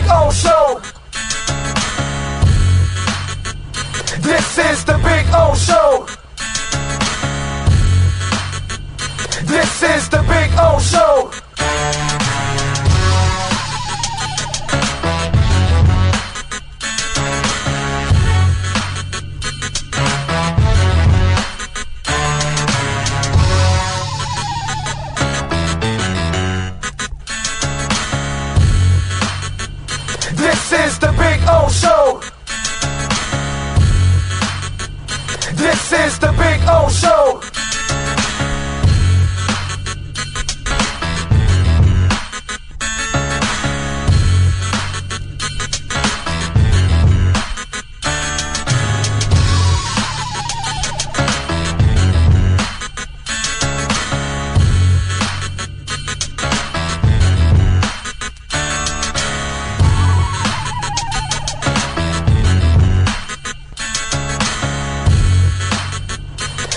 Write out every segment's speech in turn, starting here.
Big O Show. This is the Big O Show. This is the Big O Show. This is the Big O Show. This is the Big O Show.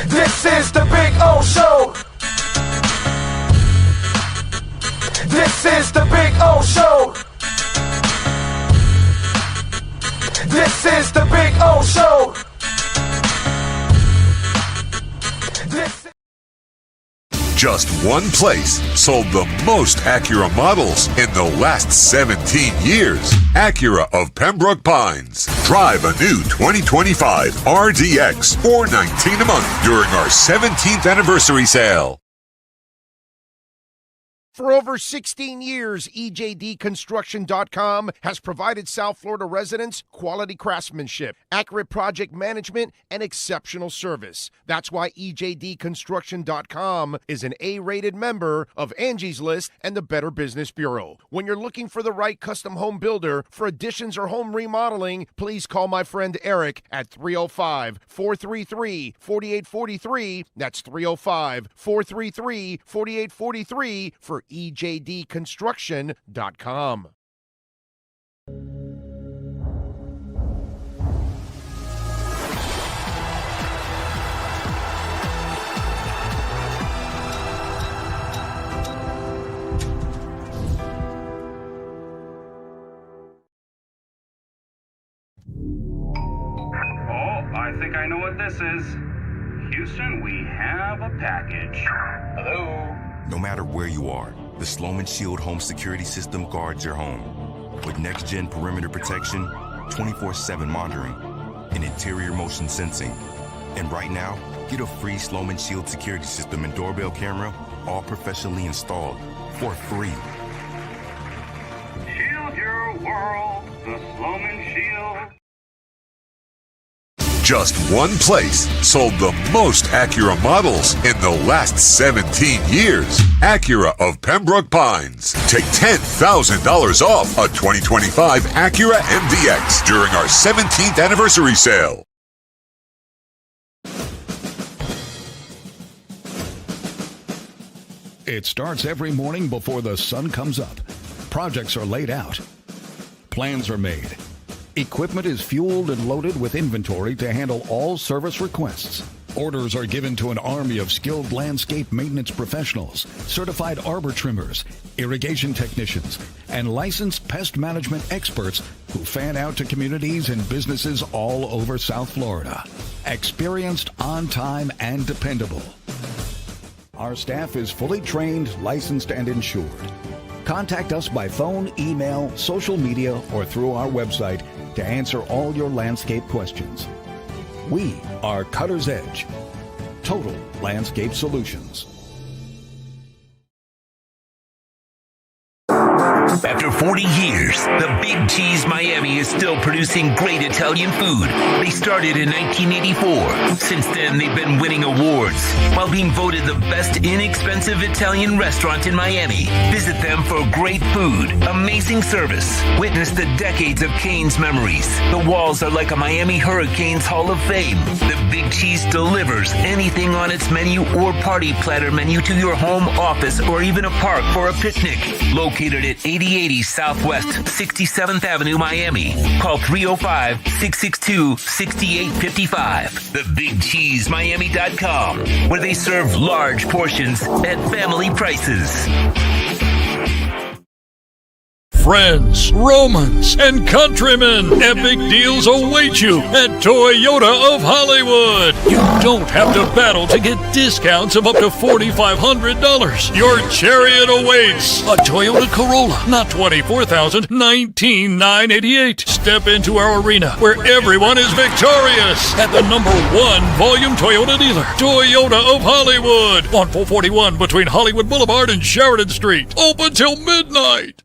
This is the Big O Show. This is the Big O Show. This is the Big O Show. Just one place sold the most Acura models in the last 17 years. Acura of Pembroke Pines. Drive a new 2025 RDX, $419 a month during our 17th anniversary sale. For over 16 years, EJDconstruction.com has provided South Florida residents quality craftsmanship, accurate project management, and exceptional service. That's why EJDconstruction.com is an A-rated member of Angie's List and the Better Business Bureau. When you're looking for the right custom home builder for additions or home remodeling, please call my friend Eric at 305-433-4843. That's 305-433-4843 for EJDconstruction.com. I think I know what this is. Houston, we have a package. Hello? No matter where you are, the Sloman Shield home security system guards your home. With next-gen perimeter protection, 24/7 monitoring, and interior motion sensing. And right now, get a free Sloman Shield security system and doorbell camera, all professionally installed, for free. Shield your world, the Sloman Shield. Just one place sold the most Acura models in the last 17 years. Acura of Pembroke Pines. Take $10,000 off a 2025 Acura MDX during our 17th anniversary sale. It starts every morning before the sun comes up. Projects are laid out. Plans are made. Equipment is fueled and loaded with inventory to handle all service requests. Orders are given to an army of skilled landscape maintenance professionals, certified arbor trimmers, irrigation technicians, and licensed pest management experts who fan out to communities and businesses all over South Florida. Experienced, on time, and dependable. Our staff is fully trained, licensed, and insured. Contact us by phone, email, social media, or through our website to answer all your landscape questions. We are Cutter's Edge. Total Landscape Solutions. After 40 years, the Big Cheese Miami is still producing great Italian food. They started in 1984. Since then, they've been winning awards while being voted the best inexpensive Italian restaurant in Miami. Visit them for great food, amazing service. Witness the decades of Cane's memories. The walls are like a Miami Hurricanes Hall of Fame. The Big Cheese delivers anything on its menu or party platter menu to your home, office, or even a park for a picnic. Located at 8080 Southwest 67th Avenue, Miami. Call 305-662-6855. TheBigCheeseMiami.com, where they serve large portions at family prices. friends, Romans, and countrymen. Epic deals await you at Toyota of Hollywood. You don't have to battle to get discounts of up to $4,500. Your chariot awaits. A Toyota Corolla, not $24,000, $19,988. Step into our arena where everyone is victorious at the #1 volume Toyota dealer, Toyota of Hollywood, on 441 between Hollywood Boulevard and Sheridan Street. Open till midnight.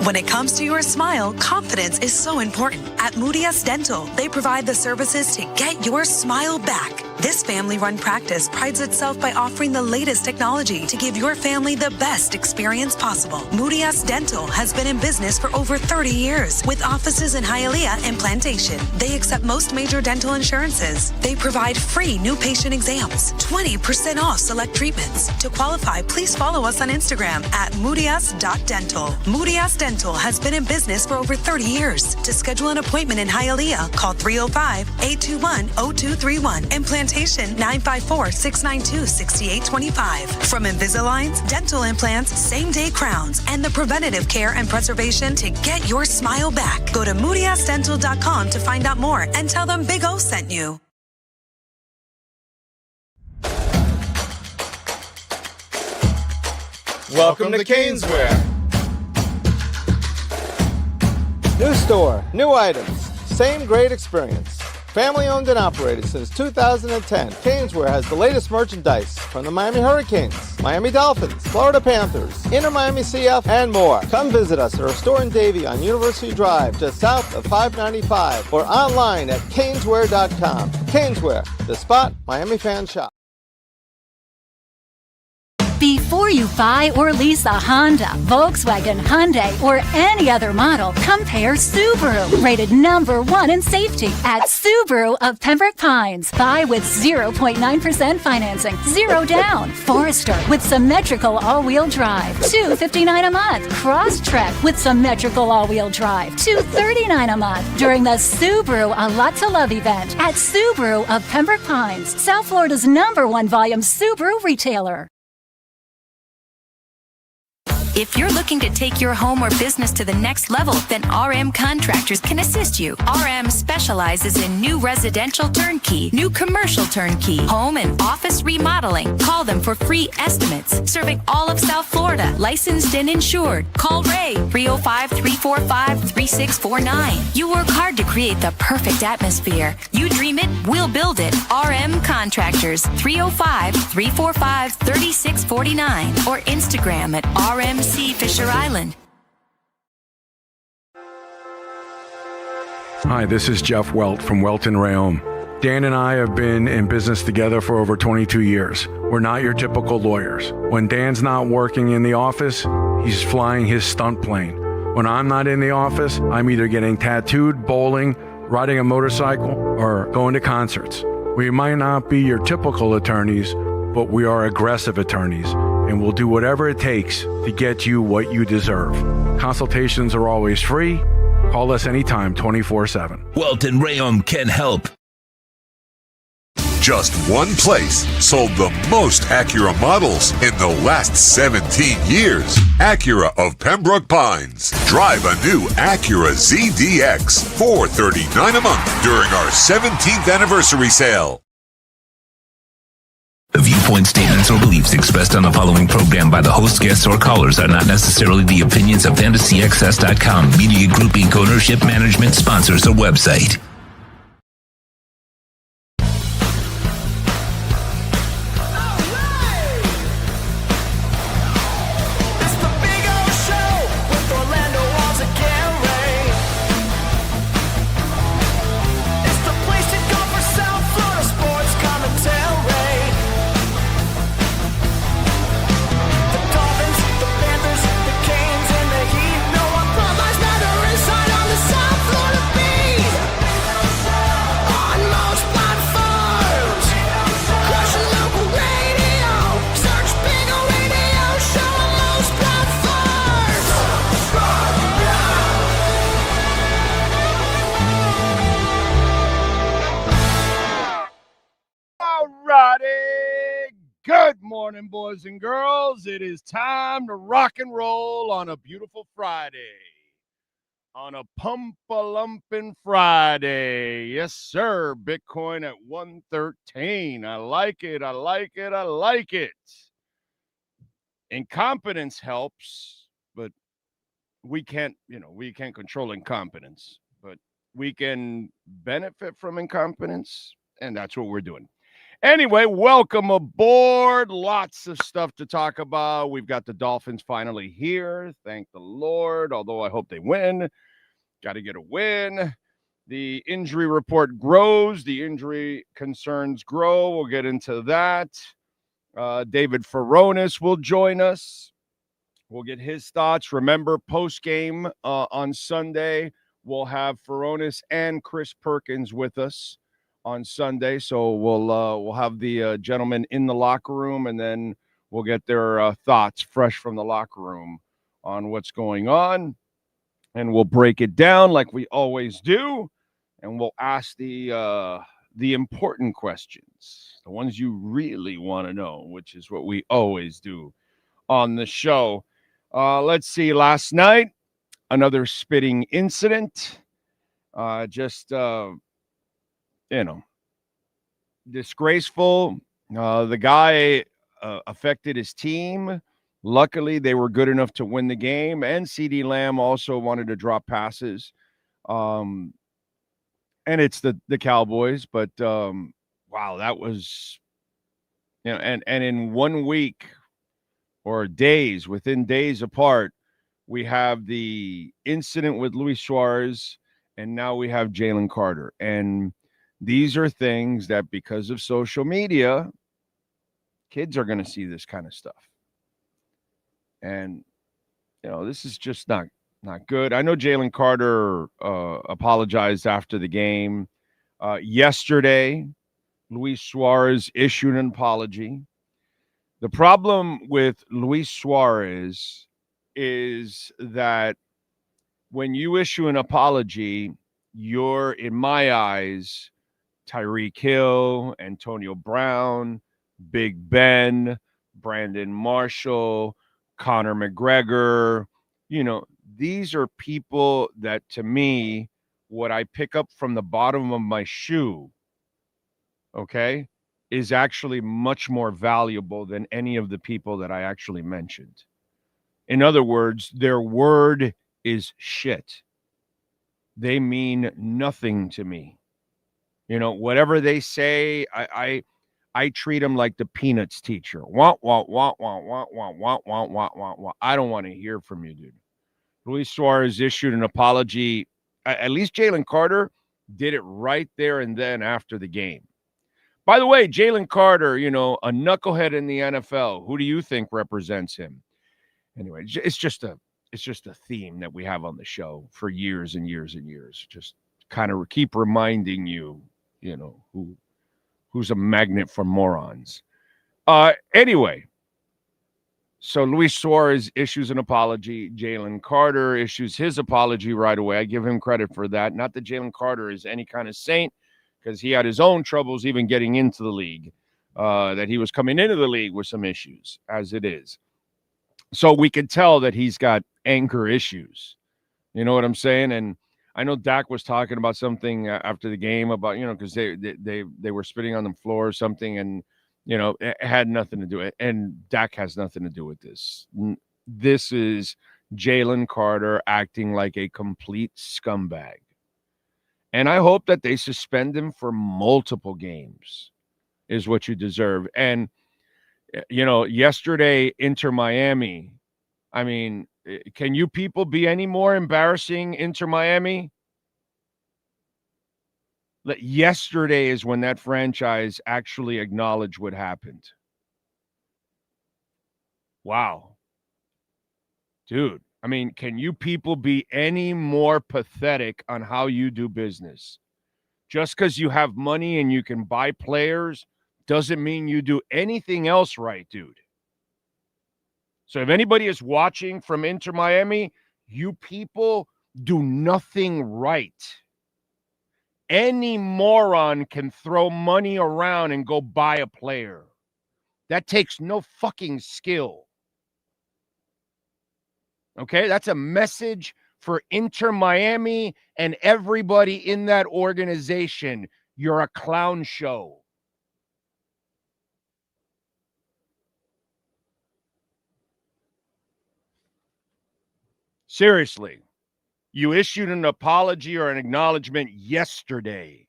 When it comes to your smile, confidence is so important. At Moody S Dental, they provide the services to get your smile back. This family-run practice prides itself by offering the latest technology to give your family the best experience possible. Moody S Dental has been in business for over 30 years with offices in Hialeah and Plantation. They accept most major dental insurances. They provide free new patient exams, 20% off select treatments. To qualify, please follow us on Instagram at moodys.dental. Moody S Dental has been in business for over 30 years. To schedule an appointment in Hialeah, call 305-821-0231 and Plantation 954-692-6825. From Invisaligns, dental implants, same-day crowns, and the preventative care and preservation to get your smile back. Go to moodysdental.com to find out more and tell them Big O sent you. Welcome to Caneswear. New store, new items, same great experience. Family owned and operated since 2010, Caneswear has the latest merchandise from the Miami Hurricanes, Miami Dolphins, Florida Panthers, Inter Miami CF, and more. Come visit us at our store in Davie on University Drive, just south of 595, or online at caneswear.com. Caneswear, the spot Miami fans shop. Before you buy or lease a Honda, Volkswagen, Hyundai, or any other model, compare Subaru. Rated #1 in safety at Subaru of Pembroke Pines. Buy with 0.9% financing, 0 down. Forester with symmetrical all-wheel drive, $259 a month. Crosstrek with symmetrical all-wheel drive, $239 a month. During the Subaru A Lot to Love event at Subaru of Pembroke Pines, South Florida's #1 volume Subaru retailer. If you're looking to take your home or business to the next level, then RM Contractors can assist you. RM specializes in new residential turnkey, new commercial turnkey, home and office remodeling. Call them for free estimates. Serving all of South Florida, licensed and insured. Call Ray, 305-345-3649. You work hard to create the perfect atmosphere. You dream it, we'll build it. RM Contractors, 305-345-3649 or Instagram at RMC Fisher Island. Hi, this is Jeff Welt from Welt & Rayom. Dan and I have been in business together for over 22 years. We're not your typical lawyers. When Dan's not working in the office, he's flying his stunt plane. When I'm not in the office, I'm either getting tattooed, bowling, riding a motorcycle, or going to concerts. We might not be your typical attorneys, but we are aggressive attorneys, and we'll do whatever it takes to get you what you deserve. Consultations are always free. Call us anytime, 24/7. Welt & Rayom can help. Just one place sold the most Acura models in the last 17 years. Acura of Pembroke Pines. Drive a new Acura ZDX, $439 a month during our 17th anniversary sale. The viewpoints, statements, or beliefs expressed on the following program by the host, guests, or callers are not necessarily the opinions of FantasyXS.com, Media Group Inc. ownership, management, sponsors, or website. morning, boys and girls. It is time to rock and roll on a beautiful Friday. On a pump-a-lumpin' Friday. Yes, sir. Bitcoin at 113. I like it. I like it. I like it. Incompetence helps, but we can't control incompetence, but we can benefit from incompetence, and that's what we're doing. Anyway, welcome aboard. Lots of stuff to talk about. We've got the Dolphins finally here. Thank the Lord, although I hope they win. Got to get a win. The injury report grows. The injury concerns grow. We'll get into that. David Furones will join us. We'll get his thoughts. Remember, post-game on Sunday, we'll have Furones and Chris Perkins with us on Sunday, so we'll have the gentlemen in the locker room, and then we'll get their thoughts fresh from the locker room on what's going on, and we'll break it down like we always do, and we'll ask the important questions, the ones you really want to know, which is what we always do on the show. Let's see. Last night, another spitting incident. Disgraceful. The guy affected his team. Luckily, they were good enough to win the game, and CeeDee Lamb also wanted to drop passes. And it's the Cowboys, but wow, that was, and in 1 week or days, within days apart, we have the incident with Luis Suarez, and now we have Jalen Carter. And these are things that, because of social media, kids are going to see this kind of stuff. And, this is just not good. I know Jalen Carter apologized after the game. Yesterday, Luis Suarez issued an apology. The problem with Luis Suarez is that when you issue an apology, you're, in my eyes, Tyreek Hill, Antonio Brown, Big Ben, Brandon Marshall, Conor McGregor. These are people that, to me, what I pick up from the bottom of my shoe, okay, is actually much more valuable than any of the people that I actually mentioned. In other words, their word is shit. They mean nothing to me. Whatever they say, I treat them like the Peanuts teacher. Wah, wah, wah, wah, wah, wah, wah, wah, wah, wah, wah. I don't want to hear from you, dude. Luis Suarez issued an apology. At least Jalen Carter did it right there and then after the game. By the way, Jalen Carter, a knucklehead in the NFL. Who do you think represents him? Anyway, it's just a theme that we have on the show for years and years and years. Just kind of keep reminding you, who's a magnet for morons. Anyway, so Luis Suarez issues an apology. Jalen Carter issues his apology right away. I give him credit for that. Not that Jalen Carter is any kind of saint, because he had his own troubles even getting into the league, that he was coming into the league with some issues, as it is. So we could tell that he's got anger issues. You know what I'm saying? And I know Dak was talking about something after the game about, because they were spitting on the floor or something, and, it had nothing to do with it. And Dak has nothing to do with this. This is Jalen Carter acting like a complete scumbag. And I hope that they suspend him for multiple games is what you deserve. And, yesterday, Inter Miami, I mean, can you people be any more embarrassing, Inter Miami? Yesterday is when that franchise actually acknowledged what happened. Wow. Dude, I mean, can you people be any more pathetic on how you do business? Just because you have money and you can buy players doesn't mean you do anything else right, dude. So if anybody is watching from Inter Miami, you people do nothing right. Any moron can throw money around and go buy a player. That takes no fucking skill. Okay, that's a message for Inter Miami and everybody in that organization. You're a clown show. Seriously, you issued an apology or an acknowledgement yesterday.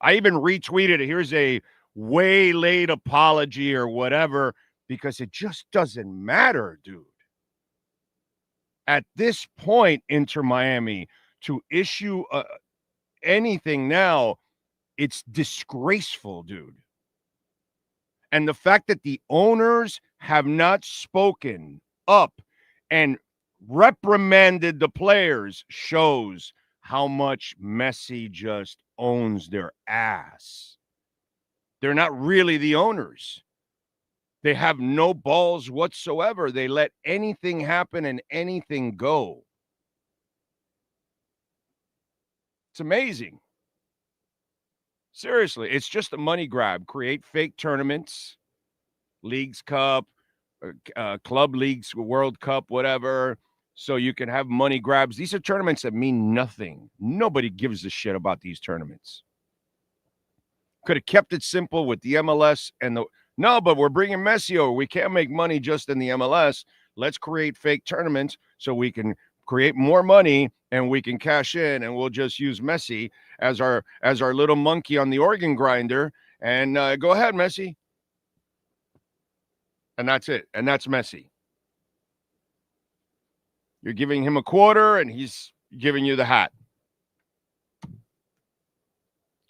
I even retweeted it. Here's a way late apology or whatever, because it just doesn't matter, dude. At this point, Inter Miami, to issue anything now, it's disgraceful, dude. And the fact that the owners have not spoken up and reprimanded the players shows how much Messi just owns their ass. They're not really the owners. They have no balls whatsoever. They let anything happen and anything go. It's amazing. Seriously, it's just a money grab. Create fake tournaments, Leagues Cup, Club Leagues, World Cup, whatever, so you can have money grabs. These are tournaments that mean nothing. Nobody gives a shit about these tournaments. Could have kept it simple with the MLS and the... No, but we're bringing Messi over. We can't make money just in the MLS. Let's create fake tournaments so we can create more money and we can cash in, and we'll just use Messi as our little monkey on the organ grinder. And go ahead, Messi. And that's it. And that's Messi. You're giving him a quarter and he's giving you the hat.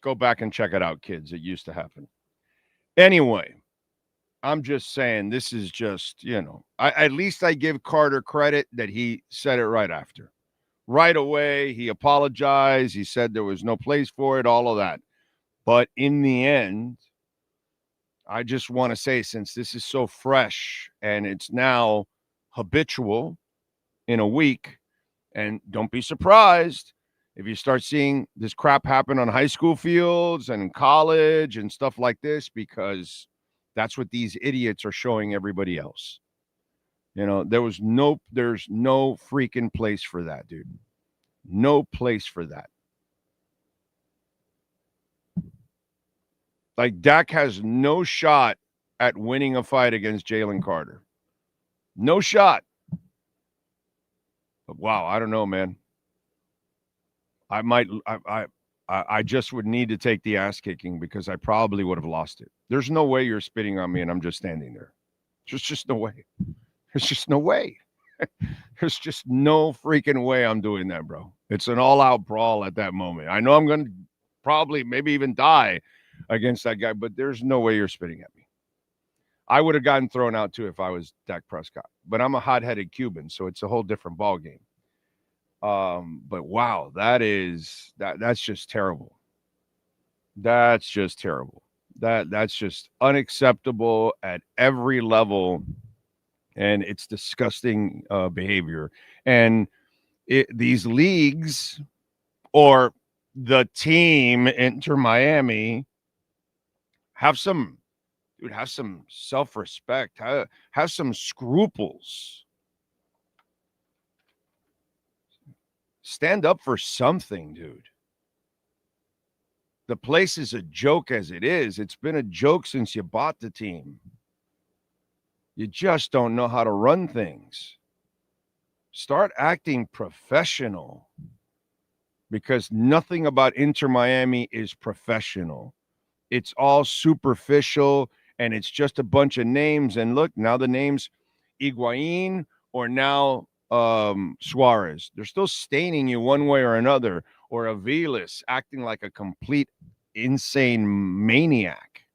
Go back and check it out, kids. It used to happen. Anyway, I'm just saying, this is just, at least I give Carter credit that he said it right after. Right away, he apologized. He said there was no place for it, all of that. But in the end, I just want to say, since this is so fresh and it's now habitual in a week, and don't be surprised if you start seeing this crap happen on high school fields and in college and stuff like this, because that's what these idiots are showing everybody else. There's no freaking place for that, dude. No place for that. Like, Dak has no shot at winning a fight against Jalen Carter. No shot. But wow, I don't know, man. I just would need to take the ass kicking, because I probably would have lost it. There's no way you're spitting on me and I'm just standing there. There's just no way. There's just no way. There's just no freaking way I'm doing that, bro. It's an all-out brawl at that moment. I know I'm going to probably maybe even die against that guy, but there's no way you're spitting at me. I would have gotten thrown out too if I was Dak Prescott, but I'm a hot-headed Cuban, so it's a whole different ball game. But wow, that's just terrible. That's just terrible. That's just unacceptable at every level, and it's disgusting behavior. And these leagues, or the team Inter Miami, have some self-respect, have some scruples. Stand up for something, dude. The place is a joke as it is. It's been a joke since you bought the team. You just don't know how to run things. Start acting professional, because nothing about Inter Miami is professional. It's all superficial, and it's just a bunch of names. And look, now the name's Higuain or now Suarez. They're still staining you one way or another, or Aviles acting like a complete insane maniac.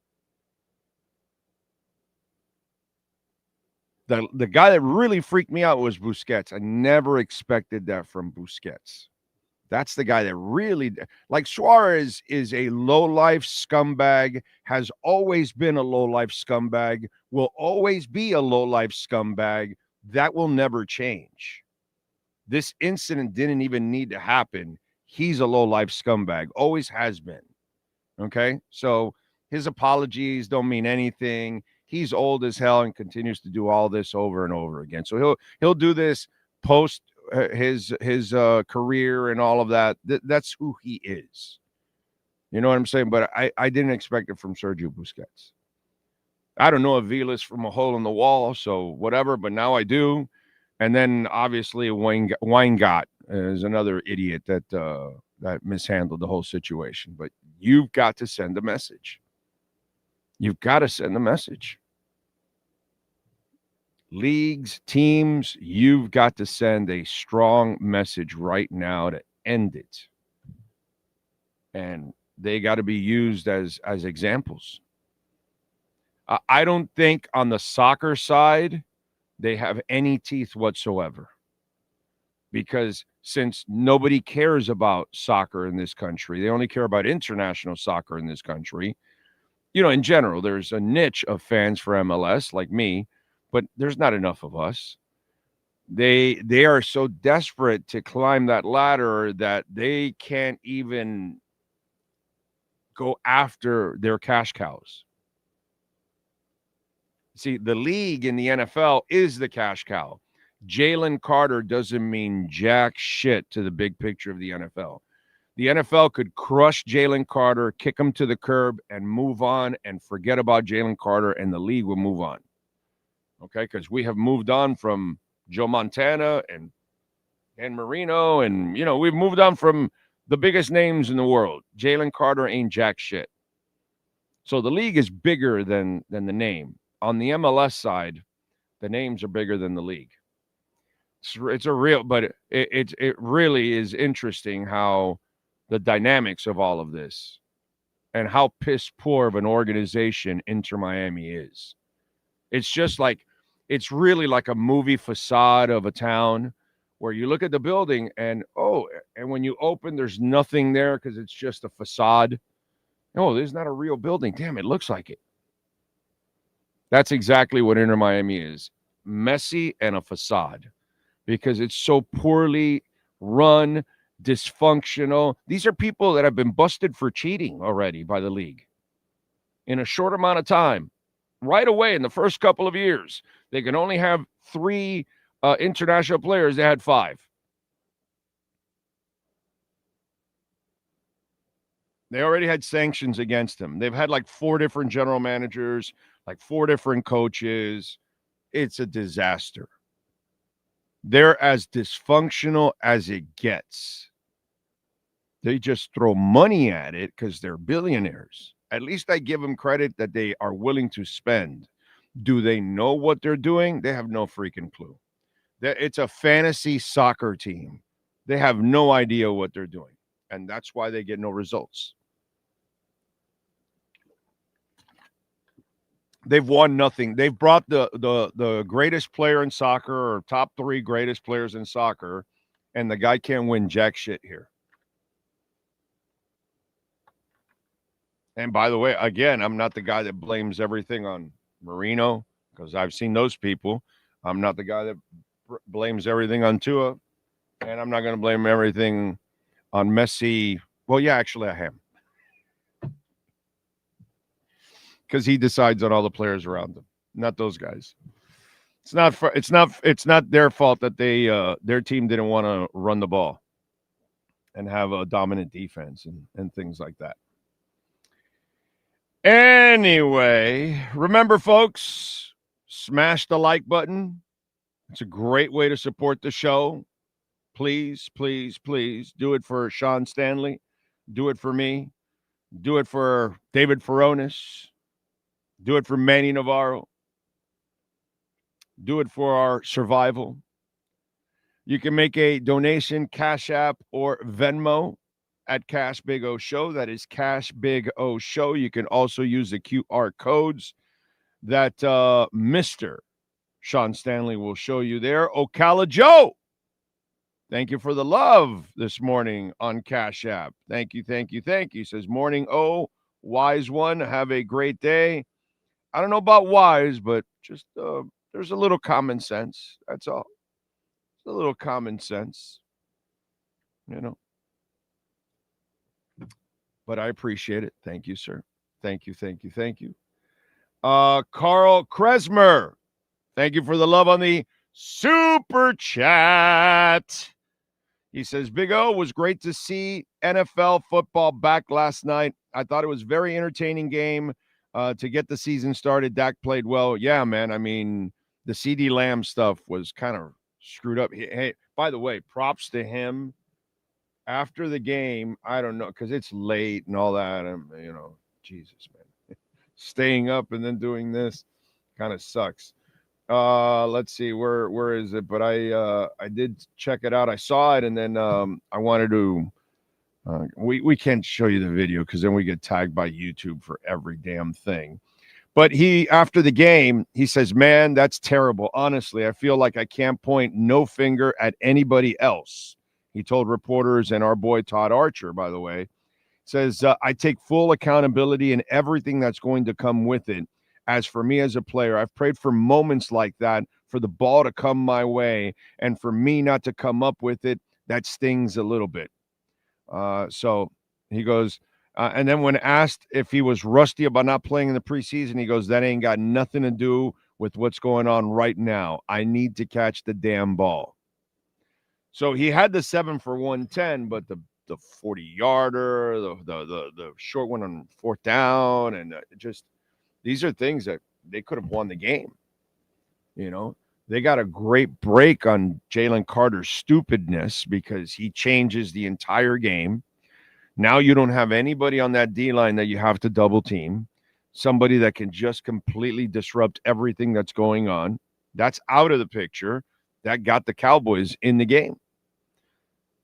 The guy that really freaked me out was Busquets. I never expected that from Busquets. That's the guy that really, like, Suarez is a low-life scumbag, has always been a low-life scumbag, will always be a low-life scumbag. That will never change. This incident didn't even need to happen. He's a low-life scumbag, always has been. Okay? So his apologies don't mean anything. he's old as hell and continues to do all this over and over again. So he'll do this post his career and all of that. That's who he is. You know what I'm saying? But I didn't expect it from Sergio Busquets. I don't know a Vilas from a hole in the wall, so whatever, but now I do. And then obviously Weingart is another idiot that mishandled the whole situation. But you've got to send a message. You've got to send a message. Leagues, teams, you've got to send a strong message right now to end it. And they got to be used as examples. I don't think on the soccer side they have any teeth whatsoever. Because since nobody cares about soccer in this country, they only care about international soccer in this country. You know, in general, there's a niche of fans for MLS like me, but there's not enough of us. They are so desperate to climb that ladder that they can't even go after their cash cows. See, the league in the NFL is the cash cow. Jalen Carter doesn't mean jack shit to the big picture of the NFL. The NFL could crush Jalen Carter, kick him to the curb, and move on and forget about Jalen Carter, and the league will move on. Okay, because we have moved on from Joe Montana and Marino, and, you know, we've moved on from the biggest names in the world. Jalen Carter ain't jack shit. So the league is bigger than the name. On the MLS side, the names are bigger than the league. It's a real, but it really is interesting how the dynamics of all of this and how piss poor of an organization Inter Miami is. It's just like, it's really like a movie facade of a town where you look at the building and when you open, there's nothing there because it's just a facade. Oh, there's not a real building. Damn, it looks like it. That's exactly what Inter Miami is. Messy and a facade because it's so poorly run, dysfunctional. These are people that have been busted for cheating already by the league in a short amount of time. Right away in the first couple of years, they can only have 3 international players. They had 5. They already had sanctions against them. They've had like 4 different general managers, like 4 different coaches. It's a disaster. They're as dysfunctional as it gets. They just throw money at it because they're billionaires. At least I give them credit that they are willing to spend. Do they know what they're doing? They have no freaking clue. It's a fantasy soccer team. They have no idea what they're doing. And that's why they get no results. They've won nothing. They've brought the greatest player in soccer or top 3 greatest players in soccer, and the guy can't win jack shit here. And by the way, again, I'm not the guy that blames everything on Marino because I've seen those people. I'm not the guy that blames everything on Tua, and I'm not going to blame everything on Messi. Well, yeah, actually I am. Because he decides on all the players around him, not those guys. It's not their fault that their team didn't want to run the ball and have a dominant defense and things like that. Anyway, remember, folks, smash the like button. It's a great way to support the show. Please, please, please do it for Sean Stanley. Do it for me. Do it for David Furones. Do it for Manny Navarro. Do it for our survival. You can make a donation, Cash App or Venmo at Cash Big O Show. That is Cash Big O Show. You can also use the QR codes that Mr. Sean Stanley will show you there. Ocala Joe, thank you for the love this morning on Cash App. Thank you, thank you, thank you. Says, morning, wise one. Have a great day. I don't know about wise, but just there's a little common sense. That's all. It's a little common sense, you know. But I appreciate it. Thank you, sir. Thank you, thank you, thank you. Carl Kresmer, thank you for the love on the super chat. He says, Big O, was great to see NFL football back last night. I thought it was a very entertaining game to get the season started. Dak played well. Yeah, man. I mean, the CD Lamb stuff was kind of screwed up. Hey, by the way, props to him. After the game, I don't know, because it's late and all that. Jesus, man. Staying up and then doing this kind of sucks. Let's see, where is it? But I did check it out. I saw it, and then I wanted to we can't show you the video because then we get tagged by YouTube for every damn thing. But after the game, he says, man, that's terrible. Honestly, I feel like I can't point no finger at anybody else. He told reporters, and our boy Todd Archer, by the way, says, I take full accountability in everything that's going to come with it. As for me as a player, I've prayed for moments like that, for the ball to come my way, and for me not to come up with it, that stings a little bit. So he goes, and then when asked if he was rusty about not playing in the preseason, he goes, that ain't got nothing to do with what's going on right now. I need to catch the damn ball. So he had the 7 for 110, but the 40-yarder, the short one on 4th down, and just these are things that they could have won the game. You know, they got a great break on Jalen Carter's stupidness because he changes the entire game. Now you don't have anybody on that D-line that you have to double team, somebody that can just completely disrupt everything that's going on. That's out of the picture. That got the Cowboys in the game.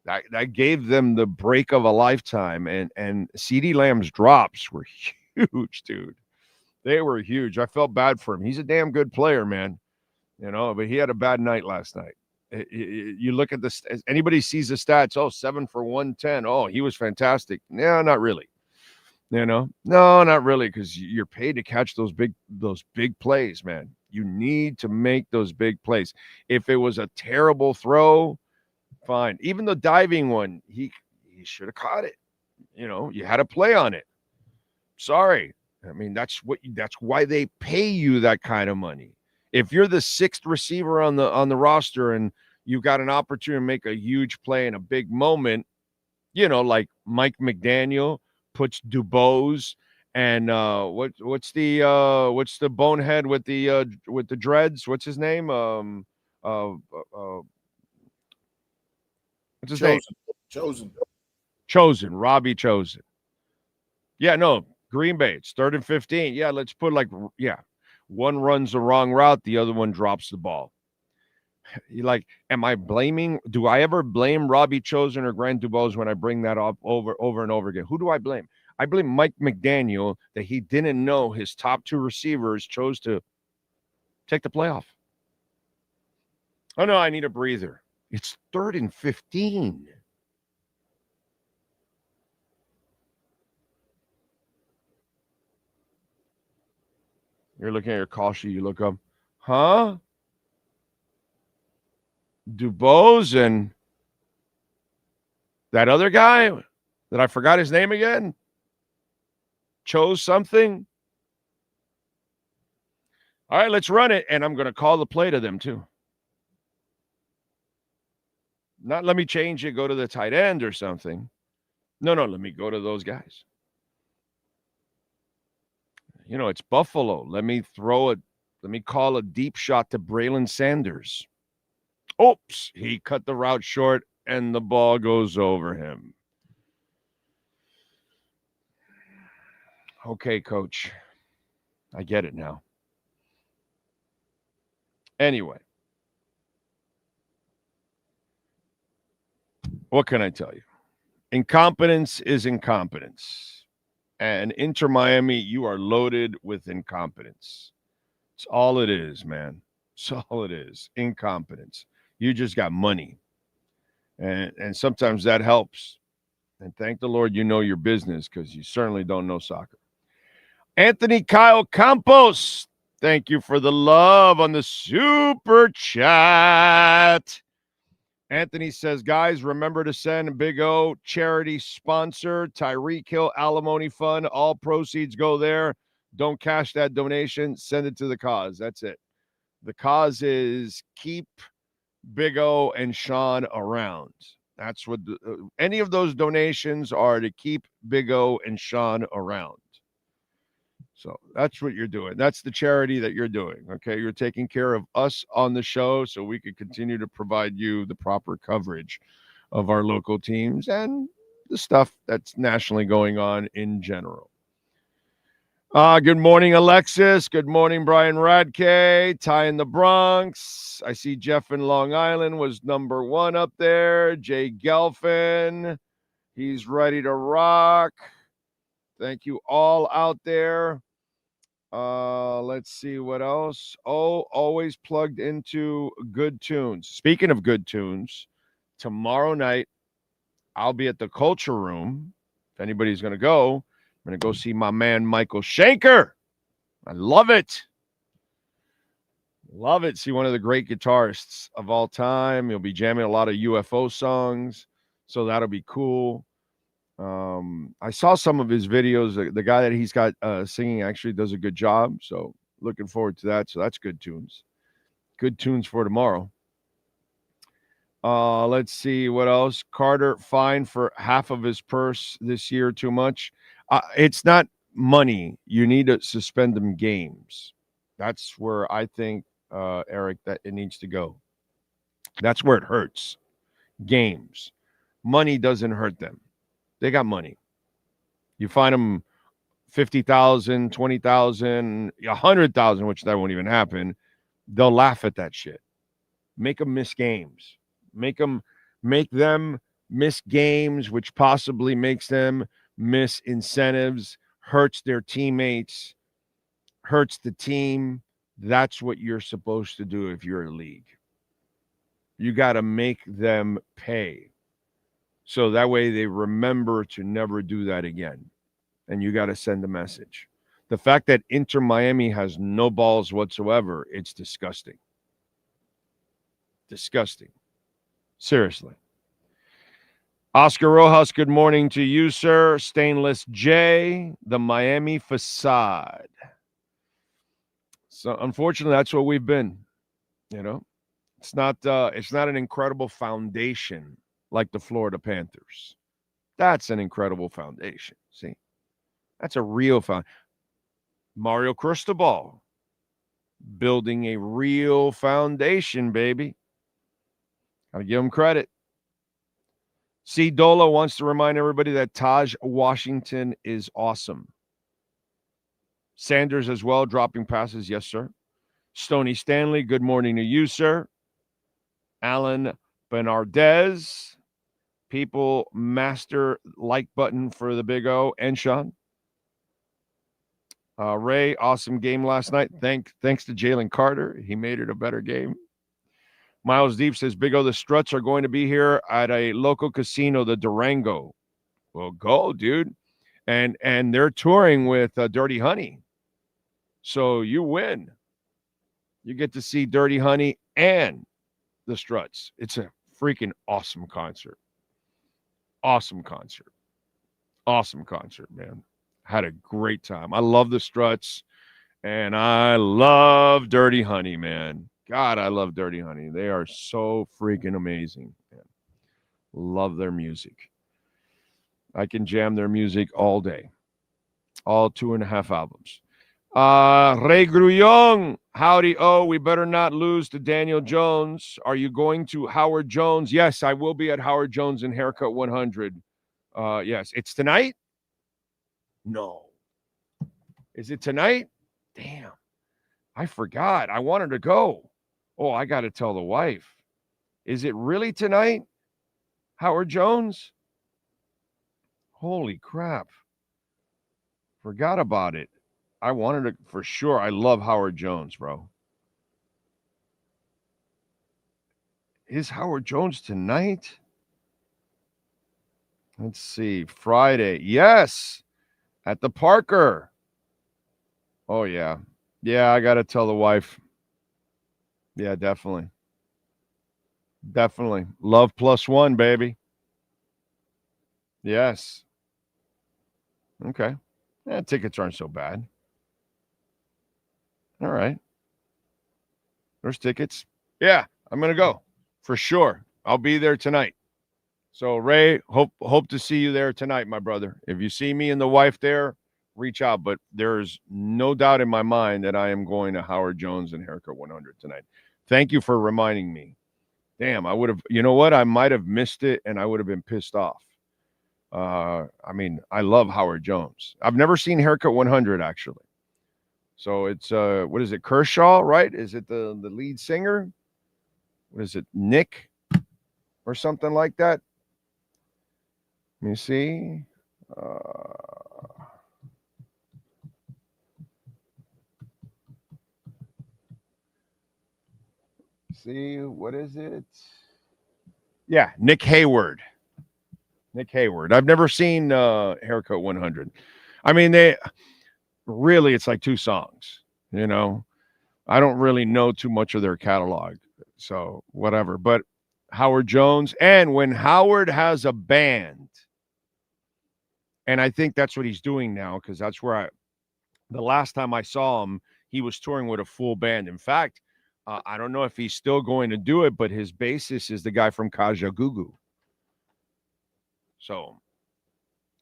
That gave them the break of a lifetime. And CeeDee Lamb's drops were huge, dude. They were huge. I felt bad for him. He's a damn good player, man. You know, but he had a bad night last night. You look at this, anybody sees the stats, 7 for 110. Oh, he was fantastic. No, not really. You know, no, not really, because you're paid to catch those big plays, man. You need to make those big plays. If it was a terrible throw, fine. Even the diving one, he should have caught it. You know, you had to play on it. Sorry. I mean, that's why they pay you that kind of money. If you're the 6th receiver on the roster and you've got an opportunity to make a huge play in a big moment, you know, like Mike McDaniel puts Dubose and what's the bonehead with the dreads? What's his name? What's his name? Chosen. Robbie Chosen. Yeah, no, Green Bay. It's 3rd and 15. Yeah, let's put one runs the wrong route, the other one drops the ball. You do I ever blame Robbie Chosen or Grant Dubose when I bring that up over and over again? Who do I blame? I blame Mike McDaniel that he didn't know his top 2 receivers chose to take the playoff. Oh, no, I need a breather. It's 3rd and 15. You're looking at your call sheet. You look up, Dubose and that other guy that I forgot his name again chose something. All right, let's run it. And I'm going to call the play to them too. Not let me change it, go to the tight end or something. No, let me go to those guys. You know, it's Buffalo. Let me call a deep shot to Braylon Sanders. Oops, he cut the route short and the ball goes over him. Okay, coach. I get it now. Anyway. What can I tell you? Incompetence is incompetence. And Inter Miami, you are loaded with incompetence. It's all it is, man. It's all it is. Incompetence. You just got money. And sometimes that helps. And thank the Lord you know your business because you certainly don't know soccer. Anthony Kyle Campos, thank you for the love on the super chat. Anthony says, guys, remember to send Big O charity sponsor, Tyreek Hill Alimony Fund. All proceeds go there. Don't cash that donation. Send it to the cause. That's it. The cause is keep Big O and Sean around. That's what any of those donations are, to keep Big O and Sean around. So that's what you're doing. That's the charity that you're doing. Okay. You're taking care of us on the show so we can continue to provide you the proper coverage of our local teams and the stuff that's nationally going on in general. Good morning, Alexis. Good morning, Brian Radke. Ty in the Bronx. I see Jeff in Long Island was number 1 up there. Jay Gelfin. He's ready to rock. Thank you all out there. Let's see what else. Oh, always plugged into good tunes. Speaking of good tunes, tomorrow night, I'll be at the Culture Room. If anybody's going to go, I'm going to go see my man, Michael Schenker. I love it. Love it. See one of the great guitarists of all time. He'll be jamming a lot of UFO songs, so that'll be cool. I saw some of his videos. The guy that he's got singing actually does a good job, so looking forward to that. So that's good tunes. Good tunes for tomorrow. Let's see what else. Carter fined for half of his purse this year. Too much. It's not money. You need to suspend them games. That's where I think, Eric, that it needs to go. That's where it hurts. Games. Money doesn't hurt them. They got money. You find them 50,000, 20,000, 100,000, which that won't even happen. They'll laugh at that shit. Make them miss games. Make them miss games, which possibly makes them miss incentives, hurts their teammates, hurts the team. That's what you're supposed to do if you're a league. You got to make them pay. So that way they remember to never do that again. And you got to send a message. The fact that Inter Miami has no balls whatsoever, it's disgusting. Disgusting. Seriously. Oscar Rojas, good morning to you, sir. Stainless J, the Miami facade. So unfortunately, that's what we've been. You know, it's not an incredible foundation like the Florida Panthers. That's an incredible foundation. See, that's a real foundation. Mario Cristobal building a real foundation, baby. Gotta give him credit. C. Dola wants to remind everybody that Taj Washington is awesome. Sanders as well, dropping passes. Yes, sir. Stoney Stanley, good morning to you, sir. Alan Bernardez. People master like button for the Big O and Sean. Ray, awesome game last night. Thanks to Jalen Carter. He made it a better game. Miles Deep says, Big O, the Struts are going to be here at a local casino, the Durango. Well, go, dude. And they're touring with Dirty Honey. So you win. You get to see Dirty Honey and the Struts. It's a freaking awesome concert. Awesome concert. Awesome concert, man. Had a great time. I love the Struts, and I love Dirty Honey, man. God, I love Dirty Honey. They are so freaking amazing, man. Love their music. I can jam their music all day. All 2.5 albums. Ray Grullon, howdy, we better not lose to Daniel Jones. Are you going to Howard Jones? Yes, I will be at Howard Jones in Haircut 100. Yes, it's tonight? No. Is it tonight? Damn. I forgot. I wanted to go. Oh, I got to tell the wife. Is it really tonight? Howard Jones? Holy crap. Forgot about it. I wanted to, for sure. I love Howard Jones, bro. Is Howard Jones tonight? Let's see. Friday. Yes. At the Parker. Oh, yeah. Yeah, I got to tell the wife. Yeah, definitely. Definitely. Love +1, baby. Yes. Okay. Tickets aren't so bad. All right. There's tickets. Yeah, I'm going to go for sure. I'll be there tonight. So, Ray, hope to see you there tonight, my brother. If you see me and the wife there, reach out. But there's no doubt in my mind that I am going to Howard Jones and Haircut 100 tonight. Thank you for reminding me. Damn, I would have, you know what? I might have missed it, and I would have been pissed off. I mean, I love Howard Jones. I've never seen Haircut 100, actually. So it's, what is it, Kershaw, right? Is it the lead singer? What is it, Nick or something like that? Let me see. See, what is it? Yeah, Nick Hayward. Nick Hayward. I've never seen Haircut 100. I mean, it's like 2 songs, you know. I don't really know too much of their catalog, so whatever. But Howard Jones, and when Howard has a band, and I think that's what he's doing now, because that's where the last time I saw him, he was touring with a full band. In fact, I don't know if he's still going to do it, but his bassist is the guy from Kajagoogoo. So,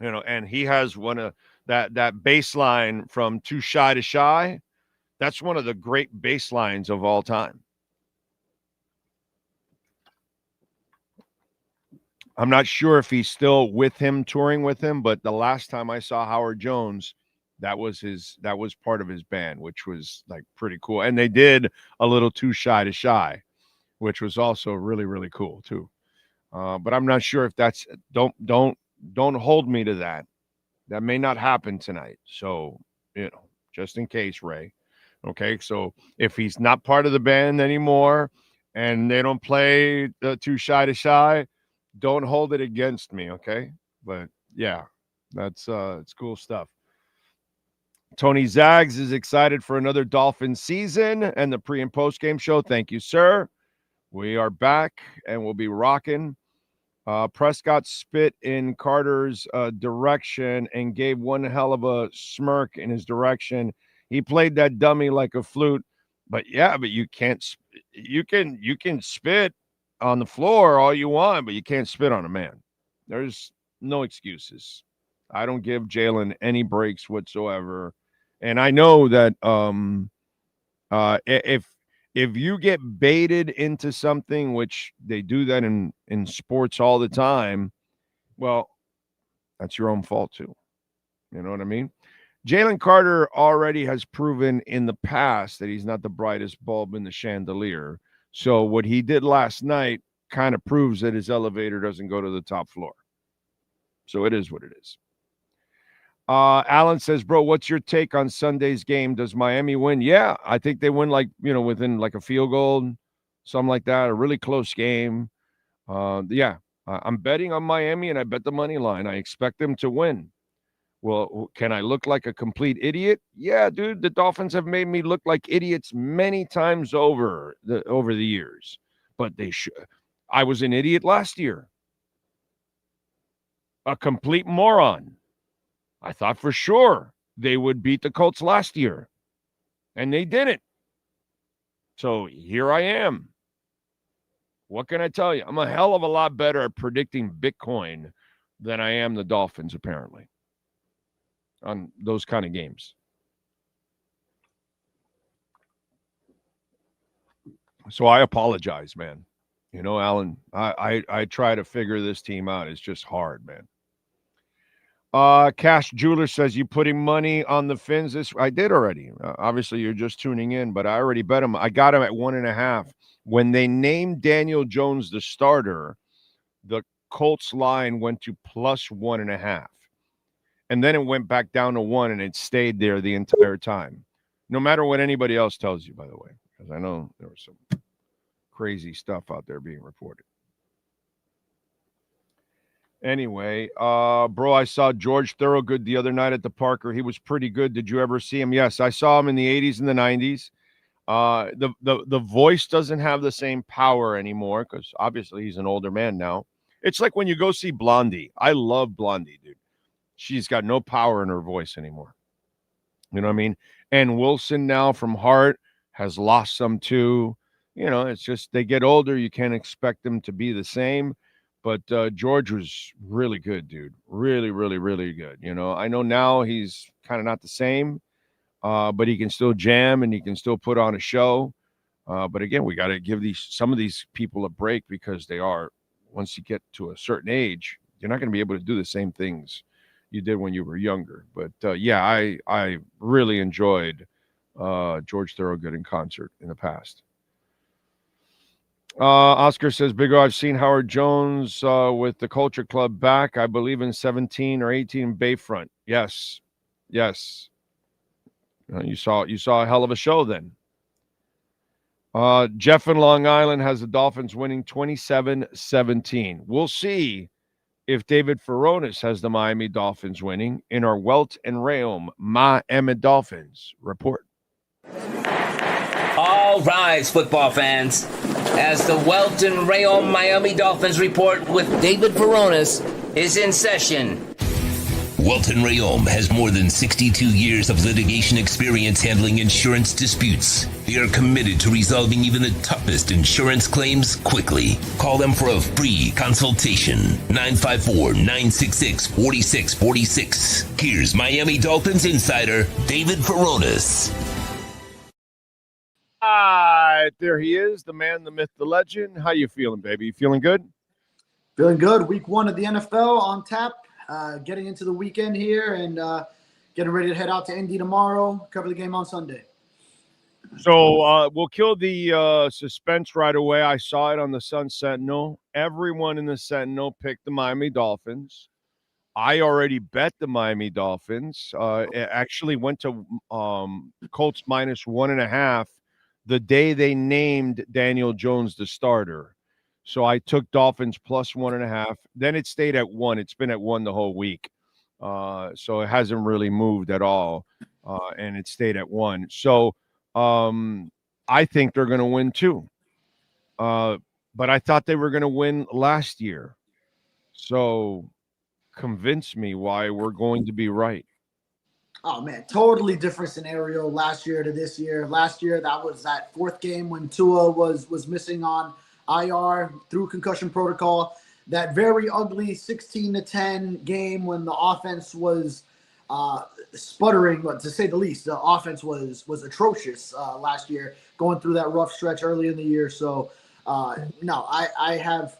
you know, and he has one of that bass line from Too Shy to Shy. That's one of the great bass lines of all time. I'm not sure if he's still with him, touring with him, but the last time I saw Howard Jones, that was part of his band, which was like pretty cool. And they did a little Too Shy to Shy, which was also really, really cool too. But I'm not sure if that's, don't hold me to that. That may not happen tonight. So, you know, just in case, Ray. Okay. So if he's not part of the band anymore and they don't play the Too Shy to Shy, don't hold it against me. Okay. But yeah, that's it's cool stuff. Tony Zags is excited for another Dolphins season and the pre and post game show. Thank you, sir. We are back and we'll be rocking. Prescott spit in Carter's direction and gave one hell of a smirk in his direction. He played that dummy like a flute, but you can't. You can spit on the floor all you want, but you can't spit on a man. There's no excuses. I don't give Jalen any breaks whatsoever. And I know that if you get baited into something, which they do that in sports all the time, well, that's your own fault too. You know what I mean? Jalen Carter already has proven in the past that he's not the brightest bulb in the chandelier. So what he did last night kind of proves that his elevator doesn't go to the top floor. So it is what it is. Alan says, bro, what's your take on Sunday's game? Does Miami win? Yeah, I think they win within like a field goal, something like that, a really close game. I'm betting on Miami and I bet the money line. I expect them to win. Well, can I look like a complete idiot? Yeah, dude, the Dolphins have made me look like idiots many times over the years, but they should. I was an idiot last year. A complete moron. I thought for sure they would beat the Colts last year, and they didn't. So here I am. What can I tell you? I'm a hell of a lot better at predicting Bitcoin than I am the Dolphins, apparently, on those kind of games. So I apologize, man. You know, Alan, I try to figure this team out. It's just hard, man. Cash Jeweler says, you putting money on the Fins this? I did already. Obviously, you're just tuning in, but I already bet him. I got him at 1.5. When they named Daniel Jones the starter, the Colts line went to plus 1.5. And then it went back down to 1, and it stayed there the entire time. No matter what anybody else tells you, by the way, because I know there was some crazy stuff out there being reported. Anyway, bro, I saw George Thorogood the other night at the Parker. He was pretty good. Did you ever see him? Yes, I saw him in the 80s and the 90s. The voice doesn't have the same power anymore because obviously he's an older man now. It's like when you go see Blondie. I love Blondie, dude. She's got no power in her voice anymore. You know what I mean? And Wilson now from Hart has lost some too. It's just they get older. You can't expect them to be the same. But George was really good, dude. Really, really, really good. I know now he's kind of not the same, but he can still jam and he can still put on a show. But again, we got to give some of these people a break because they are, once you get to a certain age, you're not going to be able to do the same things you did when you were younger. But yeah, I really enjoyed George Thorogood in concert in the past. Oscar says, Big O, I've seen Howard Jones with the Culture Club back, I believe in 17 or 18 Bayfront. Yes. You saw a hell of a show then. Jeff in Long Island has the Dolphins winning 27-17. We'll see if David Furones has the Miami Dolphins winning in our Welt and Rheaume Miami Dolphins report. All rise, football fans, as the Welt and Rheaume Miami Dolphins report with David Furones is in session. Welt and Rheaume has more than 62 years of litigation experience handling insurance disputes. They are committed to resolving even the toughest insurance claims quickly. Call them for a free consultation. 954-966-4646. Here's Miami Dolphins insider David Furones. There he is, the man, the myth, the legend. How you feeling, baby? You feeling good? Feeling good. Week 1 of the NFL on tap. Getting into the weekend here and getting ready to head out to Indy tomorrow. Cover the game on Sunday. So we'll kill the suspense right away. I saw it on the Sun Sentinel. Everyone in the Sentinel picked the Miami Dolphins. I already bet the Miami Dolphins. It actually went to Colts -1.5 the day they named Daniel Jones the starter. So I took Dolphins +1.5. Then it stayed at 1. It's been at 1 the whole week. So it hasn't really moved at all. And it stayed at 1. So I think they're going to win too. But I thought they were going to win last year. So convince me why we're going to be right. Oh, man, totally different scenario last year to this year. Last year, that was that 4th game when Tua was missing on IR through concussion protocol. That very ugly 16-10 game when the offense was sputtering, but to say the least. The offense was atrocious last year, going through that rough stretch early in the year. So, no, I have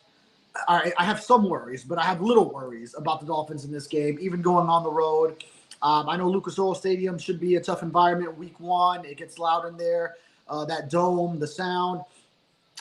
some worries, but I have little worries about the Dolphins in this game, even going on the road. I know Lucas Oil Stadium should be a tough environment week 1. It gets loud in there, that dome, the sound.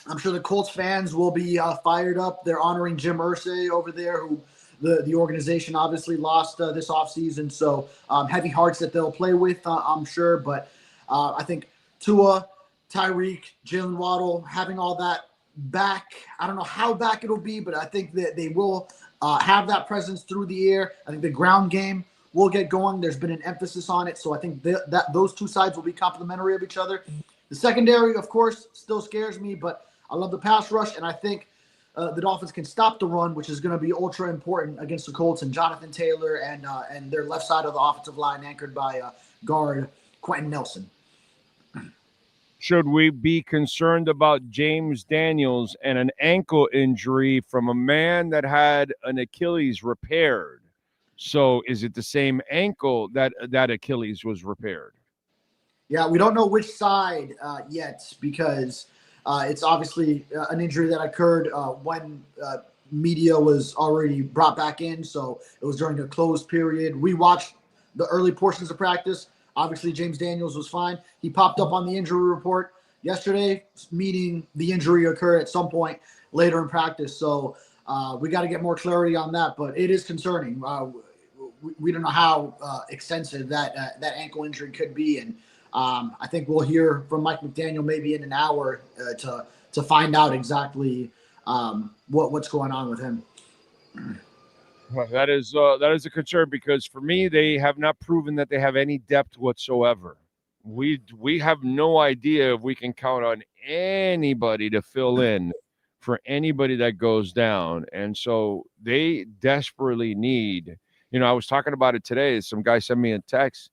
I'm sure the Colts fans will be fired up. They're honoring Jim Irsay over there, who the organization obviously lost this offseason. So heavy hearts that they'll play with, I'm sure. But I think Tua, Tyreek, Jalen Waddle, having all that back, I don't know how back it'll be, but I think that they will have that presence through the air. I think the ground game will get going. There's been an emphasis on it. So I think that those two sides will be complementary of each other. The secondary, of course, still scares me, but I love the pass rush, and I think the Dolphins can stop the run, which is going to be ultra important against the Colts and Jonathan Taylor and their left side of the offensive line anchored by guard Quentin Nelson. Should we be concerned about James Daniels and an ankle injury from a man that had an Achilles repaired? So is it the same ankle that Achilles was repaired? Yeah, we don't know which side yet because it's obviously an injury that occurred when media was already brought back in. So it was during a closed period. We watched the early portions of practice. Obviously, James Daniels was fine. He popped up on the injury report yesterday, meaning the injury occurred at some point later in practice. So we got to get more clarity on that. But it is concerning. We don't know how extensive that ankle injury could be. And I think we'll hear from Mike McDaniel maybe in an hour to find out exactly what's going on with him. Well, that is a concern because for me, they have not proven that they have any depth whatsoever. We have no idea if we can count on anybody to fill in for anybody that goes down. And so they desperately need, I was talking about it today. Some guy sent me a text.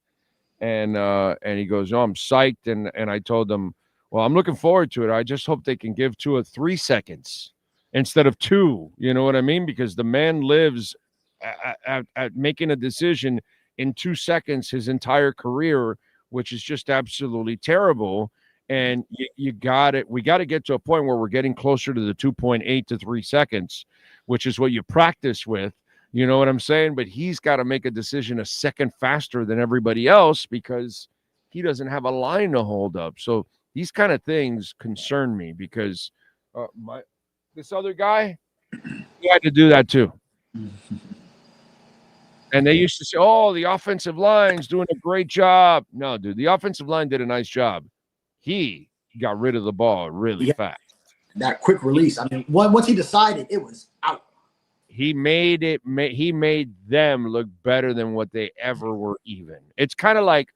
And he goes, "Oh, I'm psyched." And I told him, "Well, I'm looking forward to it. I just hope they can give Tua 3 seconds instead of 2." You know what I mean? Because the man lives at making a decision in 2 seconds his entire career, which is just absolutely terrible. And you got it. We got to get to a point where we're getting closer to the 2.8 to 3 seconds, which is what you practice with. You know what I'm saying? But he's got to make a decision a second faster than everybody else because he doesn't have a line to hold up. So these kind of things concern me because this other guy, he had to do that too. And they used to say, "Oh, the offensive line's doing a great job." No, dude, the offensive line did a nice job. He got rid of the ball really fast. That quick release. I mean, once he decided, it was out. He made them look better than what they ever were even. It's kind of like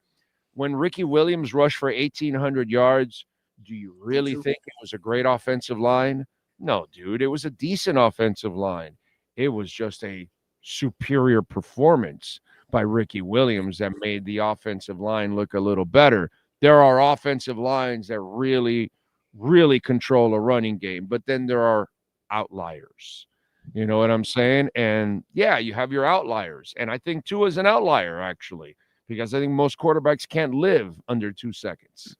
when Ricky Williams rushed for 1,800 yards. Do you really think it was a great offensive line? No, dude. It was a decent offensive line. It was just a superior performance by Ricky Williams that made the offensive line look a little better. There are offensive lines that really, really control a running game, but then there are outliers. You know what I'm saying? And yeah, you have your outliers. And I think Tua is an outlier, actually, because I think most quarterbacks can't live under 2 seconds.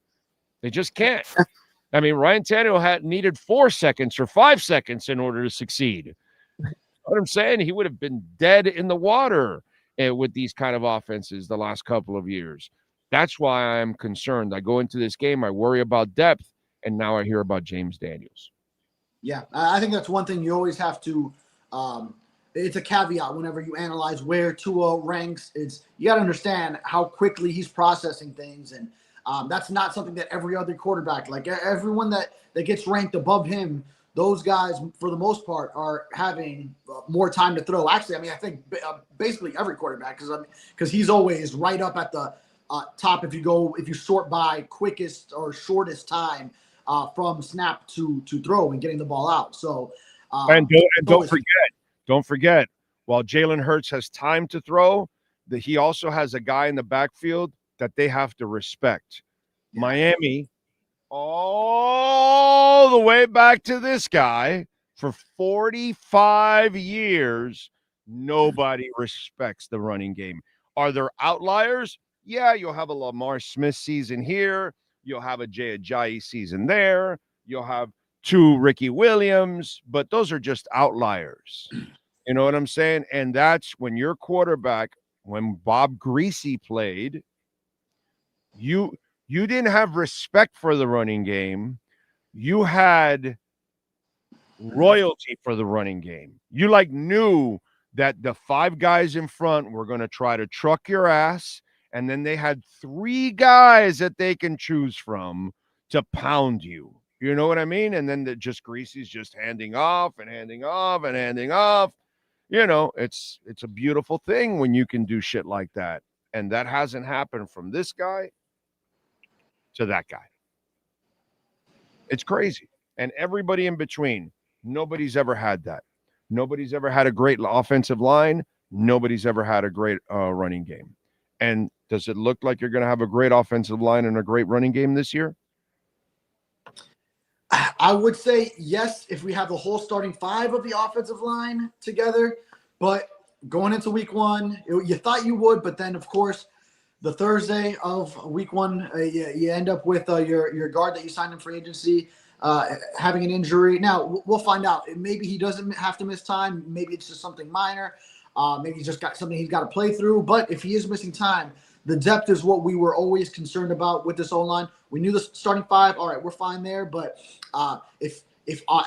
They just can't. I mean, Ryan Tannehill needed 4 seconds or 5 seconds in order to succeed. You know what I'm saying? He would have been dead in the water with these kind of offenses the last couple of years. That's why I'm concerned. I go into this game, I worry about depth, and now I hear about James Daniels. Yeah, I think that's one thing you always have to it's a caveat whenever you analyze where Tua ranks. It's you got to understand how quickly he's processing things, and that's not something that every other quarterback, like everyone that gets ranked above him, those guys for the most part are having more time to throw. Actually, I mean, I think basically every quarterback because he's always right up at the top if you sort by quickest or shortest time from snap to throw and getting the ball out. So and don't forget, while Jalen Hurts has time to throw, that he also has a guy in the backfield that they have to respect. Yeah. Miami, all the way back to this guy for 45 years, nobody respects the running game. Are there outliers? Yeah, you'll have a Lamar Smith season here. You'll have a Jay Ajayi season there. You'll have 2 Ricky Williams, but those are just outliers. You know what I'm saying? And that's when your quarterback, when Bob Greasy played, you didn't have respect for the running game. You had royalty for the running game. You knew that the 5 guys in front were going to try to truck your ass. And then they had 3 guys that they can choose from to pound you. You know what I mean? And then Greasy's just handing off and handing off and handing off. You know, it's a beautiful thing when you can do shit like that. And that hasn't happened from this guy to that guy. It's crazy. And everybody in between, nobody's ever had that. Nobody's ever had a great offensive line. Nobody's ever had a great running game. And does it look like you're going to have a great offensive line and a great running game this year? I would say yes if we have the whole starting 5 of the offensive line together. But going into week 1, you thought you would, but then, of course, the Thursday of week 1, you end up with your guard that you signed in free agency having an injury. Now, we'll find out. Maybe he doesn't have to miss time. Maybe it's just something minor. Maybe he's just got something he's got to play through. But if he is missing time, the depth is what we were always concerned about with this O-line. We knew the starting 5. All right, we're fine there. But if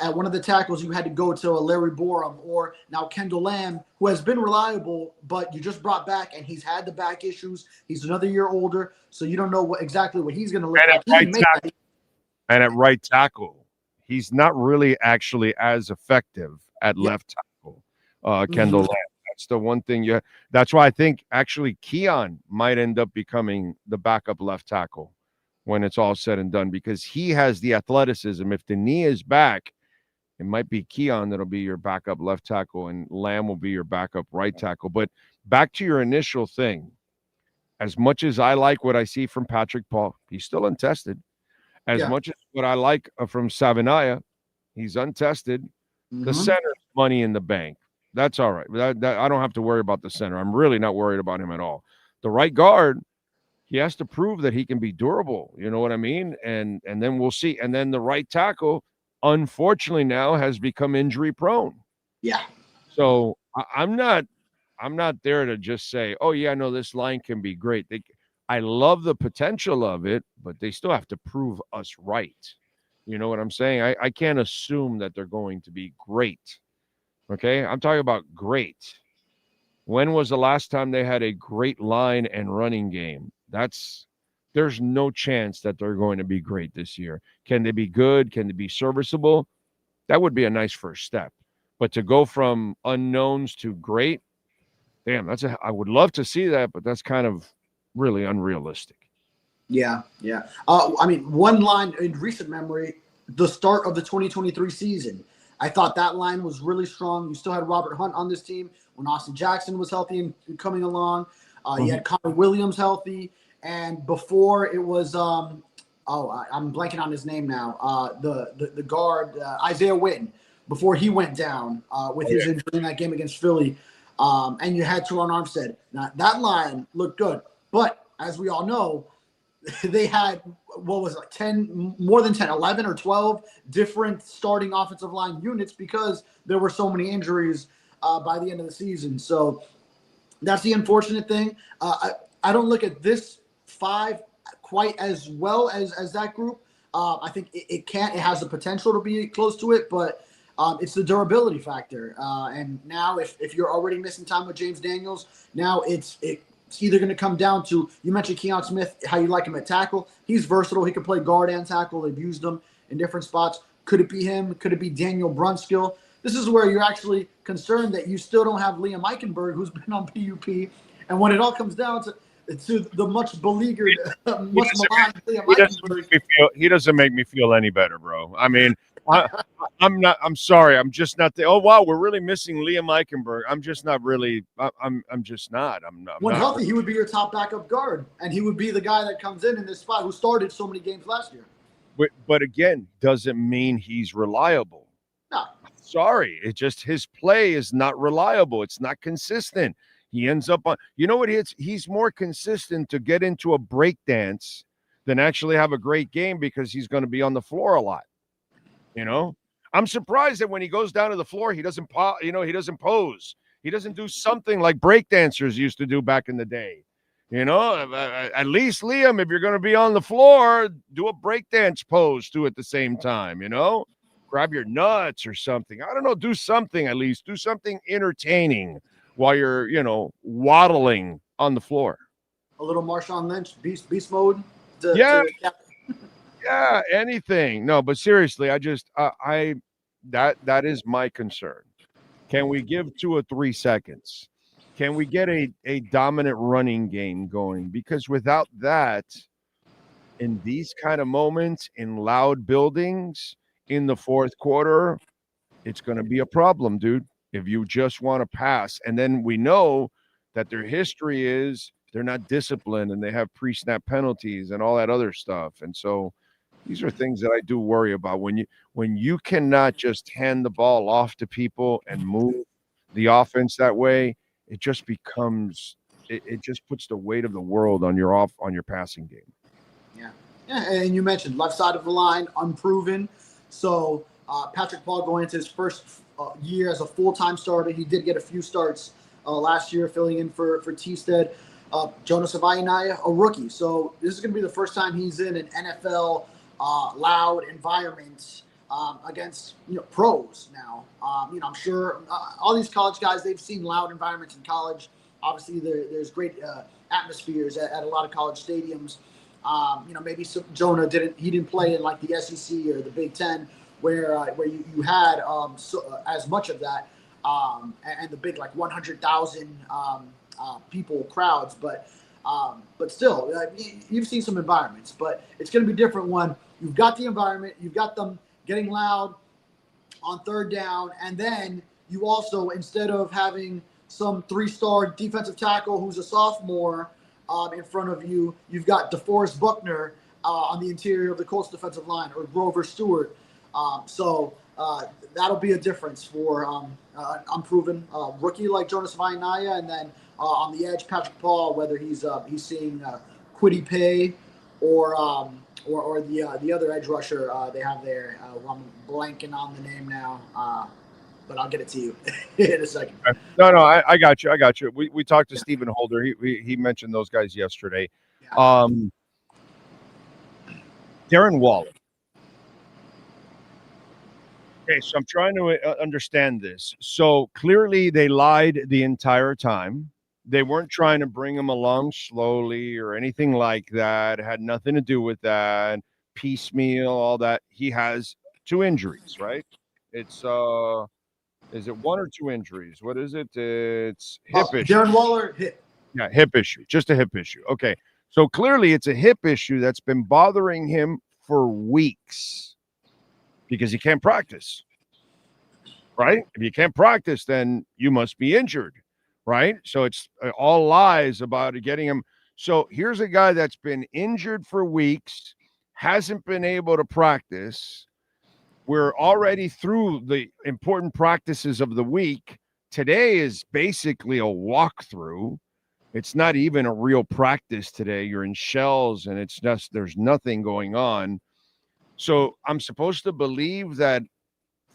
at one of the tackles you had to go to a Larry Borum or now Kendall Lamb, who has been reliable, but you just brought back and he's had the back issues. He's another year older, so you don't know exactly what he's going to look like. And at right tackle, he's not really actually as effective at left tackle, Kendall Lamb. That's the one thing that's why I think actually Keon might end up becoming the backup left tackle when it's all said and done, because he has the athleticism. If the knee is back, it might be Keon that'll be your backup left tackle and Lamb will be your backup right tackle. But back to your initial thing, As much as I like what I see from Patrick Paul, he's still untested. As much as what I like from Savinaya, he's untested. The center's money in the bank. That's all right. I don't have to worry about the center. I'm really not worried about him at all. The right guard, he has to prove that he can be durable. You know what I mean? And then we'll see. And then the right tackle, unfortunately, now has become injury prone. Yeah. So I'm not there to just say, oh yeah, no, this line can be great. I love the potential of it, but they still have to prove us right. You know what I'm saying? I can't assume that they're going to be great. Okay? I'm talking about great. When was the last time they had a great line and running game? There's no chance that they're going to be great this year. Can they be good? Can they be serviceable? That would be a nice first step. But to go from unknowns to great, damn, I would love to see that, but that's kind of really unrealistic. Yeah. I mean, one line in recent memory, the start of the 2023 season. I thought that line was really strong. You still had Robert Hunt on this team when Austin Jackson was healthy and coming along. You had Connor Williams healthy. And before it was, I'm blanking on his name now, the guard, Isaiah Witten, before he went down with his injury in that game against Philly. And you had Teron Armstead. Now, that line looked good. But as we all know, they had, more than 10, 11 or 12 different starting offensive line units because there were so many injuries by the end of the season. So that's the unfortunate thing. I don't look at this 5 quite as well as that group. I think it has the potential to be close to it, but it's the durability factor. And now if you're already missing time with James Daniels, now it's either going to come down to, you mentioned Keon Smith, how you like him at tackle. He's versatile. He can play guard and tackle. They've used him in different spots. Could it be him? Could it be Daniel Brunskill? This is where you're actually concerned that you still don't have Liam Eichenberg, who's been on PUP. And when it all comes down to the much beleaguered, much maligned Liam Eichenberg. He doesn't make me feel any better, bro. I mean, I'm sorry. I'm just not oh, wow, we're really missing Liam Eichenberg. I'm just not really, I'm just not. When healthy, he would be your top backup guard, and he would be the guy that comes in this spot who started so many games last year. But again, doesn't mean he's reliable. No. Sorry. It's just his play is not reliable. It's not consistent. He ends up on, you know what, he's more consistent to get into a break dance than actually have a great game because he's going to be on the floor a lot. You know, I'm surprised that when he goes down to the floor, he doesn't pose. He doesn't do something like breakdancers used to do back in the day. You know, at least Liam, if you're going to be on the floor, do a breakdance pose too at the same time, you know, grab your nuts or something. I don't know. Do something, at least do something entertaining while you're, waddling on the floor. A little Marshawn Lynch beast mode. Yeah, anything. No, but seriously, that is my concern. Can we give 2 or 3 seconds? Can we get a dominant running game going? Because without that, in these kind of moments, in loud buildings, in the fourth quarter, it's going to be a problem, dude. If you just want to pass. And then we know that their history is they're not disciplined and they have pre-snap penalties and all that other stuff. And so these are things that I do worry about. When you cannot just hand the ball off to people and move the offense that way, it just becomes it just puts the weight of the world on your passing game. Yeah, and you mentioned left side of the line, unproven. So Patrick Paul going into his first year as a full-time starter. He did get a few starts last year, filling in for Teestead. Jonas Avayanaya, a rookie. So this is going to be the first time he's in an NFL loud environment against pros now. I'm sure all these college guys, they've seen loud environments in college. Obviously, there's great atmospheres at a lot of college stadiums. Maybe Jonah didn't play in like the SEC or the Big Ten where you had as much of that and the big like 100,000 people crowds, but still, you've seen some environments. But it's going to be different when you've got the environment, you've got them getting loud on third down, and then you also, instead of having some 3-star defensive tackle who's a sophomore in front of you. You've got DeForest Buckner on the interior of the Colts defensive line, or Grover Stewart. So that'll be a difference for an unproven rookie like Jonas Vainaya, and then on the edge, Patrick Paul, whether he's seeing Kwity Paye or the other edge rusher they have there. I'm blanking on the name now, but I'll get it to you in a second. No, I got you. We talked to Stephen Holder. He mentioned those guys yesterday. Yeah. Darren Waller. Okay, so I'm trying to understand this. So clearly they lied the entire time. They weren't trying to bring him along slowly or anything like that. It had nothing to do with that. Piecemeal, all that. He has 2 injuries, right? It's is it 1 or 2 injuries? What is it? It's hip issue. Darren Waller, hip. Yeah, hip issue. Just a hip issue. Okay. So clearly it's a hip issue that's been bothering him for weeks because he can't practice. Right? If you can't practice, then you must be injured. Right? So it's all lies about getting him. So here's a guy that's been injured for weeks, hasn't been able to practice. We're already through the important practices of the week. Today is basically a walkthrough. It's not even a real practice today. You're in shells and it's just, there's nothing going on. So I'm supposed to believe that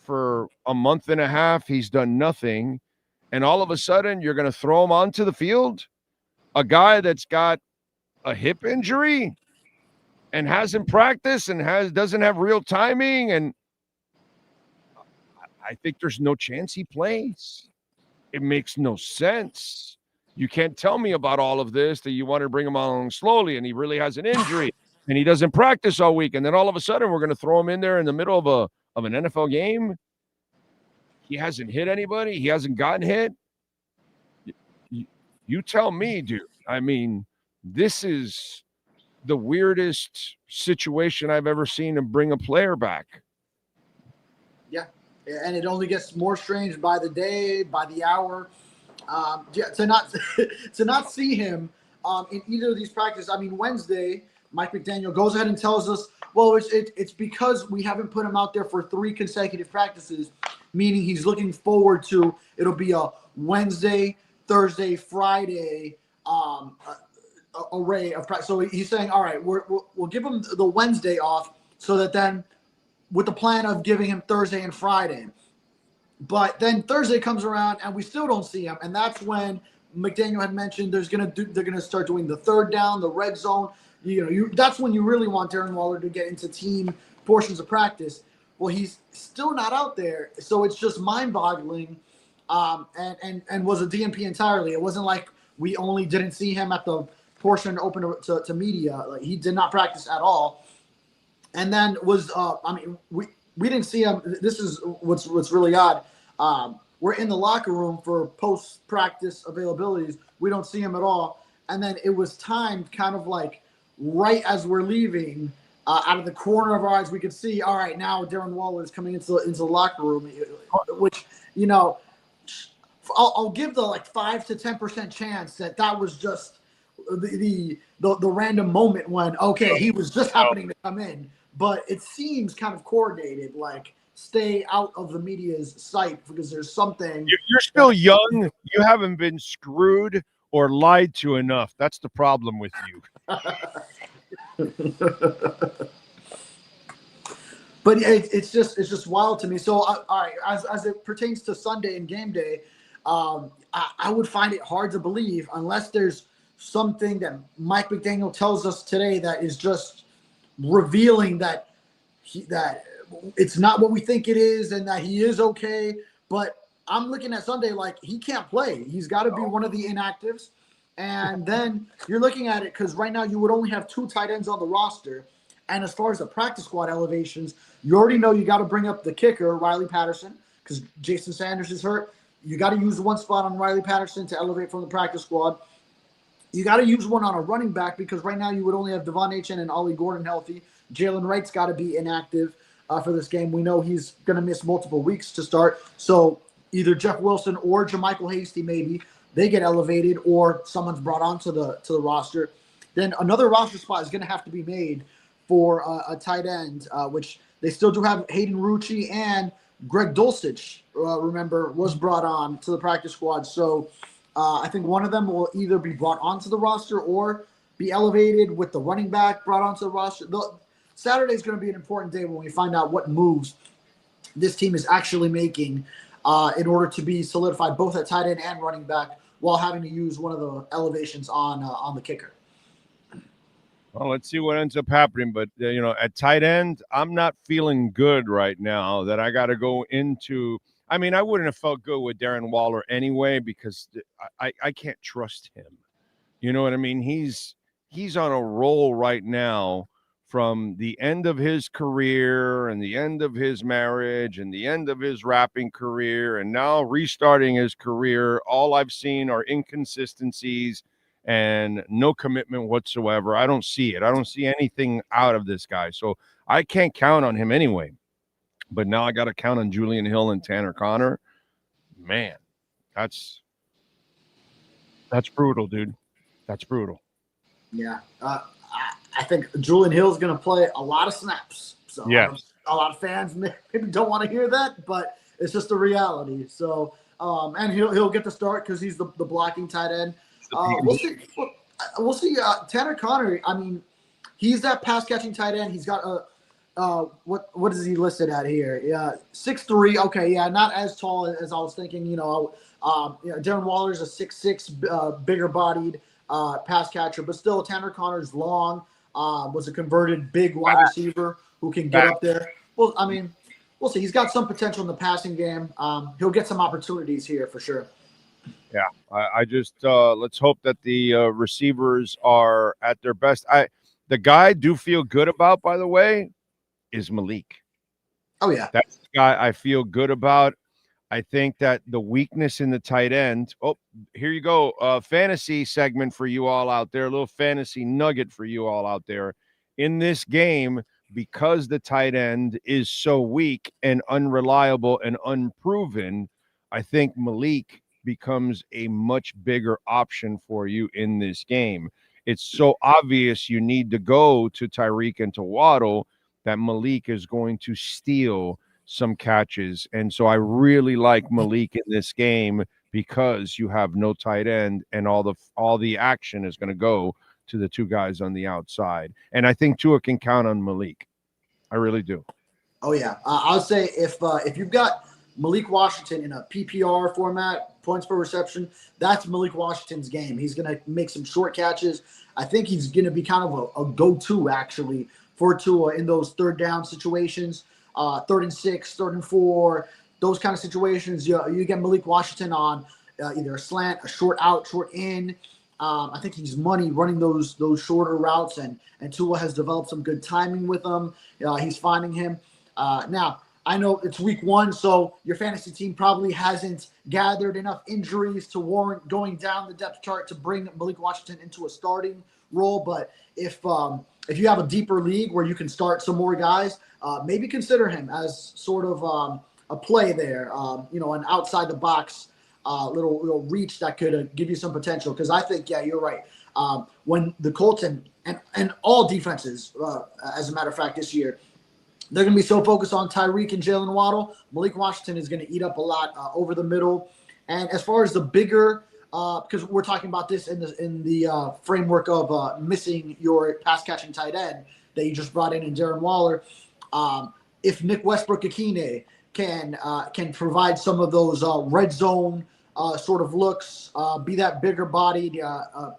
for a month and a half, he's done nothing. And all of a sudden, you're going to throw him onto the field? A guy that's got a hip injury and hasn't practiced and doesn't have real timing. And I think there's no chance he plays. It makes no sense. You can't tell me about all of this, that you want to bring him along slowly and he really has an injury and he doesn't practice all week. And then all of a sudden, we're going to throw him in there in the middle of an NFL game. He hasn't hit anybody. He hasn't gotten hit. You tell me, dude. I mean, this is the weirdest situation I've ever seen to bring a player back. Yeah, and it only gets more strange by the day, by the hour. To not see him in either of these practices. I mean, Wednesday, Mike McDaniel goes ahead and tells us, well, it's because we haven't put him out there for 3 consecutive practices, meaning he's looking forward to, it'll be a Wednesday, Thursday, Friday array of practice. So he's saying, all right, we'll give him the Wednesday off so that then with the plan of giving him Thursday and Friday. But then Thursday comes around and we still don't see him. And that's when McDaniel had mentioned they're going to start doing the third down, the red zone. That's when you really want Darren Waller to get into team portions of practice. Well, he's still not out there, so it's just mind-boggling, and was a DNP entirely. It wasn't like we only didn't see him at the portion open to media. Like, he did not practice at all, and then was we didn't see him. This is what's really odd. We're in the locker room for post-practice availabilities. We don't see him at all, and then it was timed kind of like right as we're leaving. Out of the corner of our eyes, we could see, all right, now Darren Waller is coming into the locker room, which, I'll give the 5 to 10% chance that was just the random moment when, okay, he was just happening to come in. But it seems kind of coordinated, like stay out of the media's sight because there's something. You're still young. You haven't been screwed or lied to enough. That's the problem with you. But it's just wild to me. So all right, as it pertains to Sunday and game day, I would find it hard to believe unless there's something that Mike McDaniel tells us today that is just revealing that it's not what we think it is and that he is okay. But I'm looking at Sunday like he can't play. He's got to be one of the inactives. And then you're looking at it because right now you would only have 2 tight ends on the roster. And as far as the practice squad elevations, you already know you got to bring up the kicker, Riley Patterson, because Jason Sanders is hurt. You got to use one spot on Riley Patterson to elevate from the practice squad. You got to use one on a running back because right now you would only have Devon Achane and Ollie Gordon healthy. Jalen Wright's got to be inactive for this game. We know he's going to miss multiple weeks to start. So either Jeff Wilson or JaMychal Hasty maybe they get elevated or someone's brought onto the roster, then another roster spot is going to have to be made for a tight end, which they still do have. Hayden Rucci and Greg Dulcich, remember, was brought on to the practice squad. So I think one of them will either be brought onto the roster or be elevated with the running back brought onto the roster. Saturday is going to be an important day when we find out what moves this team is actually making in order to be solidified both at tight end and running back while having to use one of the elevations on the kicker. Well, let's see what ends up happening. But, at tight end, I'm not feeling good right now that I got to go into – I mean, I wouldn't have felt good with Darren Waller anyway because I can't trust him. You know what I mean? He's on a roll right now from the end of his career and the end of his marriage and the end of his rapping career and now restarting his career. All I've seen are inconsistencies and no commitment whatsoever. I don't see it. I don't see anything out of this guy. So I can't count on him anyway. But now I got to count on Julian Hill and Tanner Conner. Man, that's brutal, dude. That's brutal. Yeah. I think Julian Hill is going to play a lot of snaps. So yes. A lot of fans maybe don't want to hear that, but it's just the reality. So, and he'll get the start because he's the blocking tight end. We'll see. Tanner Conner, I mean, he's that pass catching tight end. He's got what is he listed at here? Yeah, 6'3". Okay, yeah, not as tall as I was thinking. Darren Waller's a 6'6", bigger bodied pass catcher, but still Tanner Conner's long. Was a converted big wide receiver who can get up there. Well, I mean, we'll see. He's got some potential in the passing game. He'll get some opportunities here for sure. Yeah, I just let's hope that the receivers are at their best. The guy I do feel good about, by the way, is Malik. Oh, yeah. That's the guy I feel good about. I think that the weakness in the tight end. Oh, here you go. Fantasy segment for you all out there. A little fantasy nugget for you all out there. In this game, because the tight end is so weak and unreliable and unproven, I think Malik becomes a much bigger option for you in this game. It's so obvious you need to go to Tyreek and to Waddle that Malik is going to steal some catches. And so I really like Malik in this game because you have no tight end and all the action is going to go to the two guys on the outside. And I think Tua can count on Malik. I really do. Oh, yeah. I would say if you've got Malik Washington in a PPR format, points per reception, that's Malik Washington's game. He's going to make some short catches. I think he's going to be kind of a go-to, actually, for Tua in those third down situations, 3rd and 6, 3rd and 4, those kind of situations. You get Malik Washington on either a slant, a short out, short in. I think he's money running those shorter routes, and Tua has developed some good timing with him. He's finding him. Now, I know it's week 1, so your fantasy team probably hasn't gathered enough injuries to warrant going down the depth chart to bring Malik Washington into a starting role. But if you have a deeper league where you can start some more guys, maybe consider him as sort of a play there, an outside the box little reach that could give you some potential. Because I think, yeah, you're right. When the Colts and all defenses, as a matter of fact, this year, they're going to be so focused on Tyreek and Jalen Waddle. Malik Washington is going to eat up a lot over the middle. And as far as the bigger, because we're talking about this in the framework of missing your pass-catching tight end that you just brought in Darren Waller, if Nick Westbrook-Akine can provide some of those red zone sort of looks, be that bigger-bodied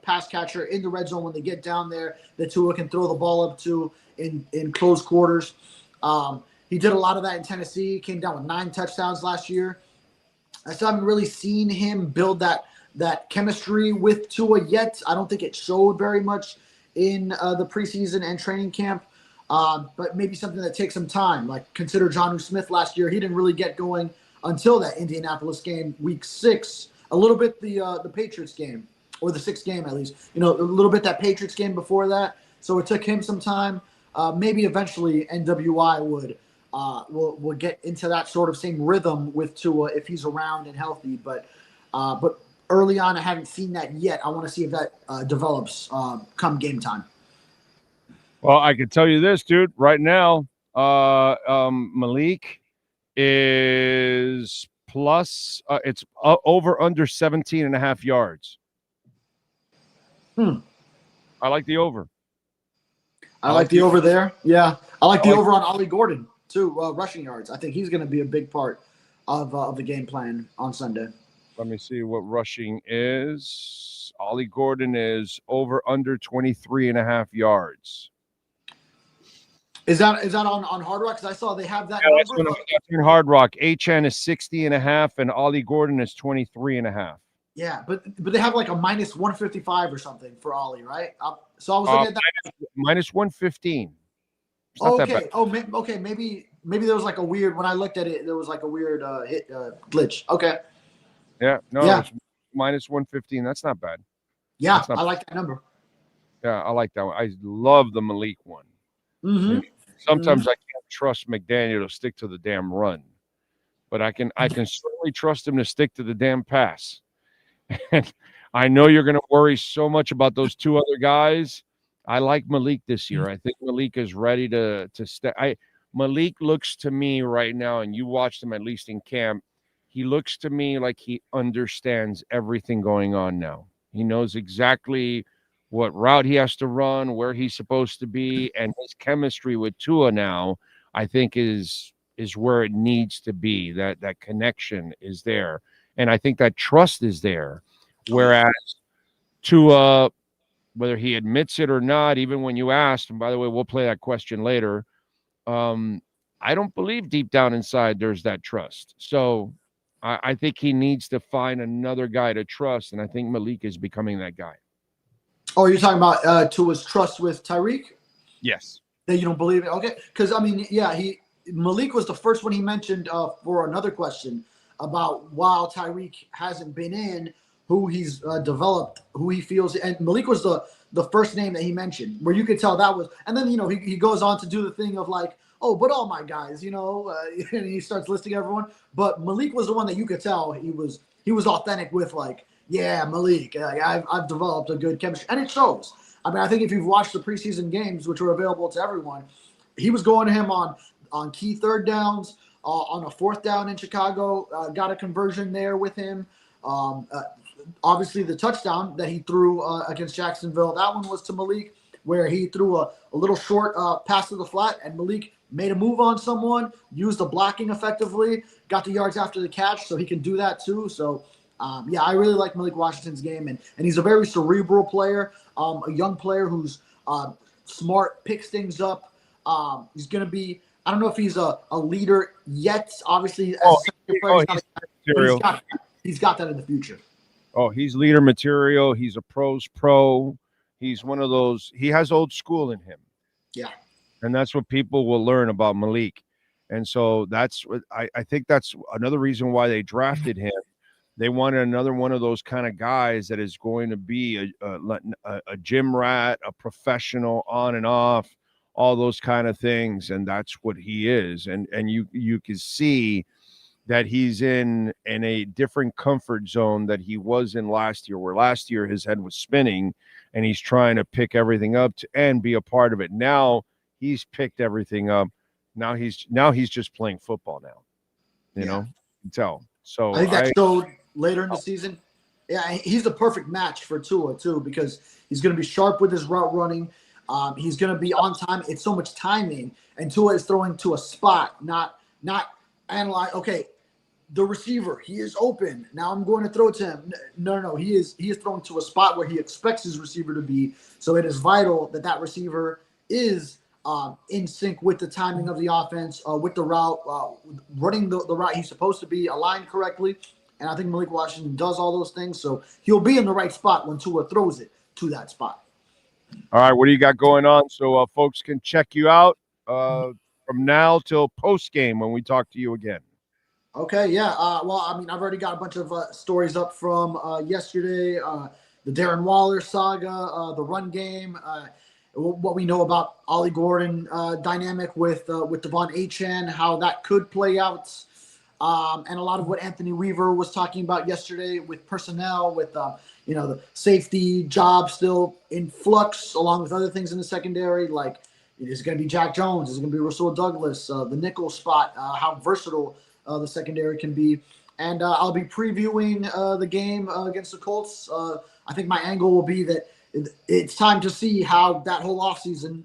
pass catcher in the red zone when they get down there that Tua can throw the ball up to in close quarters. He did a lot of that in Tennessee. Came down with 9 touchdowns last year. I still haven't really seen him build that chemistry with Tua yet. I don't think it showed very much in the preseason and training camp. But maybe something that takes some time. Like consider Jonnu Smith last year. He didn't really get going until that Indianapolis game, week 6. A little bit the Patriots game, or the 6th game at least. A little bit that Patriots game before that. So it took him some time. Maybe eventually NWI will get into that sort of same rhythm with Tua if he's around and healthy. But early on. I haven't seen that yet. I want to see if that develops come game time. Well, I can tell you this, dude. Right now, Malik is plus. It's over under 17.5 yards. I like the over. I like the over there. Yeah, I like the over on Ollie Gordon too. Rushing yards. I think he's going to be a big part of the game plan on Sunday. Let me see what rushing is. Ollie Gordon is over under 23.5 yards. Is that on Hard Rock? Because I saw they have that. Yeah, that's in Hard Rock. HN is 60.5 and Ollie Gordon is 23.5. Yeah, but they have like a minus 155 or something for Ollie, right? So I was looking at that. Minus 115. It's not that bad. Okay, maybe there was like a weird, when I looked at it, there was like a weird hit glitch. Okay. Yeah, no, Yeah. it's minus 115. That's not bad. Yeah, That's not I like that number. Yeah, I like that one. I love the Malik one. Mm-hmm. Sometimes I can't trust McDaniel to stick to the damn run, but I can certainly trust him to stick to the damn pass. And I know you're going to worry so much about those two other guys. I like Malik this year. I think Malik is ready to step. Malik looks to me right now, and you watched him at least in camp. He looks to me like he understands everything going on now. He knows exactly what route he has to run, where he's supposed to be, and his chemistry with Tua now, I think, is where it needs to be. That connection is there, and I think that trust is there. Whereas Tua, whether he admits it or not, even when you asked, and by the way, we'll play that question later, I don't believe deep down inside there's that trust. So I think he needs to find another guy to trust, and I think Malik is becoming that guy. Oh, you're talking about Tua's trust with Tyreek? Yes. That you don't believe it? Okay. Because, I mean, yeah, Malik was the first one he mentioned for another question about while Tyreek hasn't been in, who he's developed, who he feels. And Malik was the first name that he mentioned, where you could tell that was. And then, he goes on to do the thing of like, oh, but all my guys, and he starts listing everyone. But Malik was the one that you could tell he was authentic with, like, yeah, Malik, I've developed a good chemistry. And it shows. I mean, I think if you've watched the preseason games, which were available to everyone, he was going to him on key third downs, on a fourth down in Chicago, got a conversion there with him. Obviously, the touchdown that he threw against Jacksonville, that one was to Malik, where he threw a little short pass to the flat, and Malik made a move on someone, used the blocking effectively, got the yards after the catch, so he can do that too. So, yeah, I really like Malik Washington's game, and he's a very cerebral player, a young player who's smart, picks things up. He's going to be, I don't know if he's a leader yet, obviously. He's got that in the future. Oh, he's leader material. He's a pro's pro. He's one of those. He has old school in him. Yeah. And that's what people will learn about Malik. And so that's what I think that's another reason why they drafted him. They wanted another one of those kind of guys that is going to be a gym rat, a professional on and off, all those kind of things. And that's what he is. And you can see that he's in a different comfort zone that he was in last year, where last year his head was spinning and he's trying to pick everything up and be a part of it. Now he's picked everything up. Now he's just playing football now. You know, you can tell. So I think that showed later in the season. Yeah, he's the perfect match for Tua too, because he's going to be sharp with his route running. He's going to be on time. It's so much timing, and Tua is throwing to a spot, not analyze. Okay, the receiver, he is open. Now I'm going to throw to him. No. He is throwing to a spot where he expects his receiver to be. So it is vital that receiver is in sync with the timing of the offense, with the route, running the route he's supposed to be, aligned correctly. And I think Malik Washington does all those things. So he'll be in the right spot when Tua throws it to that spot. All right, what do you got going on so folks can check you out from now till post-game when we talk to you again? Okay, yeah. Well, I mean, I've already got a bunch of stories up from yesterday, the Darren Waller saga, the run game, what we know about Ollie Gordon dynamic with Devon Achane, how that could play out. and a lot of what Anthony Weaver was talking about yesterday with personnel, with the safety job still in flux, along with other things in the secondary. Like, is it going to be Jack Jones? Is it going to be Rasul Douglas? The nickel spot, how versatile the secondary can be. And I'll be previewing the game against the Colts. I think my angle will be that it's time to see how that whole offseason,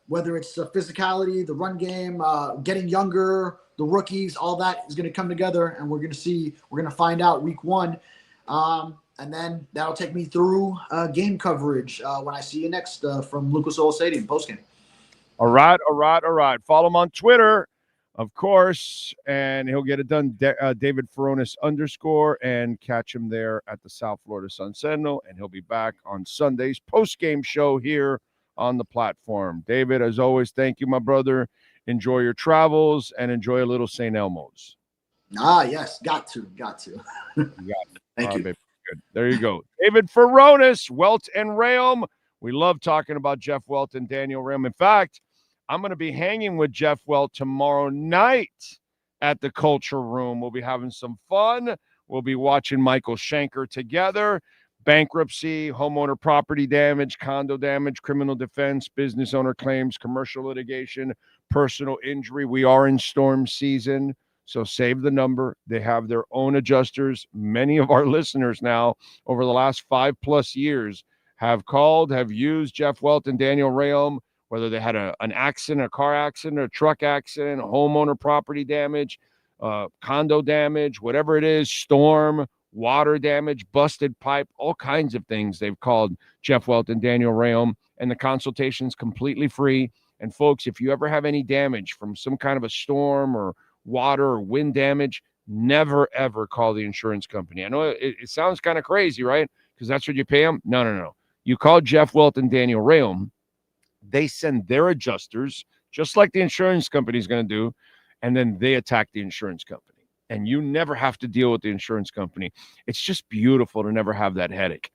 whether it's the physicality, the run game, getting younger, the rookies, all that is going to come together, and we're going to find out week 1. And then that'll take me through game coverage when I see you next from Lucas Oil Stadium postgame. All right. Follow him on Twitter, of course, and he'll get it done. David Furones _ and catch him there at the South Florida Sun Sentinel, and he'll be back on Sunday's post-game show here on the platform. David, as always, thank you, my brother. Enjoy your travels and enjoy a little St. Elmo's. Yes, got to. You got it. Thank you. Baby. Good. There you go. David Furones, Welt and Rayom. We love talking about Jeff Welt and Daniel Rayom. In fact, I'm going to be hanging with Jeff Welt tomorrow night at the Culture Room. We'll be having some fun. We'll be watching Michael Schenker together. Bankruptcy, homeowner property damage, condo damage, criminal defense, business owner claims, commercial litigation, personal injury. We are in storm season, so save the number. They have their own adjusters. Many of our listeners now over the last 5+ years have called, have used Jeff Welt and Daniel Rayom, whether they had an accident, a car accident, a truck accident, homeowner property damage, condo damage, whatever it is, storm, water damage, busted pipe, all kinds of things. They've called Jeff Welt and Daniel Rayom, and the consultation's completely free. And folks, if you ever have any damage from some kind of a storm or water or wind damage, never, ever call the insurance company. I know it sounds kind of crazy, right? Because that's what you pay them. No. You call Jeff Welt and Daniel Rayom. They send their adjusters, just like the insurance company is going to do, and then they attack the insurance company. And you never have to deal with the insurance company. It's just beautiful to never have that headache.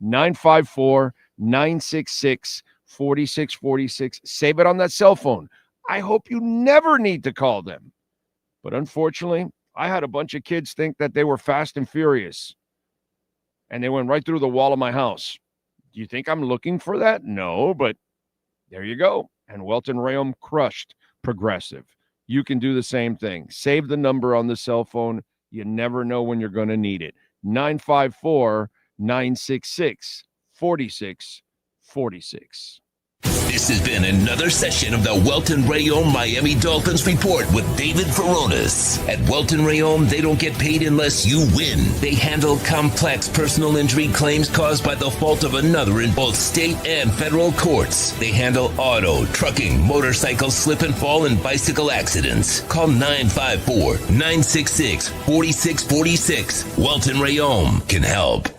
954-966-4646. Save it on that cell phone. I hope you never need to call them. But unfortunately, I had a bunch of kids think that they were fast and furious, and they went right through the wall of my house. Do you think I'm looking for that? No, but there you go. And Welt and Rayom crushed Progressive. You can do the same thing. Save the number on the cell phone. You never know when you're going to need it. 954-966-4646. This has been another session of the Welt and Rayom Miami Dolphins Report with David Furones. At Welt and Rayom, they don't get paid unless you win. They handle complex personal injury claims caused by the fault of another in both state and federal courts. They handle auto, trucking, motorcycle slip and fall, and bicycle accidents. Call 954-966-4646. Welt and Rayom can help.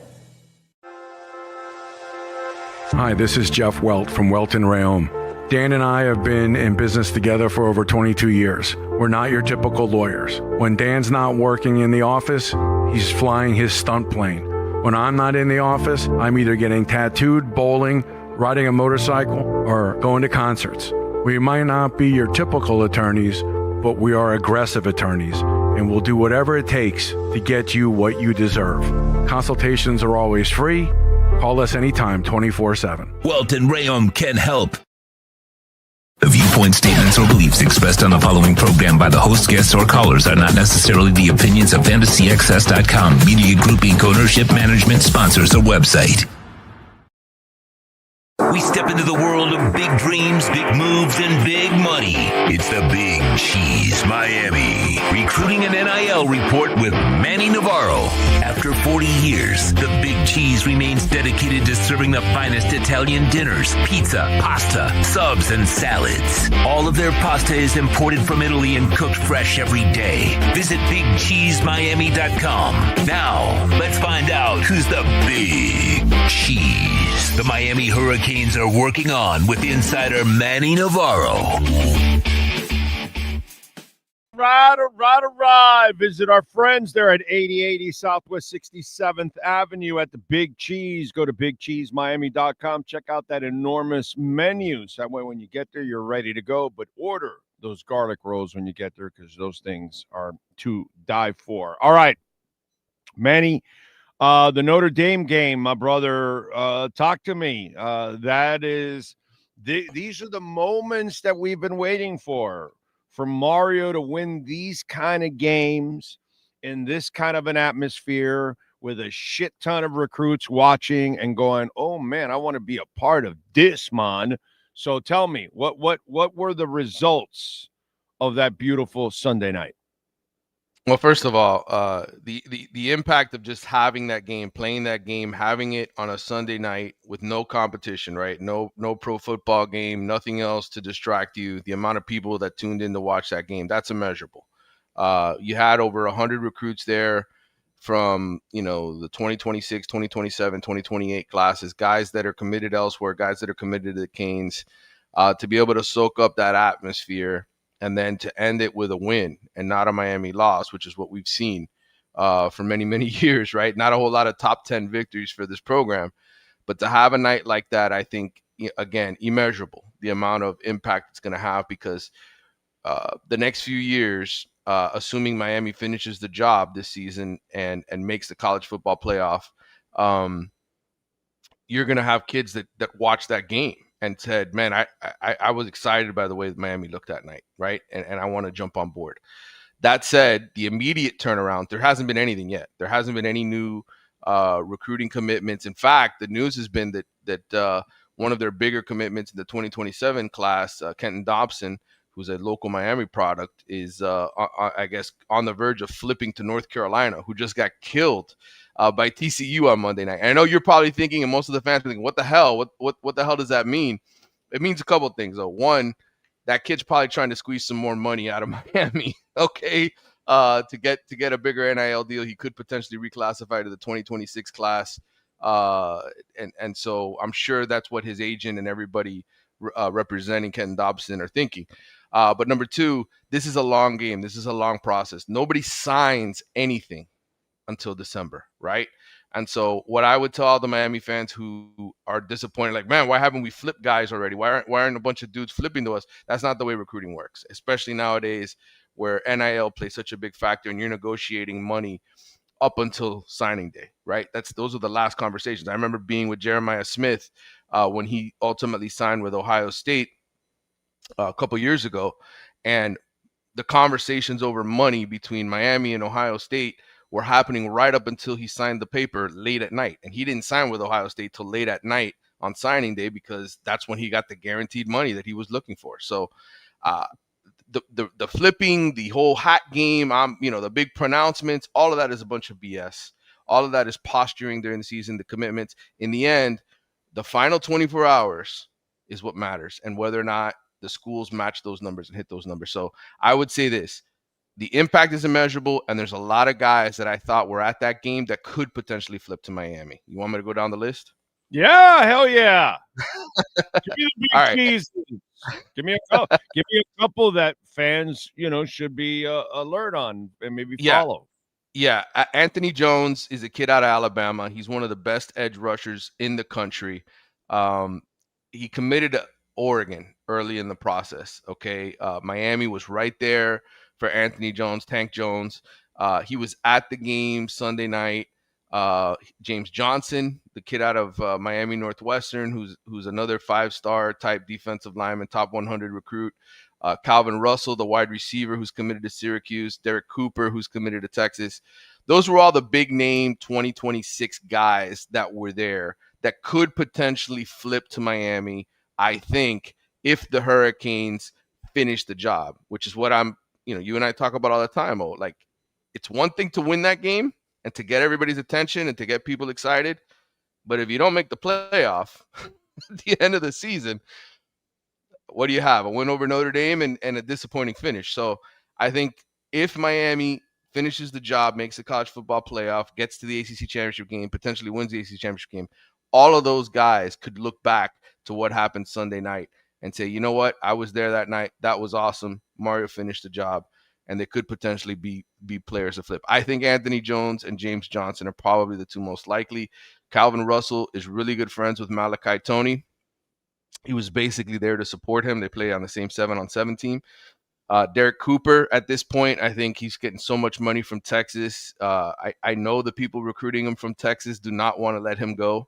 Hi, this is Jeff Welt from Welt and Rayom. Dan and I have been in business together for over 22 years. We're not your typical lawyers. When Dan's not working in the office, he's flying his stunt plane. When I'm not in the office, I'm either getting tattooed, bowling, riding a motorcycle, or going to concerts. We might not be your typical attorneys, but we are aggressive attorneys, and we'll do whatever it takes to get you what you deserve. Consultations are always free. Call us anytime, 24/7. Welt and Rayom can help. The viewpoints, statements, or beliefs expressed on the following program by the host, guests, or callers are not necessarily the opinions of FantasyXS.com, Media Group Inc. ownership, management, sponsors, or website. We step into the world of big dreams, big moves, and big money. It's the Big Cheese Miami Recruiting and NIL Report with Manny Navarro. After 40 years, the Big Cheese remains dedicated to serving the finest Italian dinners, pizza, pasta, subs, and salads. All of their pasta is imported from Italy and cooked fresh every day. Visit BigCheeseMiami.com. Now, let's find out who's the Big Cheese the Miami Hurricanes are working on with insider Manny Navarro. Right. Visit our friends there at 8080 Southwest 67th Avenue at the Big Cheese. Go to BigCheeseMiami.com. Check out that enormous menu. So that way when you get there, you're ready to go. But order those garlic rolls when you get there, because those things are to die for. All right, Manny, the Notre Dame game, my brother, talk to me. These are the moments that we've been waiting for Mario to win these kind of games in this kind of an atmosphere with a shit ton of recruits watching and going, oh man, I want to be a part of this, man. So tell me, what were the results of that beautiful Sunday night? Well, first of all, the impact of just having that game, playing that game, having it on a Sunday night with no competition, right? No pro football game, nothing else to distract you. The amount of people that tuned in to watch that game, that's immeasurable. You had over 100 recruits there from, the 2026, 2027, 2028 classes, guys that are committed elsewhere, guys that are committed to the Canes, to be able to soak up that atmosphere and then to end it with a win and not a Miami loss, which is what we've seen for many, many years, right? Not a whole lot of top 10 victories for this program, but to have a night like that, I think, again, immeasurable, the amount of impact it's going to have, because the next few years, assuming Miami finishes the job this season and makes the college football playoff, you're going to have kids that watch that game and said, man, I was excited by the way that Miami looked that night, right? And I want to jump on board. That said, the immediate turnaround, there hasn't been anything yet. There hasn't been any new recruiting commitments. In fact, the news has been that one of their bigger commitments in the 2027 class, Kenton Dobson, who's a local Miami product, is, I guess, on the verge of flipping to North Carolina, who just got killed by TCU on Monday night. And I know you're probably thinking, and most of the fans are thinking, what the hell? What the hell does that mean? It means a couple of things, though. One, that kid's probably trying to squeeze some more money out of Miami, okay, to get a bigger NIL deal. He could potentially reclassify to the 2026 class. And so I'm sure that's what his agent and everybody representing Kenton Dobson are thinking. But number two, this is a long game. This is a long process. Nobody signs anything until December, right? And so what I would tell all the Miami fans who are disappointed, like, man, why haven't we flipped guys already? Why aren't a bunch of dudes flipping to us? That's not the way recruiting works, especially nowadays where NIL plays such a big factor and you're negotiating money up until signing day, right? Those are the last conversations. I remember being with Jeremiah Smith when he ultimately signed with Ohio State a couple years ago, and the conversations over money between Miami and Ohio State were happening right up until he signed the paper late at night. And he didn't sign with Ohio State till late at night on signing day, because that's when he got the guaranteed money that he was looking for. So the flipping, the whole hat game, the big pronouncements, all of that is a bunch of BS. All of that is posturing during the season, the commitments. In the end, the final 24 hours is what matters, and whether or not the schools match those numbers and hit those numbers. So I would say this: the impact is immeasurable, and there's a lot of guys that I thought were at that game that could potentially flip to Miami. You want me to go down the list? Yeah, hell yeah. Give me the big keys. Give me a couple that fans, should be alert on and maybe follow. Yeah, Anthony Jones is a kid out of Alabama. He's one of the best edge rushers in the country. He committed to Oregon early in the process, okay? Miami was right there for Anthony Jones, Tank Jones. He was at the game Sunday night. James Johnson, the kid out of Miami Northwestern, who's another 5-star type defensive lineman, top 100 recruit. Calvin Russell, the wide receiver who's committed to Syracuse. Derek Cooper, who's committed to Texas. Those were all the big name 2026 guys that were there that could potentially flip to Miami, I think, if the Hurricanes finish the job, which is what you and I talk about all the time. Like, it's one thing to win that game and to get everybody's attention and to get people excited. But if you don't make the playoff at the end of the season, what do you have? A win over Notre Dame and a disappointing finish. So I think if Miami finishes the job, makes the college football playoff, gets to the ACC championship game, potentially wins the ACC championship game, all of those guys could look back to what happened Sunday night and say, you know what? I was there that night. That was awesome. Mario finished the job. And they could potentially be players to flip. I think Anthony Jones and James Johnson are probably the two most likely. Calvin Russell is really good friends with Malachi Toney. He was basically there to support him. They play on the same 7-on-7 team. Derek Cooper, at this point, I think he's getting so much money from Texas. I know the people recruiting him from Texas do not want to let him go.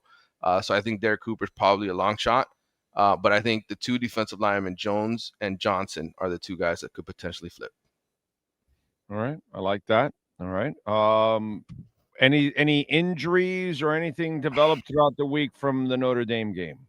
So I think Derek Cooper's probably a long shot. But I think the two defensive linemen, Jones and Johnson, are the two guys that could potentially flip. All right. I like that. All right. Any injuries or anything developed throughout the week from the Notre Dame game?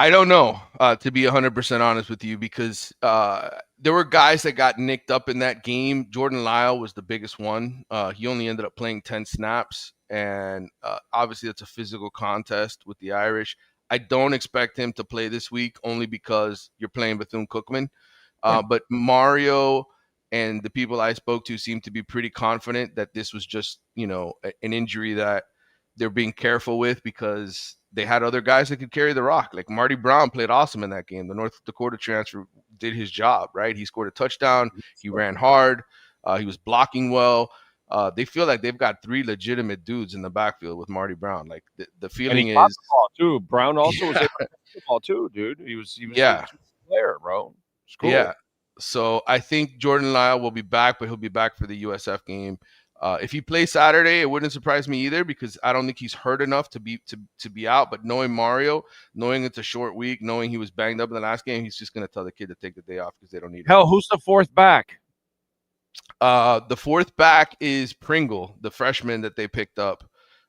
I don't know, to be 100% honest with you, because there were guys that got nicked up in that game. Jordan Lyle was the biggest one. He only ended up playing 10 snaps, and obviously that's a physical contest with the Irish. I don't expect him to play this week only because you're playing Bethune-Cookman. But Mario and the people I spoke to seem to be pretty confident that this was just, an injury that they're being careful with because they had other guys that could carry the rock. Like Marty Brown played awesome in that game. The North Dakota transfer did his job, right? He scored a touchdown. He ran hard. He was blocking well. They feel like they've got three legitimate dudes in the backfield with Marty Brown. Like the feeling is too. Brown also was able to football too, dude. He was a player, bro. It's cool. Yeah. So I think Jordan Lyle will be back, but he'll be back for the USF game. If he plays Saturday, it wouldn't surprise me either because I don't think he's hurt enough to be out. But knowing Mario, knowing it's a short week, knowing he was banged up in the last game, he's just going to tell the kid to take the day off because they don't need him. Hell, who's the fourth back? The fourth back is Pringle, the freshman that they picked up.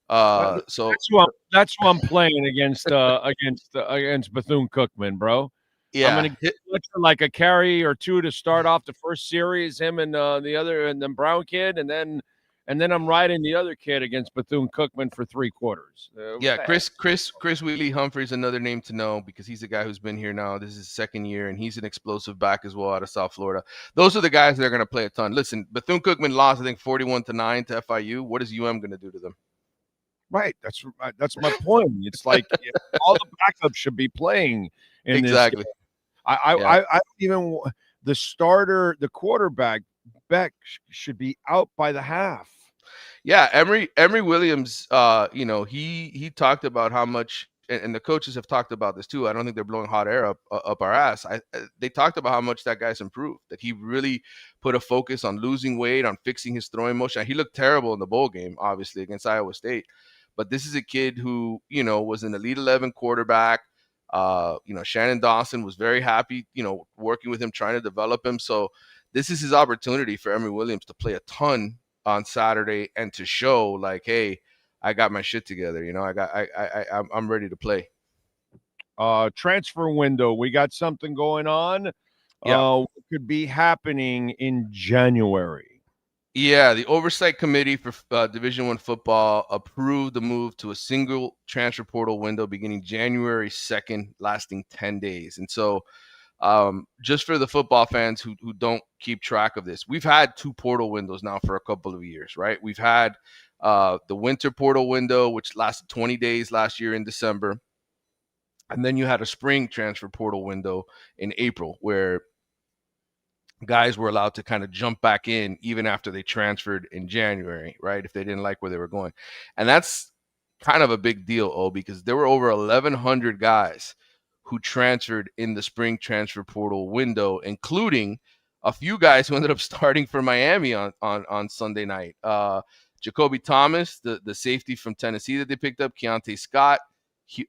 So that's who I'm playing against Bethune-Cookman, bro. Yeah, I'm gonna get like a carry or two to start off the first series. Him and the other, and then Brown kid, and then I'm riding the other kid against Bethune-Cookman for 3 quarters. Chris Wheatley Humphrey's another name to know because he's a guy who's been here now. This is his second year, and he's an explosive back as well out of South Florida. Those are the guys that are going to play a ton. Listen, Bethune-Cookman lost, I think, 41-9 to FIU. What is UM going to do to them? Right. That's my point. It's like all the backups should be playing in this game. I even the starter, the quarterback Beck should be out by the half. Yeah, Emory Williams, he talked about how much, and the coaches have talked about this too. I don't think they're blowing hot air up our ass. They talked about how much that guy's improved, that he really put a focus on losing weight, on fixing his throwing motion. He looked terrible in the bowl game, obviously, against Iowa State. But this is a kid who, was an Elite 11 quarterback. Shannon Dawson was very happy, working with him, trying to develop him. So this is his opportunity for Emory Williams to play a ton on Saturday and to show like, hey, I got my shit together. I'm ready to play. Transfer window. We got something going on. What could be happening in January? Yeah, the oversight committee for Division I football approved the move to a single transfer portal window beginning January 2nd, lasting 10 days. And so just for the football fans who don't keep track of this, we've had 2 portal windows now for a couple of years, right? We've had the winter portal window, which lasted 20 days last year in December. And then you had a spring transfer portal window in April where guys were allowed to kind of jump back in even after they transferred in January, right? If they didn't like where they were going. And that's kind of a big deal, because there were over 1,100 guys who transferred in the spring transfer portal window, including a few guys who ended up starting for Miami on Sunday night. Jacoby Thomas, the safety from Tennessee that they picked up, Keontae Scott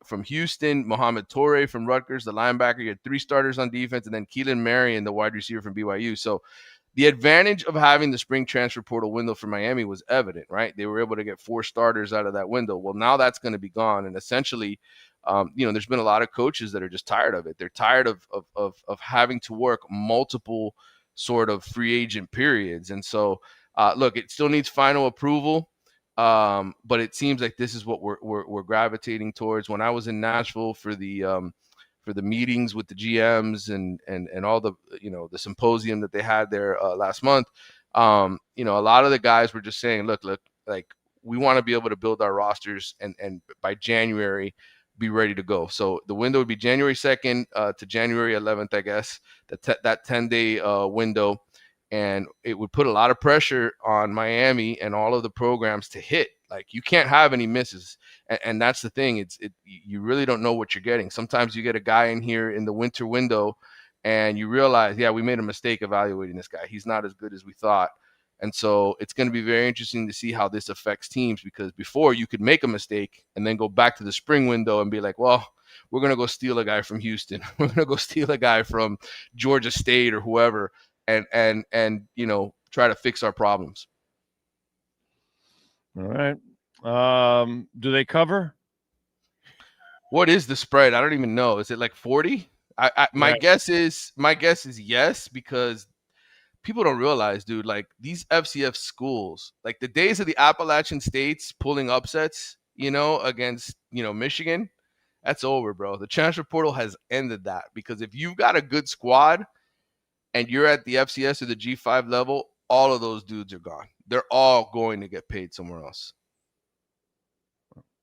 from Houston, Mohamed Torre from Rutgers, the linebacker. You had 3 starters on defense, and then Keelan Marion, the wide receiver from BYU. So the advantage of having the spring transfer portal window for Miami was evident, right? They were able to get 4 starters out of that window. Well, now that's going to be gone. And essentially, there's been a lot of coaches that are just tired of it. They're tired of having to work multiple sort of free agent periods. And so, look, it still needs final approval. But it seems like this is what we're gravitating towards. When I was in Nashville for the meetings with the GMs and all the the symposium that they had there last month, a lot of the guys were just saying, look, like we want to be able to build our rosters and by January be ready to go. So the window would be January 2nd to January 11th, I guess, that 10-day window. And it would put a lot of pressure on Miami and all of the programs to hit. Like, you can't have any misses. And that's the thing. You really don't know what you're getting. Sometimes you get a guy in here in the winter window and you realize, yeah, we made a mistake evaluating this guy. He's not as good as we thought. And so it's going to be very interesting to see how this affects teams, because before you could make a mistake and then go back to the spring window and be like, well, we're going to go steal a guy from Houston. We're going to go steal a guy from Georgia State or whoever, and try to fix our problems. All right. Do they cover? What is the spread? I don't even know. Is it like 40? My guess is yes, because people don't realize, dude, like these FCF schools, like the days of the Appalachian States pulling upsets, against, Michigan, that's over, bro. The transfer portal has ended that, because if you've got a good squad and you're at the FCS or the G5 level, all of those dudes are gone. They're all going to get paid somewhere else.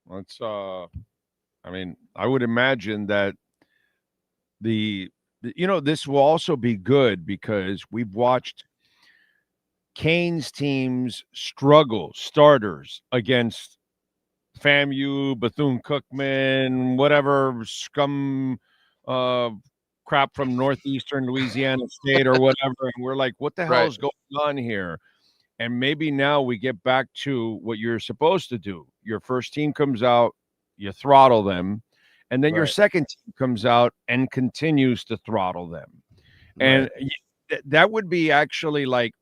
Let's, I would imagine that this will also be good, because we've watched Kane's teams struggle, starters, against FAMU, Bethune-Cookman, whatever scum crap from northeastern Louisiana State or whatever, and we're like, what the hell is going on here? And maybe now we get back to what you're supposed to do. Your first team comes out, you throttle them, and then your second team comes out and continues to throttle them. And that would be actually like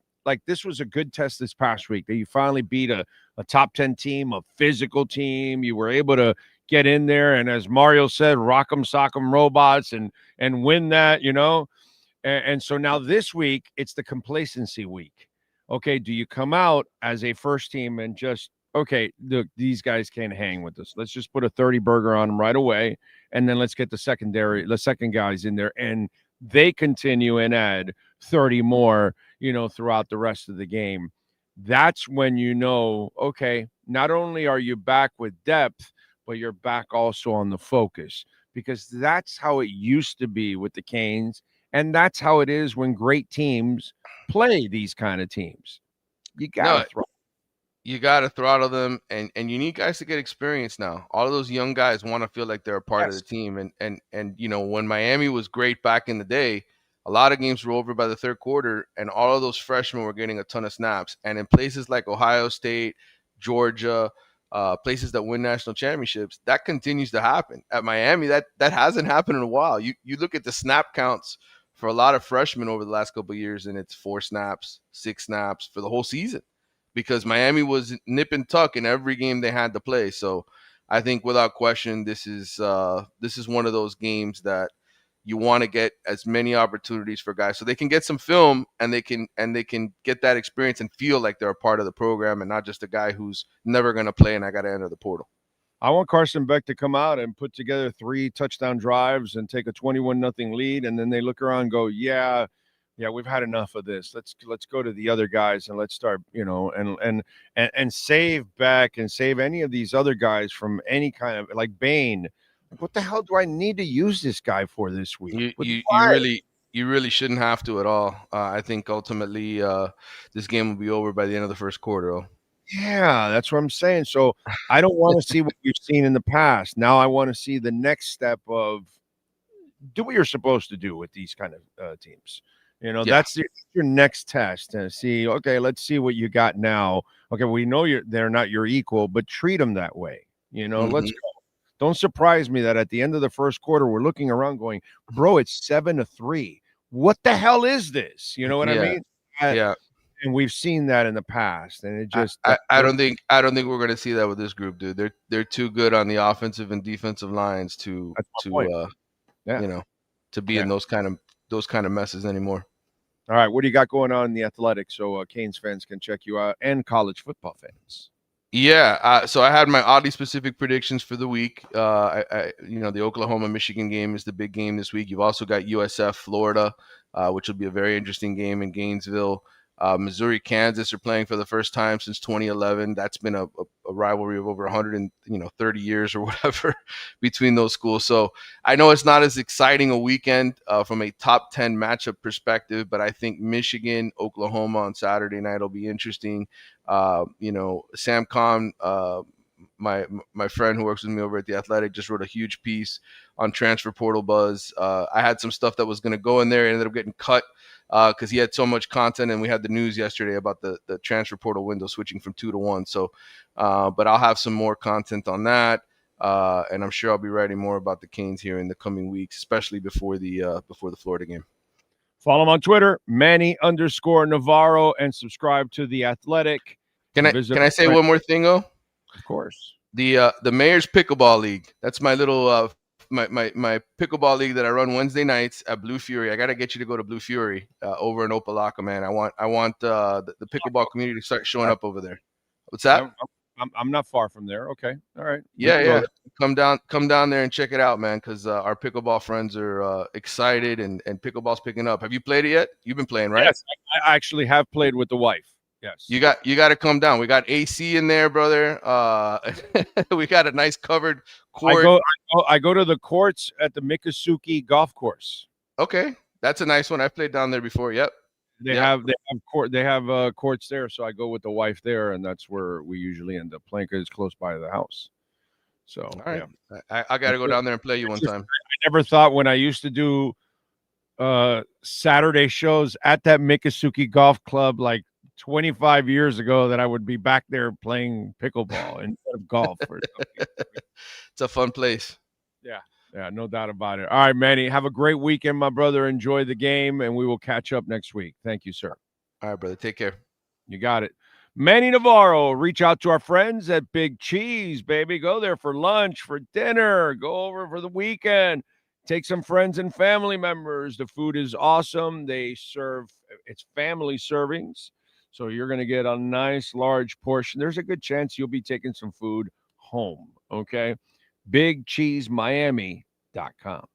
this was a good test this past week, that you finally beat a top 10 team, a physical team. You were able to get in there and, as Mario said, rock 'em, sock 'em robots and win that, And so now this week, it's the complacency week. Okay, do you come out as a first team and just, okay, look, these guys can't hang with us. Let's just put a 30 burger on them right away, and then let's get the second guys in there, and they continue and add 30 more, throughout the rest of the game. That's when okay, not only are you back with depth, but you're back also on the focus, because that's how it used to be with the Canes, and that's how it is when great teams play these kind of teams. You got to throttle them, and you need guys to get experience now. All of those young guys want to feel like they're a part of the team. And when Miami was great back in the day, a lot of games were over by the third quarter, and all of those freshmen were getting a ton of snaps. And in places like Ohio State, Georgia, places that win national championships, that continues to happen. At Miami, that hasn't happened in a while. You look at the snap counts for a lot of freshmen over the last couple of years, and it's 4 snaps, 6 snaps for the whole season, because Miami was nip and tuck in every game they had to play. So I think without question, this is one of those games that you want to get as many opportunities for guys so they can get some film, and they can get that experience and feel like they're a part of the program, and not just a guy who's never going to play and I got to enter the portal. I want Carson Beck to come out and put together 3 touchdown drives and take a 21-0 lead, and then they look around and go, yeah, we've had enough of this. Let's go to the other guys and let's start, and save Beck and save any of these other guys from any kind of, like Bain. What the hell do I need to use this guy for this week? You really shouldn't have to at all. I think ultimately this game will be over by the end of the first quarter. Yeah, that's what I'm saying. So I don't want to see what we've seen in the past. Now I want to see the next step of do what you're supposed to do with these kind of teams. That's your next test, and see, okay, let's see what you got now. Okay, we know they're not your equal, but treat them that way. Let's go. Don't surprise me that at the end of the first quarter, we're looking around going, bro, it's 7-3. What the hell is this? You know what I mean? And we've seen that in the past, and it just I don't think we're going to see that with this group, dude. They're too good on the offensive and defensive lines to be in those kind of messes anymore. All right, what do you got going on in the Athletics so Canes fans can check you out, and college football fans? Yeah, so I had my oddly specific predictions for the week. The Oklahoma-Michigan game is the big game this week. You've also got USF Florida, which will be a very interesting game in Gainesville. Missouri, Kansas are playing for the first time since 2011. That's been a rivalry of over 130 years or whatever between those schools. So I know it's not as exciting a weekend from a top 10 matchup perspective, but I think Michigan, Oklahoma on Saturday night will be interesting. Sam Khan my friend who works with me over at The Athletic just wrote a huge piece on transfer portal buzz. I had some stuff that was going to go in there, ended up getting cut because he had so much content, and we had the news yesterday about the transfer portal window switching from 2 to 1. So, but I'll have some more content on that, and I'm sure I'll be writing more about the Canes here in the coming weeks, especially before the Florida game. Follow him on Twitter, Manny_Navarro, and subscribe to The Athletic. Can I say one more thing, though? Of course. The Mayor's Pickleball League. That's my little my pickleball league that I run Wednesday nights at Blue Fury. I got to get you to go to Blue Fury over in Opelika, man. I want the pickleball community to start showing up over there. What's that? I'm not far from there. Okay. All right. Yeah. Come down there and check it out, man, because our pickleball friends are excited and pickleball's picking up. Have you played it yet? You've been playing, right? Yes, I actually have played with the wife. Yes. You got to come down. We got AC in there, brother. We got a nice covered court. I go to the courts at the Miccosukee Golf Course. Okay. That's a nice one. I've played down there before. Yep. They have courts there, so I go with the wife there, and that's where we usually end up playing because it's close by the house. So all right. Yeah. I got to go down there and play you one time. I never thought when I used to do Saturday shows at that Miccosukee Golf Club like 25 years ago that I would be back there playing pickleball instead of golf. It's a fun place. Yeah, no doubt about it. All right, Manny, have a great weekend, my brother. Enjoy the game, and we will catch up next week. Thank you, sir. All right, brother. Take care. You got it. Manny Navarro, reach out to our friends at Big Cheese, baby. Go there for lunch, for dinner. Go over for the weekend. Take some friends and family members. The food is awesome. They serve, it's family servings. So you're going to get a nice large portion. There's a good chance you'll be taking some food home, okay? BigCheeseMiami.com.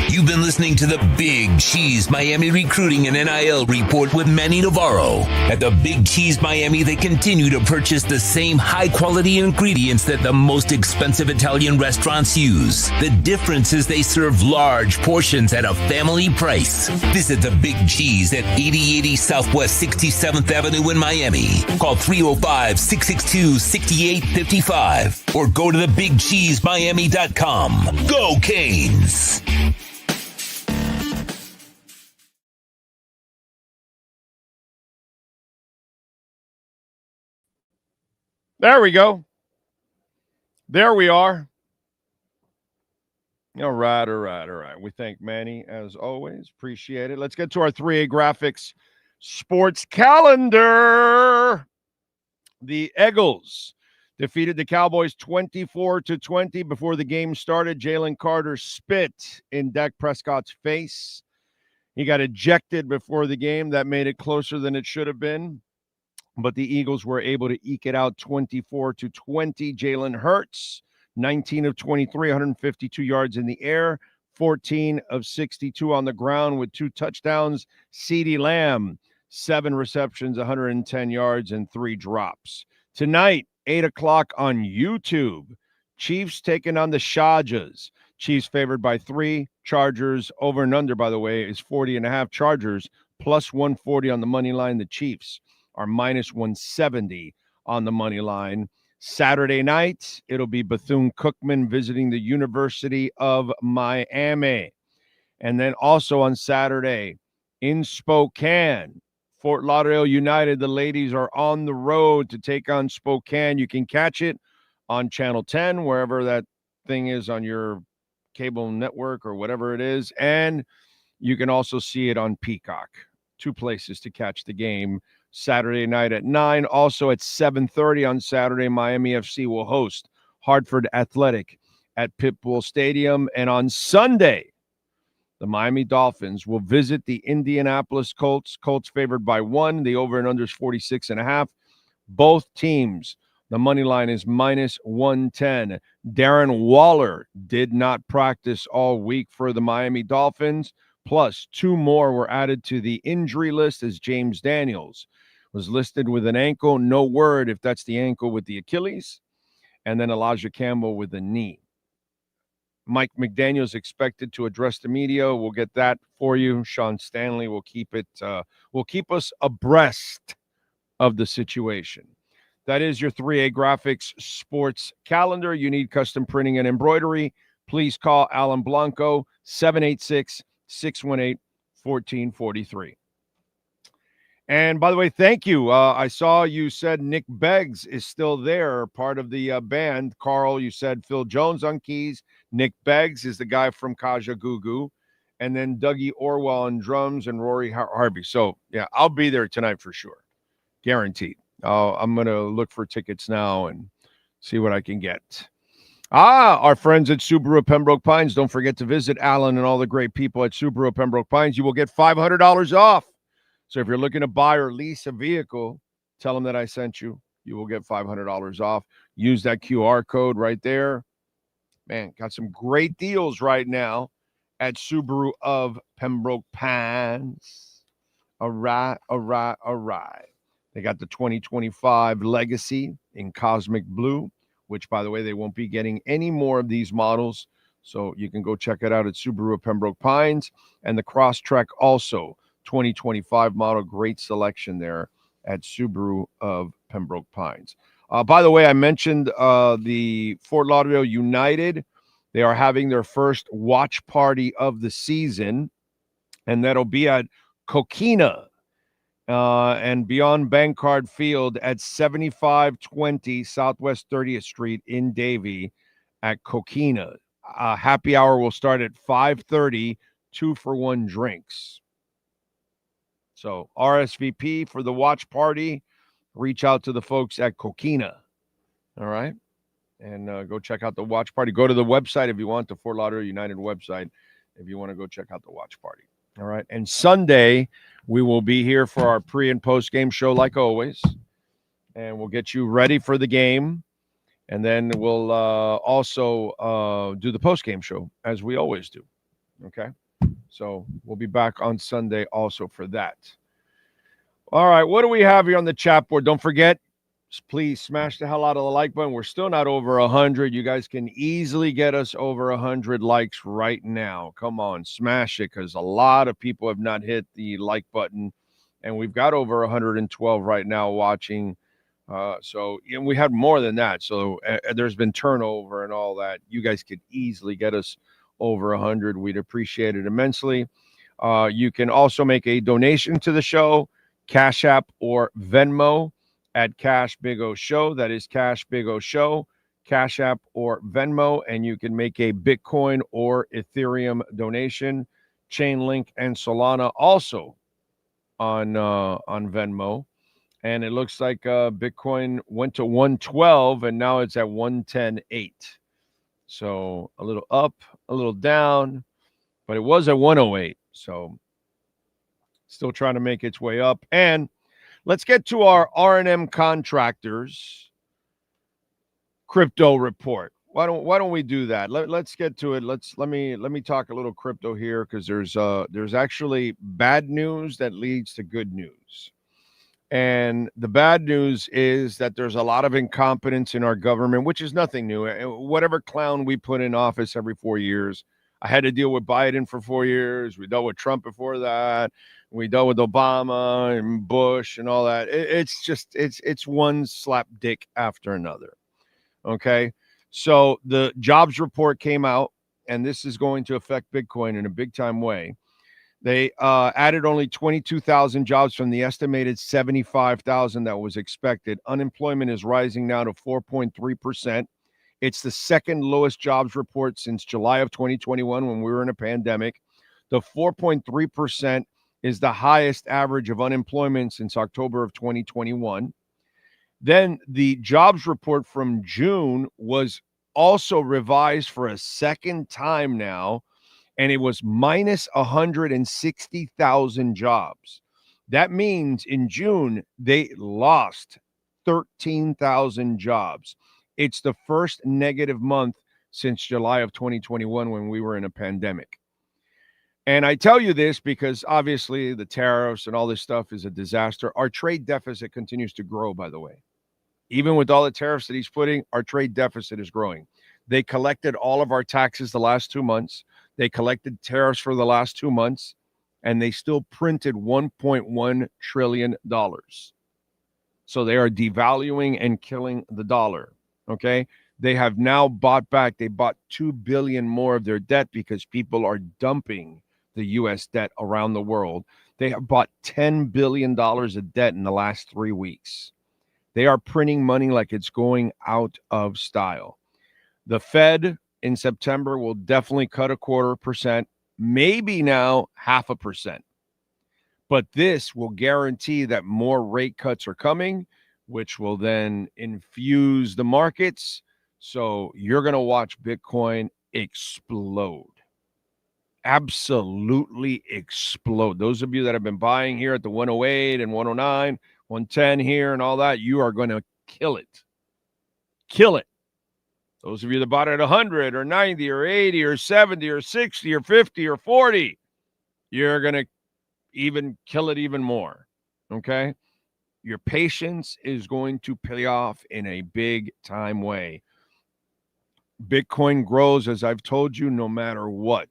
You've been listening to the Big Cheese Miami Recruiting and NIL Report with Manny Navarro. At the Big Cheese Miami, they continue to purchase the same high-quality ingredients that the most expensive Italian restaurants use. The difference is they serve large portions at a family price. Visit the Big Cheese at 8080 Southwest 67th Avenue in Miami. Call 305-662-6855 or go to thebigcheesemiami.com. Go Canes! There we go. There we are. All right. We thank Manny as always. Appreciate it. Let's get to our 3A Graphics sports calendar. The Eagles defeated the Cowboys 24-20 before the game started. Jalen Carter spit in Dak Prescott's face. He got ejected before the game. That made it closer than it should have been. But the Eagles were able to eke it out 24-20. Jalen Hurts, 19 of 23, 152 yards in the air, 14 of 62 on the ground with 2 touchdowns. CeeDee Lamb, 7 receptions, 110 yards, and 3 drops. Tonight, 8 o'clock on YouTube, Chiefs taking on the Chargers. Chiefs favored by 3. Chargers over and under, by the way, is 40.5. Chargers plus 140 on the money line. The Chiefs are minus 170 on the money line. Saturday night, it'll be Bethune-Cookman visiting the University of Miami. And then also on Saturday in Spokane, Fort Lauderdale United, the ladies are on the road to take on Spokane. You can catch it on Channel 10, wherever that thing is on your cable network or whatever it is. And you can also see it on Peacock. 2 places to catch the game. Saturday night at 9. Also at 7:30 on Saturday, Miami FC will host Hartford Athletic at Pitbull Stadium. And on Sunday, the Miami Dolphins will visit the Indianapolis Colts. Colts favored by 1. The over and under is 46.5. Both teams, the money line is minus 110. Darren Waller did not practice all week for the Miami Dolphins. Plus, 2 more were added to the injury list as James Daniels was listed with an ankle. No word if that's the ankle with the Achilles. And then Elijah Campbell with the knee. Mike McDaniel's expected to address the media. We'll get that for you. Sean Stanley will keep us abreast of the situation. That is your 3A Graphics sports calendar. You need custom printing and embroidery. Please call Alan Blanco, 786-618-1443. And by the way, thank you. I saw you said Nick Beggs is still there, part of the band. Carl, you said Phil Jones on keys. Nick Beggs is the guy from Kaja Gugu. And then Dougie Orwell on drums and Rory Harvey. So, yeah, I'll be there tonight for sure. Guaranteed. I'm going to look for tickets now and see what I can get. Our friends at Subaru of Pembroke Pines. Don't forget to visit Alan and all the great people at Subaru of Pembroke Pines. You will get $500 off. So if you're looking to buy or lease a vehicle, tell them that I sent you. You will get $500 off. Use that QR code right there. Man, got some great deals right now at Subaru of Pembroke Pines. All right. They got the 2025 Legacy in Cosmic Blue, which, by the way, they won't be getting any more of these models. So you can go check it out at Subaru of Pembroke Pines. And the Crosstrek also, 2025 model, great selection there at Subaru of Pembroke Pines. By the way, I mentioned the Fort Lauderdale United. They are having their first watch party of the season, and that'll be at Coquina and beyond Bankcard Field at 7520 Southwest 30th Street in Davie at Coquina. Happy hour will start at 5:30, 2-for-1 drinks. So RSVP for the watch party. Reach out to the folks at Coquina. All right. And go check out the watch party. Go to the website if you want, the Fort Lauderdale United website, if you want to go check out the watch party. All right. And Sunday, we will be here for our pre- and post-game show like always. And we'll get you ready for the game. And then we'll also do the post-game show, as we always do. Okay? So we'll be back on Sunday also for that. All right. What do we have here on the chat board? Don't forget, please smash the hell out of the like button. We're still not over 100. You guys can easily get us over 100 likes right now. Come on, smash it, because a lot of people have not hit the like button, and we've got over 112 right now watching. And we had more than that. So there's been turnover and all that. You guys could easily get us over 100. We'd appreciate it immensely. You can also make a donation to the show, Cash App or Venmo at Cash Big O Show. That is Cash Big O Show, Cash App or Venmo, and you can make a Bitcoin or Ethereum donation. Chainlink and Solana also on Venmo. And it looks like Bitcoin went to 112 and now it's at 110.8. So a little up, a little down, but it was at 108. So still trying to make its way up. And let's get to our R&M Contractors crypto report. Why don't we do that? Let's get to it. Let me talk a little crypto here, because there's actually bad news that leads to good news. And the bad news is that there's a lot of incompetence in our government, which is nothing new. Whatever clown we put in office every 4 years. I had to deal with Biden for 4 years. We dealt with Trump before that. We dealt with Obama and Bush and all that. It's one slap dick after another. Okay. So the jobs report came out, and this is going to affect Bitcoin in a big time way. They added only 22,000 jobs from the estimated 75,000 that was expected. Unemployment is rising now to 4.3%. It's the second lowest jobs report since July of 2021, when we were in a pandemic. The 4.3% is the highest average of unemployment since October of 2021. Then the jobs report from June was also revised for a second time now, and it was minus 160,000 jobs. That means in June, they lost 13,000 jobs. It's the first negative month since July of 2021, when we were in a pandemic. And I tell you this because obviously the tariffs and all this stuff is a disaster. Our trade deficit continues to grow, by the way. Even with all the tariffs that he's putting, our trade deficit is growing. They collected all of our taxes the last 2 months. They collected tariffs for the last 2 months, and they still printed $1.1 trillion. So they are devaluing and killing the dollar. Okay. They have now bought back. They bought $2 billion more of their debt because people are dumping the U.S. debt around the world. They have bought $10 billion of debt in the last 3 weeks. They are printing money like it's going out of style. The Fed in September will definitely cut 0.25%, maybe now 0.5%. But this will guarantee that more rate cuts are coming, which will then infuse the markets. So you're going to watch Bitcoin explode. Absolutely explode. Those of you that have been buying here at the 108 and 109, 110 here and all that, you are going to kill it. Kill it. Those of you that bought it at 100 or 90 or 80 or 70 or 60 or 50 or 40, you're going to even kill it even more. Okay? Your patience is going to pay off in a big time way. Bitcoin grows, as I've told you, no matter what.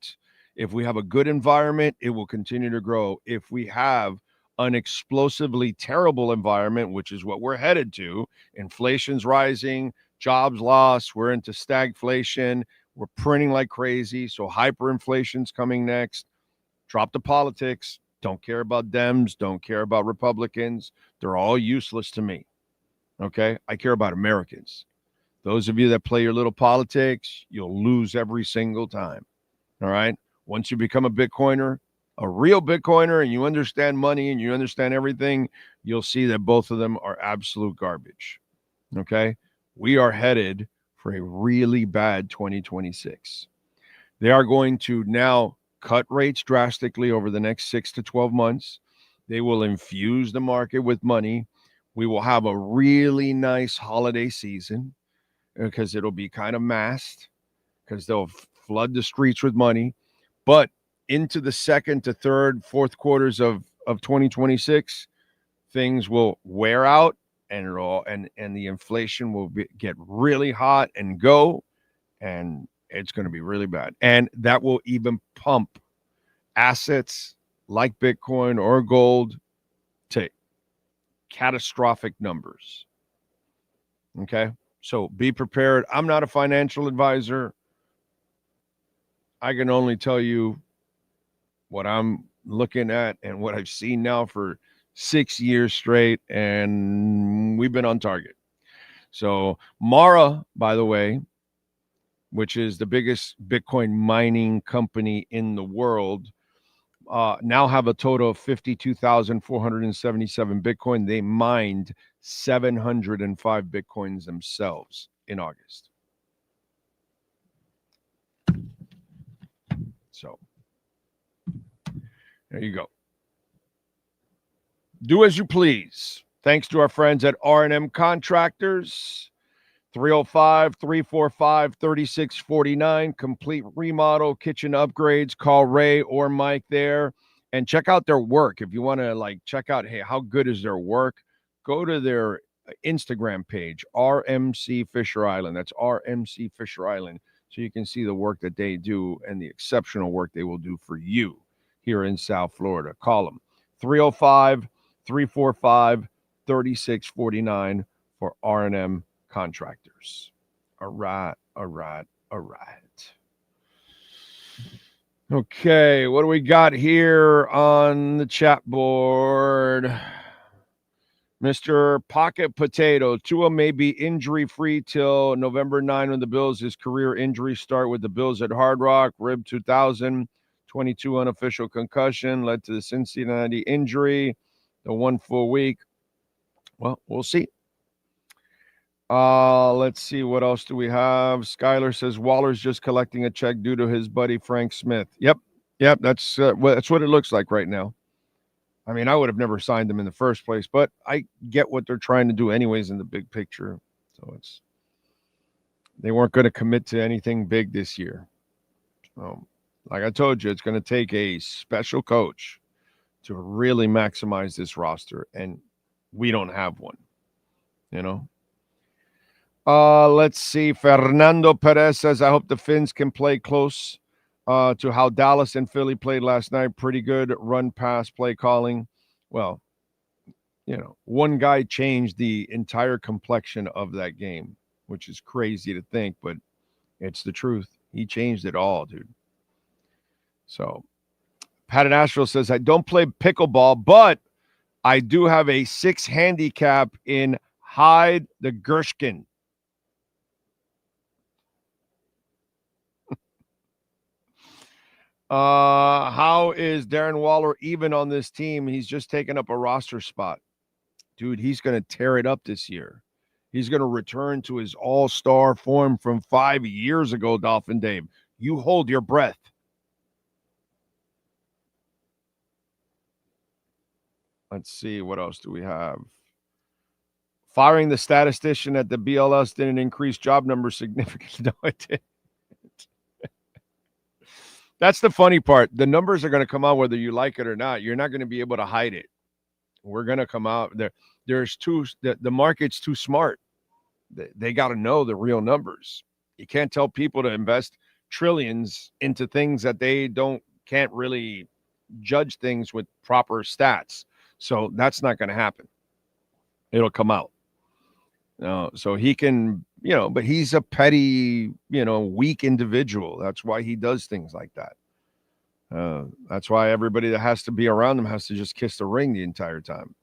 If we have a good environment, it will continue to grow. If we have an explosively terrible environment, which is what we're headed to, inflation's rising, jobs lost, we're into stagflation, we're printing like crazy, so hyperinflation's coming next. Drop the politics. Don't care about Dems, don't care about Republicans. They're all useless to me. Okay? I care about Americans. Those of you that play your little politics, you'll lose every single time. All right? Once you become a Bitcoiner, a real Bitcoiner, and you understand money and you understand everything, you'll see that both of them are absolute garbage. Okay? We are headed for a really bad 2026. They are going to now cut rates drastically over the next 6 to 12 months. They will infuse the market with money. We will have a really nice holiday season because it'll be kind of masked because they'll flood the streets with money. But into the second to third, fourth quarters of 2026, things will wear out and the inflation will get really hot and go, and it's going to be really bad. And that will even pump assets like Bitcoin or gold to catastrophic numbers. Okay? So be prepared. I'm not a financial advisor. I can only tell you what I'm looking at and what I've seen now for 6 years straight, and we've been on target. So Mara, by the way, which is the biggest Bitcoin mining company in the world, now have a total of 52,477 Bitcoin. They mined 705 Bitcoins themselves in August. So there you go. Do as you please. Thanks to our friends at R&M Contractors. 305-345-3649. Complete remodel, kitchen upgrades. Call Ray or Mike there and check out their work. If you want to check out, hey, how good is their work? Go to their Instagram page, RMC Fisher Island. That's RMC Fisher Island. So you can see the work that they do and the exceptional work they will do for you here in South Florida. Call them 305-345-3649 for R&M Contractors. All right. Okay, what do we got here on the chat board? Mr. Pocket Potato. Tua may be injury-free till November 9 when the Bills. His career injuries start with the Bills at Hard Rock. Rib 2000. 22 unofficial concussion. Led to the Cincinnati injury. The 1 full week. Well, we'll see. Let's see. What else do we have? Skylar says Waller's just collecting a check due to his buddy Frank Smith. Yep. That's what it looks like right now. I mean, I would have never signed him in the first place, but I get what they're trying to do anyways in the big picture. So they weren't going to commit to anything big this year. So, like I told you, it's going to take a special coach to really maximize this roster, and we don't have one, you know? Let's see. Fernando Perez says, I hope the Finns can play close to how Dallas and Philly played last night. Pretty good run pass play calling. Well, one guy changed the entire complexion of that game, which is crazy to think, but it's the truth. He changed it all, dude. So Pat in Asheville says, I don't play pickleball, but I do have a 6 handicap in Hyde the Gershkin. How is Darren Waller even on this team? He's just taken up a roster spot. Dude, he's going to tear it up this year. He's going to return to his all-star form from 5 years ago, Dolphin Dave. You hold your breath. Let's see, what else do we have? Firing the statistician at the BLS didn't increase job numbers significantly. No, it didn't. That's the funny part. The numbers are going to come out whether you like it or not. You're not going to be able to hide it. We're going to come out there. The market's too smart. They got to know the real numbers. You can't tell people to invest trillions into things that they can't really judge things with proper stats. So that's not going to happen. It'll come out. So he can, but he's a petty, weak individual. That's why he does things like that. That's why everybody that has to be around him has to just kiss the ring the entire time,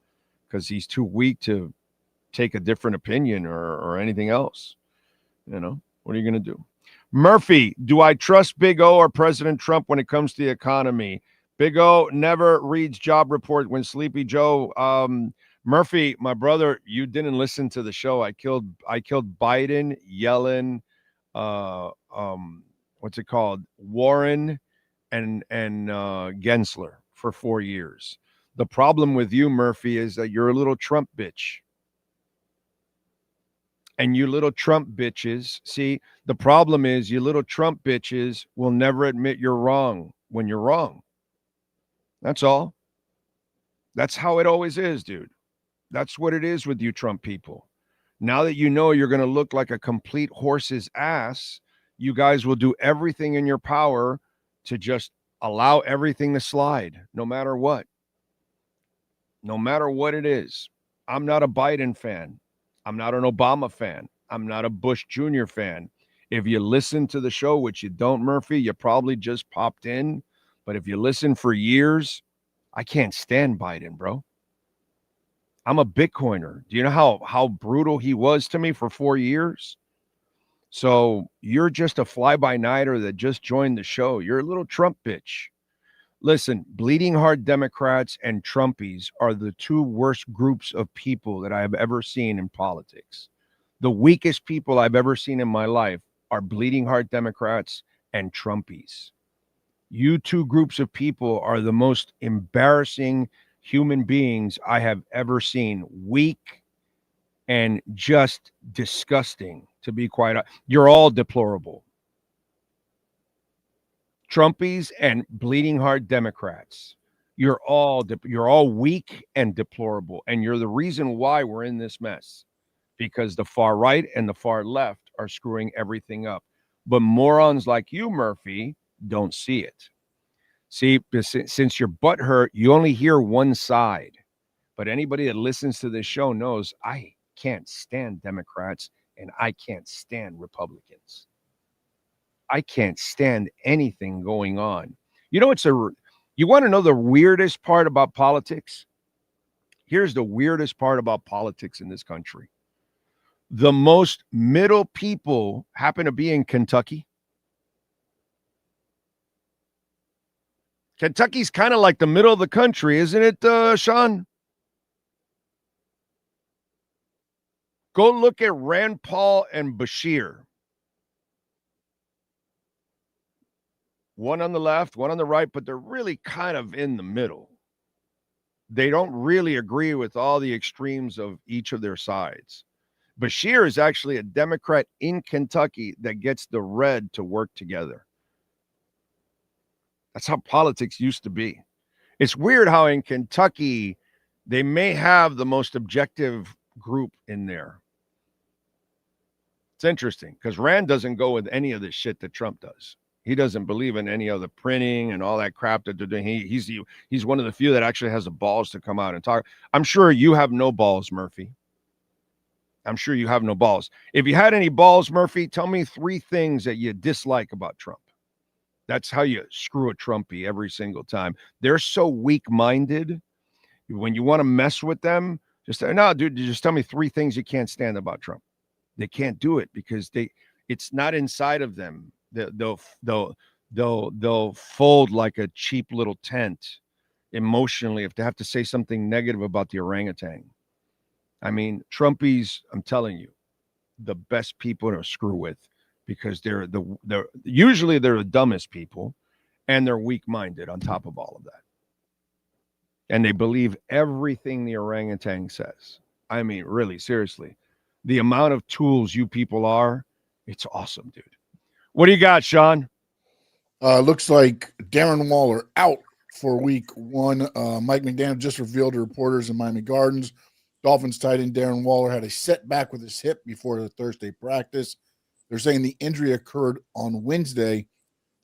because he's too weak to take a different opinion or anything else. What are you going to do? Murphy, do I trust Big O or President Trump when it comes to the economy? Big O never reads job report when Sleepy Joe. Murphy, my brother, you didn't listen to the show. I killed Biden, Yellen, what's it called? Warren and Gensler for 4 years. The problem with you, Murphy, is that you're a little Trump bitch. And you little Trump bitches, see, the problem is you little Trump bitches will never admit you're wrong when you're wrong. That's all. That's how it always is, dude. That's what it is with you Trump people. Now that you know you're going to look like a complete horse's ass, you guys will do everything in your power to just allow everything to slide, no matter what. No matter what it is. I'm not a Biden fan. I'm not an Obama fan. I'm not a Bush Jr. fan. If you listen to the show, which you don't, Murphy, you probably just popped in. But if you listen for years, I can't stand Biden, bro. I'm a Bitcoiner. Do you know how brutal he was to me for 4 years? So you're just a fly-by-nighter that just joined the show. You're a little Trump bitch. Listen, bleeding heart Democrats and Trumpies are the two worst groups of people that I have ever seen in politics. The weakest people I've ever seen in my life are bleeding heart Democrats and Trumpies. You two groups of people are the most embarrassing human beings I have ever seen. Weak and just disgusting, to be quite honest. You're all deplorable. Trumpies and bleeding heart Democrats. You're all weak and deplorable. And you're the reason why we're in this mess, because the far right and the far left are screwing everything up. But morons like you, Murphy, don't see it. See, since your butt hurt, you only hear one side. But anybody that listens to this show knows I can't stand Democrats and I can't stand Republicans. I can't stand anything going on. You want to know the weirdest part about politics? Here's the weirdest part about politics in this country. The most middle people happen to be in Kentucky. Kentucky's kind of like the middle of the country, isn't it, Sean? Go look at Rand Paul and Bashir. One on the left, one on the right, but they're really kind of in the middle. They don't really agree with all the extremes of each of their sides. Bashir is actually a Democrat in Kentucky that gets the red to work together. That's how politics used to be. It's weird how in Kentucky, they may have the most objective group in there. It's interesting because Rand doesn't go with any of this shit that Trump does. He doesn't believe in any other printing and all that crap that they're doing. He's one of the few that actually has the balls to come out and talk. I'm sure you have no balls, Murphy. I'm sure you have no balls. If you had any balls, Murphy, tell me 3 things that you dislike about Trump. That's how you screw a Trumpy every single time. They're so weak-minded. When you want to mess with them, just tell me 3 things you can't stand about Trump. They can't do it because it's not inside of them. They'll fold like a cheap little tent emotionally if they have to say something negative about the orangutan. I mean, Trumpies, I'm telling you, the best people to screw with because they're usually the dumbest people and they're weak-minded on top of all of that. And they believe everything the orangutan says. I mean, really, seriously. The amount of tools you people are, it's awesome, dude. What do you got, Sean? Looks like Darren Waller out for week 1. Mike McDaniel just revealed to reporters in Miami Gardens. Dolphins tight end Darren Waller had a setback with his hip before the Thursday practice. They're saying the injury occurred on Wednesday.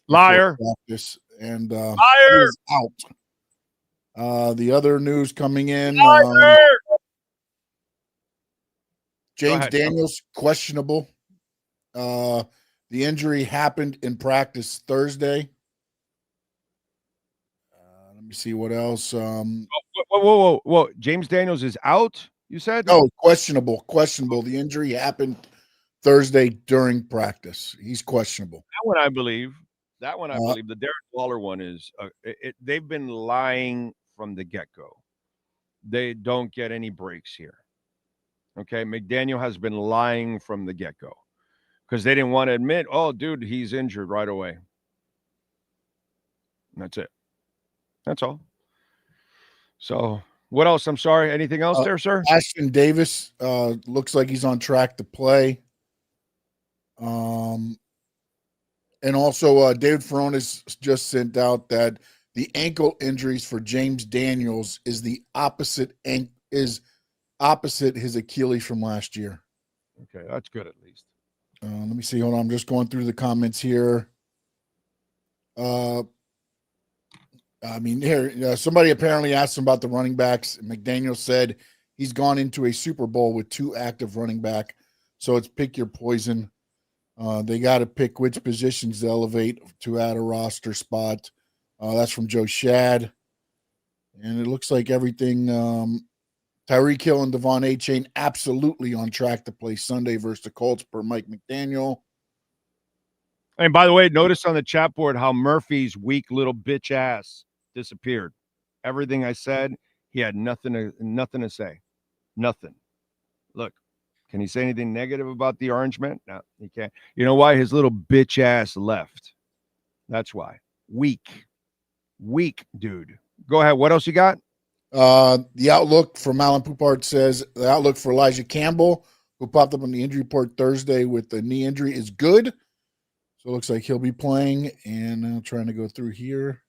Liar. Practice, and Liar. He is out. The other news coming in. James Daniels, questionable. The injury happened in practice Thursday. Let me see what else. Whoa. James Daniels is out, you said? No, questionable. The injury happened Thursday during practice. He's questionable. That one I believe. The Derek Waller one is they've been lying from the get-go. They don't get any breaks here. Okay, McDaniel has been lying from the get-go because they didn't want to admit, oh, dude, he's injured right away. And that's it. That's all. So what else? I'm sorry. Anything else there, sir? Ashton Davis looks like he's on track to play. And also David Furones just sent out that the ankle injuries for James Daniels is the opposite his Achilles from last year. Okay, that's good at least. Let me see. Hold on. I'm just going through the comments here. Somebody apparently asked him about the running backs. McDaniel said he's gone into a Super Bowl with 2 active running back. So it's pick your poison. They got to pick which positions to elevate to add a roster spot. That's from Joe Shad. And it looks like everything Tyreek Hill and Devon A-Chain absolutely on track to play Sunday versus the Colts per Mike McDaniel. And by the way, notice on the chat board how Murphy's weak little bitch ass disappeared. Everything I said, he had nothing to say. Nothing. Look, can he say anything negative about the Orange Man? No, he can't. You know why? His little bitch ass left. That's why. Weak, dude. Go ahead. What else you got? The outlook from Alan Poupart says the outlook for Elijah Campbell, who popped up on the injury report Thursday with the knee injury, is good. So it looks like he'll be playing. And I'm trying to go through here.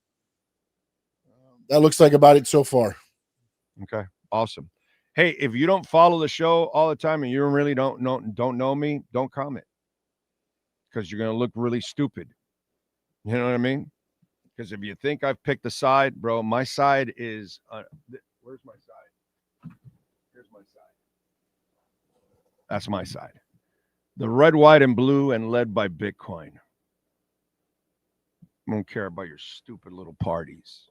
That looks like about it so far. Okay, awesome. Hey, if you don't follow the show all the time and you really don't know me, don't comment because you're going to look really stupid. You know what I mean? Because if you think I've picked a side, bro, my side is where's my side? Here's my side. That's my side. The red, white, and blue and led by Bitcoin. I don't care about your stupid little parties.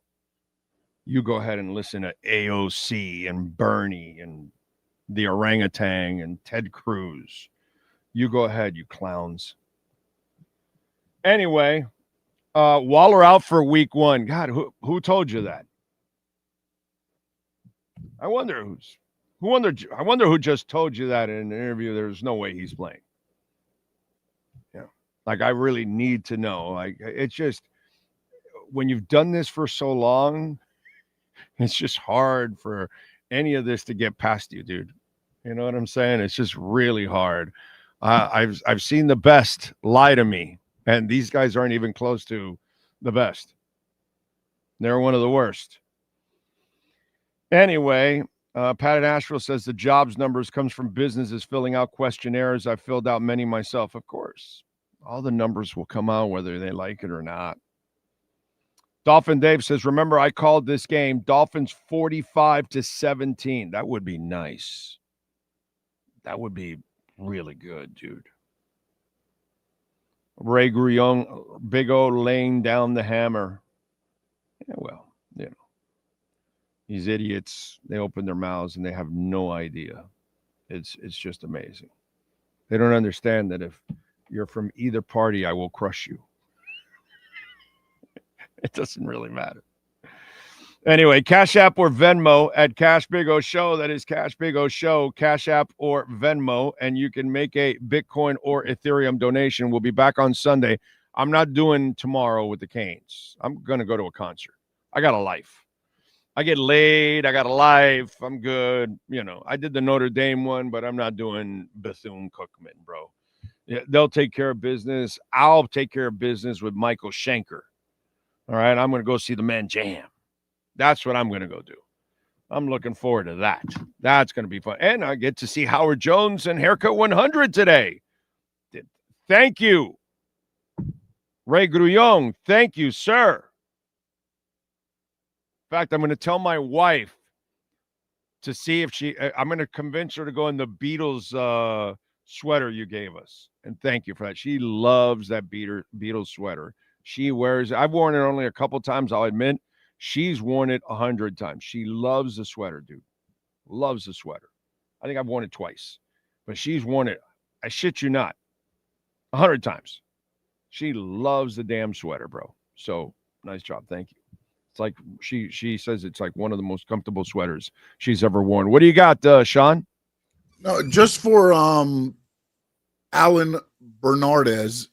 You go ahead and listen to AOC and Bernie and the orangutan and Ted Cruz. You go ahead, you clowns. Anyway, Waller out for week 1. God, who told you that? I wonder who just told you that in an interview. There's no way he's playing. Yeah. Like I really need to know. Like it's just when you've done this for so long, it's just hard for any of this to get past you, dude. You know what I'm saying? It's just really hard. I've seen the best lie to me, and these guys aren't even close to the best. They're one of the worst. Anyway, Pat in Asheville says the jobs numbers comes from businesses filling out questionnaires. I've filled out many myself, of course. All the numbers will come out whether they like it or not. Dolphin Dave says, remember, I called this game Dolphins 45-17. That would be nice. That would be really good, dude. Ray Grullon, Big O laying down the hammer. Yeah, well, you know, these idiots, they open their mouths and they have no idea. It's just amazing. They don't understand that if you're from either party, I will crush you. It doesn't really matter. Anyway, Cash App or Venmo at Cash Big O Show. That is Cash Big O Show, Cash App or Venmo. And you can make a Bitcoin or Ethereum donation. We'll be back on Sunday. I'm not doing tomorrow with the Canes. I'm going to go to a concert. I got a life. I get laid. I got a life. I'm good. You know, I did the Notre Dame one, but I'm not doing Bethune-Cookman, bro. Yeah, they'll take care of business. I'll take care of business with Michael Schenker. All right, I'm going to go see the man jam. That's what I'm going to go do. I'm looking forward to that. That's going to be fun. And I get to see Howard Jones and Haircut 100 today. Thank you. Ray Grullon, thank you, sir. In fact, I'm going to tell my wife to see if I'm going to convince her to go in the Beatles sweater you gave us. And thank you for that. She loves that Beatles sweater. She wears it. I've worn it only a couple times, I'll admit. She's worn it 100 times. She loves the sweater, dude. Loves the sweater. I think I've worn it twice. But she's worn it, I shit you not, 100 times. She loves the damn sweater, bro. So, nice job. Thank you. It's like she says it's like one of the most comfortable sweaters she's ever worn. What do you got, Sean? No, just for Alan Bernardez.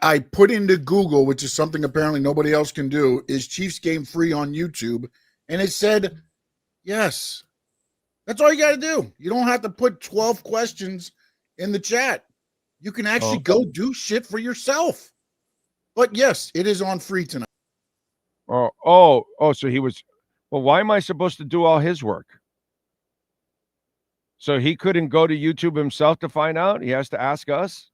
I put into Google, which is something apparently nobody else can do, is Chiefs game free on YouTube? And it said, yes. That's all you got to do. You don't have to put 12 questions in the chat. You can actually go do shit for yourself. But yes, it is on free tonight. So he was, well, why am I supposed to do all his work? So he couldn't go to YouTube himself to find out? He has to ask us?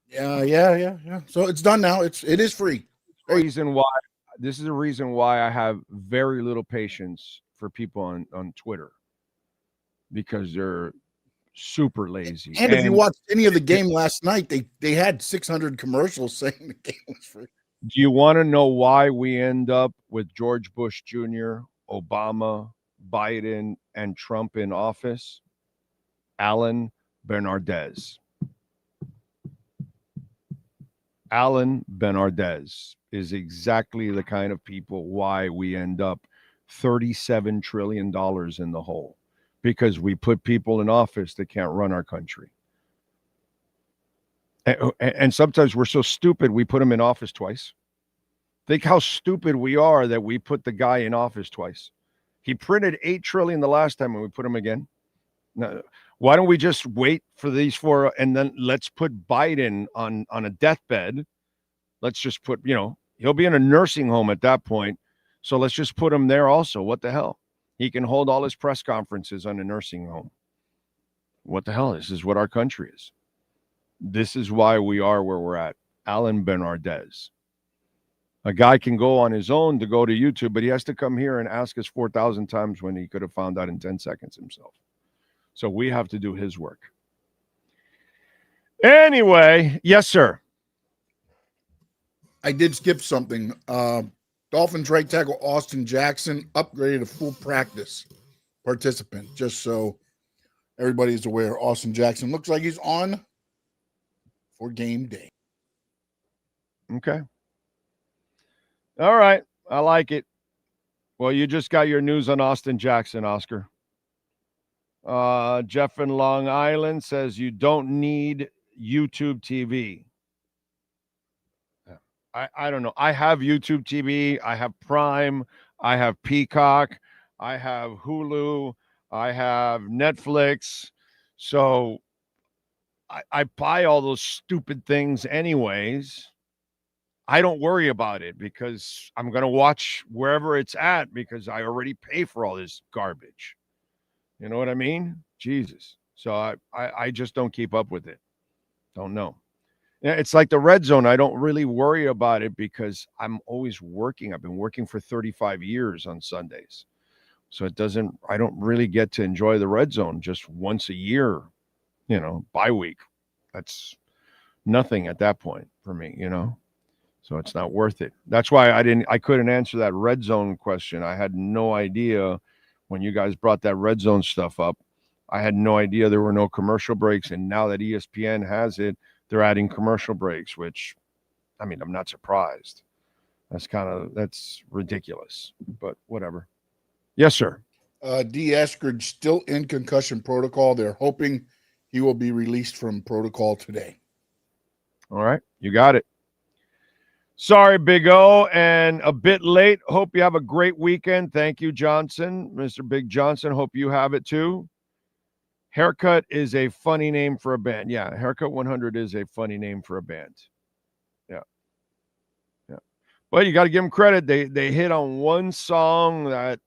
Yeah. So it's done now. It is free. This is the reason why I have very little patience for people on Twitter, because they're super lazy. And if you watched any of the game last night, they had 600 commercials saying the game was free. Do you want to know why we end up with George Bush Jr., Obama, Biden, and Trump in office? Alan Bernardez. Alan Bernardez is exactly the kind of people why we end up $37 trillion in the hole, because we put people in office that can't run our country. And sometimes we're so stupid, we put them in office twice. Think how stupid we are that we put the guy in office twice. He printed $8 trillion the last time and we put him again. No, why don't we just wait for these four and then let's put Biden on a deathbed? Let's just put, he'll be in a nursing home at that point. So let's just put him there also. What the hell? He can hold all his press conferences on a nursing home. What the hell? This is what our country is. This is why we are where we're at. Alan Bernardez. A guy can go on his own to go to YouTube, but he has to come here and ask us 4,000 times when he could have found out in 10 seconds himself. So we have to do his work. Anyway, yes, sir. I did skip something. Dolphins right tackle Austin Jackson upgraded to full practice participant, just so everybody's aware. Austin Jackson looks like he's on for game day. Okay. All right. I like it. Well, you just got your news on Austin Jackson, Oscar. Jeff in Long Island says you don't need YouTube TV. I don't know. I have YouTube TV. I have Prime. I have Peacock. I have Hulu. I have Netflix. So I buy all those stupid things anyways. I don't worry about it because I'm going to watch wherever it's at because I already pay for all this garbage. You know what I mean? Jesus. So I just don't keep up with it. Don't know. Yeah, it's like the red zone. I don't really worry about it because I'm always working. I've been working for 35 years on Sundays. So I don't really get to enjoy the red zone just once a year, bye week. That's nothing at that point for me, So it's not worth it. That's why I couldn't answer that red zone question. I had no idea when you guys brought that red zone stuff up. I had no idea there were no commercial breaks. And now that ESPN has it, they're adding commercial breaks, which, I'm not surprised. That's ridiculous, but whatever. Yes, sir. D. Eskridge still in concussion protocol. They're hoping he will be released from protocol today. All right. You got it. Sorry, Big O, and a bit late. Hope you have a great weekend. Thank you, Johnson. Mr. Big Johnson, hope you have it too. Haircut is a funny name for a band. Yeah, Haircut 100 is a funny name for a band. Yeah. Yeah. But you got to give them credit. They hit on one song that,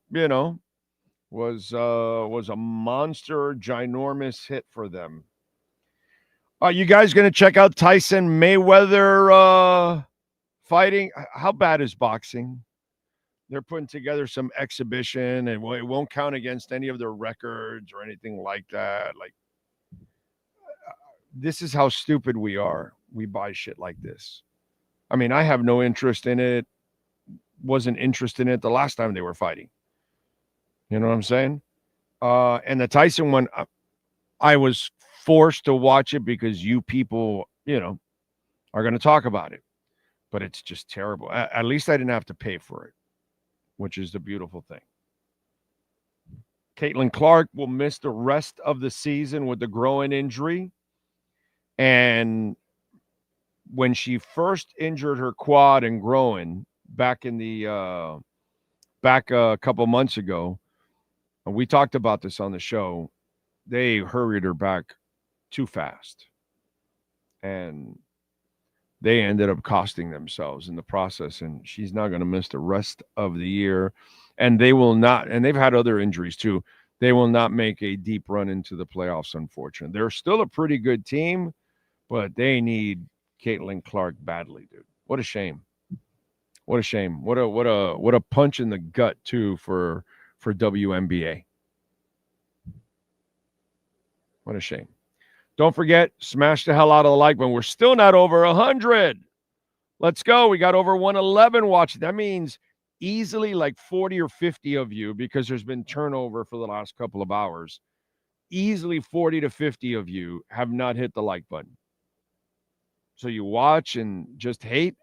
was a monster, ginormous hit for them. Are you guys going to check out Tyson Mayweather fighting? How bad is boxing? They're putting together some exhibition, and it won't count against any of their records or anything like that. Like, this is how stupid we are. We buy shit like this. I have no interest in it. Wasn't interested in it the last time they were fighting. You know what I'm saying? And the Tyson one, I was forced to watch it because you people, are going to talk about it. But it's just terrible. At least I didn't have to pay for it, which is the beautiful thing. Caitlin Clark will miss the rest of the season with the groin injury. And when she first injured her quad and groin back in the back a couple months ago, we talked about this on the show. They hurried her back too fast. And they ended up costing themselves in the process, and she's not going to miss the rest of the year. And they will not, and they've had other injuries too. They will not make a deep run into the playoffs, unfortunately. They're still a pretty good team, but they need Caitlin Clark badly, dude. What a shame. What a shame. What a punch in the gut too for WNBA. What a shame. Don't forget, smash the hell out of the like button. We're still not over 100. Let's go. We got over 111 watching. That means easily like 40 or 50 of you, because there's been turnover for the last couple of hours. Easily 40 to 50 of you have not hit the like button. So you watch and just hate.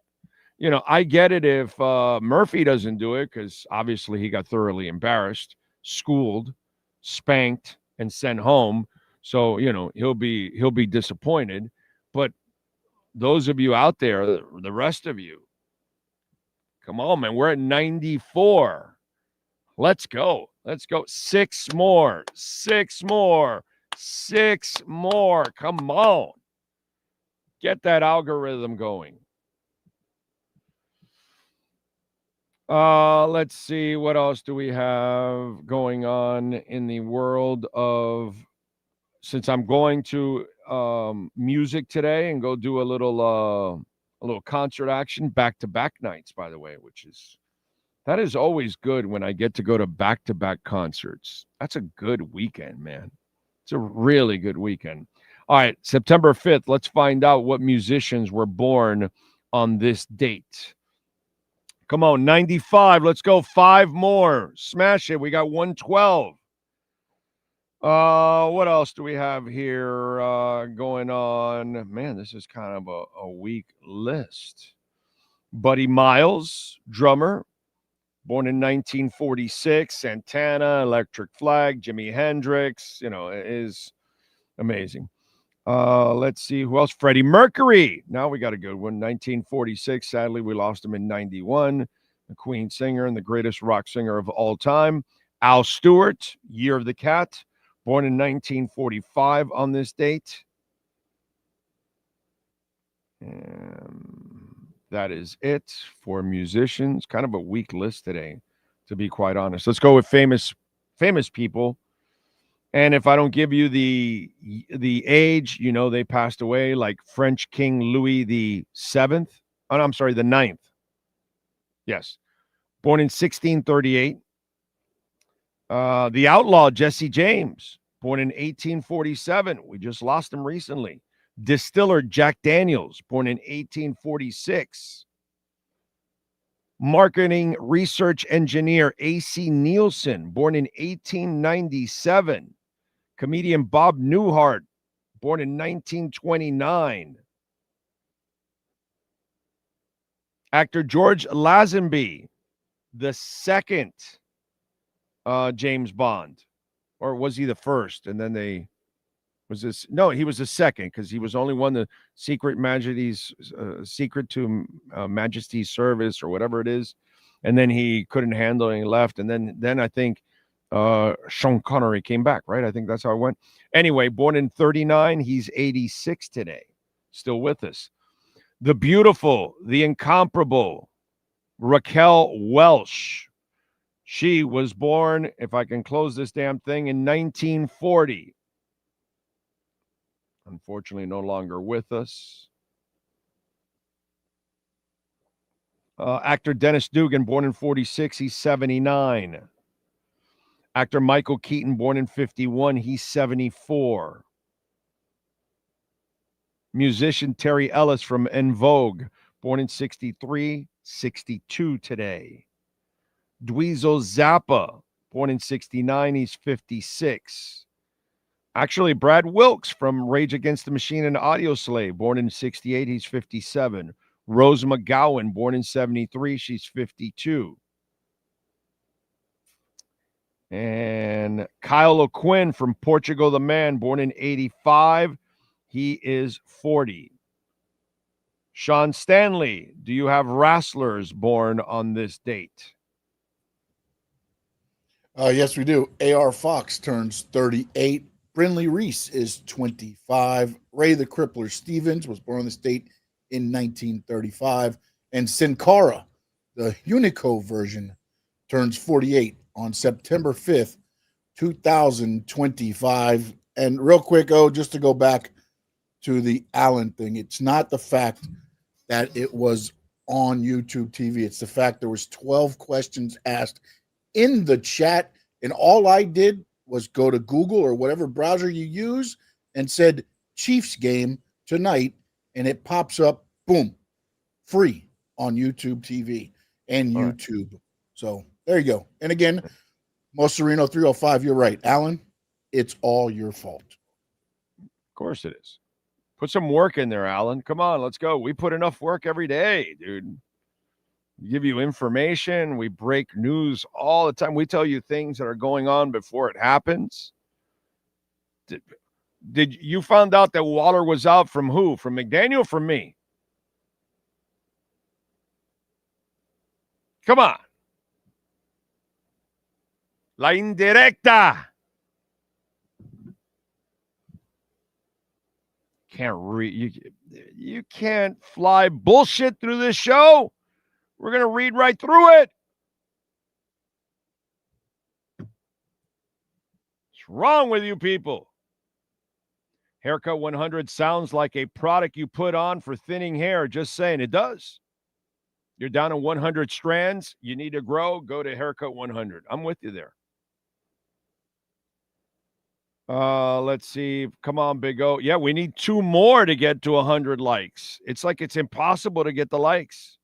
I get it if Murphy doesn't do it, because obviously he got thoroughly embarrassed, schooled, spanked, and sent home. So, he'll be disappointed. But those of you out there, the rest of you, come on, man. We're at 94. Let's go. Let's go. 6 more. 6 more. 6 more. Come on. Get that algorithm going. Let's see. What else do we have going on in the world of... Since I'm going to music today and go do a little concert action, back-to-back nights, by the way, that is always good when I get to go to back-to-back concerts. That's a good weekend, man. It's a really good weekend. All right, September 5th, let's find out what musicians were born on this date. Come on, 95. Let's go 5 more. Smash it. We got 112. What else do we have here going on? Man, this is kind of a weak list. Buddy Miles, drummer, born in 1946. Santana, Electric Flag, Jimi Hendrix, is amazing. Let's see who else. Freddie Mercury. Now we got a good one. 1946. Sadly, we lost him in 91. The Queen singer and the greatest rock singer of all time. Al Stewart, Year of the Cat. Born in 1945 on this date. And that is it for musicians. Kind of a weak list today, to be quite honest. Let's go with famous people. And if I don't give you the age, you know, they passed away, like French King Louis the Seventh. Oh, no, I'm sorry, the Ninth. Yes. Born in 1638. The outlaw Jesse James, born in 1847. We just lost him recently. Distiller Jack Daniels, born in 1846. Marketing research engineer A.C. Nielsen, born in 1897. Comedian Bob Newhart, born in 1929. Actor George Lazenby, the second James Bond. Or was he the first? And then he was the second, because he was only one, the Secret to Majesty's Service or whatever it is. And then he couldn't handle it and he left. And then I think Sean Connery came back, right? I think that's how it went. Anyway, born in 39, he's 86 today, still with us. The beautiful, the incomparable Raquel Welch. She was born, if I can close this damn thing, in 1940. Unfortunately, no longer with us. Actor Dennis Dugan, born in 46, he's 79. Actor Michael Keaton, born in 51, he's 74. Musician Terry Ellis from En Vogue, born in 63, 62 today. Dweezil Zappa, born in 69, he's 56. Actually, Brad Wilkes from Rage Against the Machine and Audioslave, born in 68, he's 57. Rose McGowan, born in 73, she's 52. And Kyle O'Quinn from Portugal the Man, born in 85, he is 40. Sean Stanley, do you have wrestlers born on this date? Yes, we do. A.R. Fox turns 38. Brinley Reese is 25. Ray the Crippler Stevens was born on this date in 1935. And Sin Cara, the Unico version, turns 48 on September 5th, 2025. And real quick, just to go back to the Allen thing, it's not the fact that it was on YouTube TV. It's the fact there was 12 questions asked in the chat, and all I did was go to Google or whatever browser you use and said Chiefs game tonight, and it pops up, boom, free on YouTube TV and YouTube. Right. So there you go. And again, Moserino 305, you're right. Alan, it's all your fault. Of course it is. Put some work in there, Alan. Come on, let's go. We put enough work every day, dude. We give you information. We break news all the time. We tell you things that are going on before it happens. Did you found out that Waller was out from who? From McDaniel or from me? Come on. La indirecta. Can't read. You can't fly bullshit through this show. We're going to read right through it. What's wrong with you people? Haircut 100 sounds like a product you put on for thinning hair. Just saying, it does. You're down to 100 strands. You need to grow. Go to Haircut 100. I'm with you there. Let's see. Come on, Big O. Yeah, we need 2 more to get to 100 likes. It's like it's impossible to get the likes.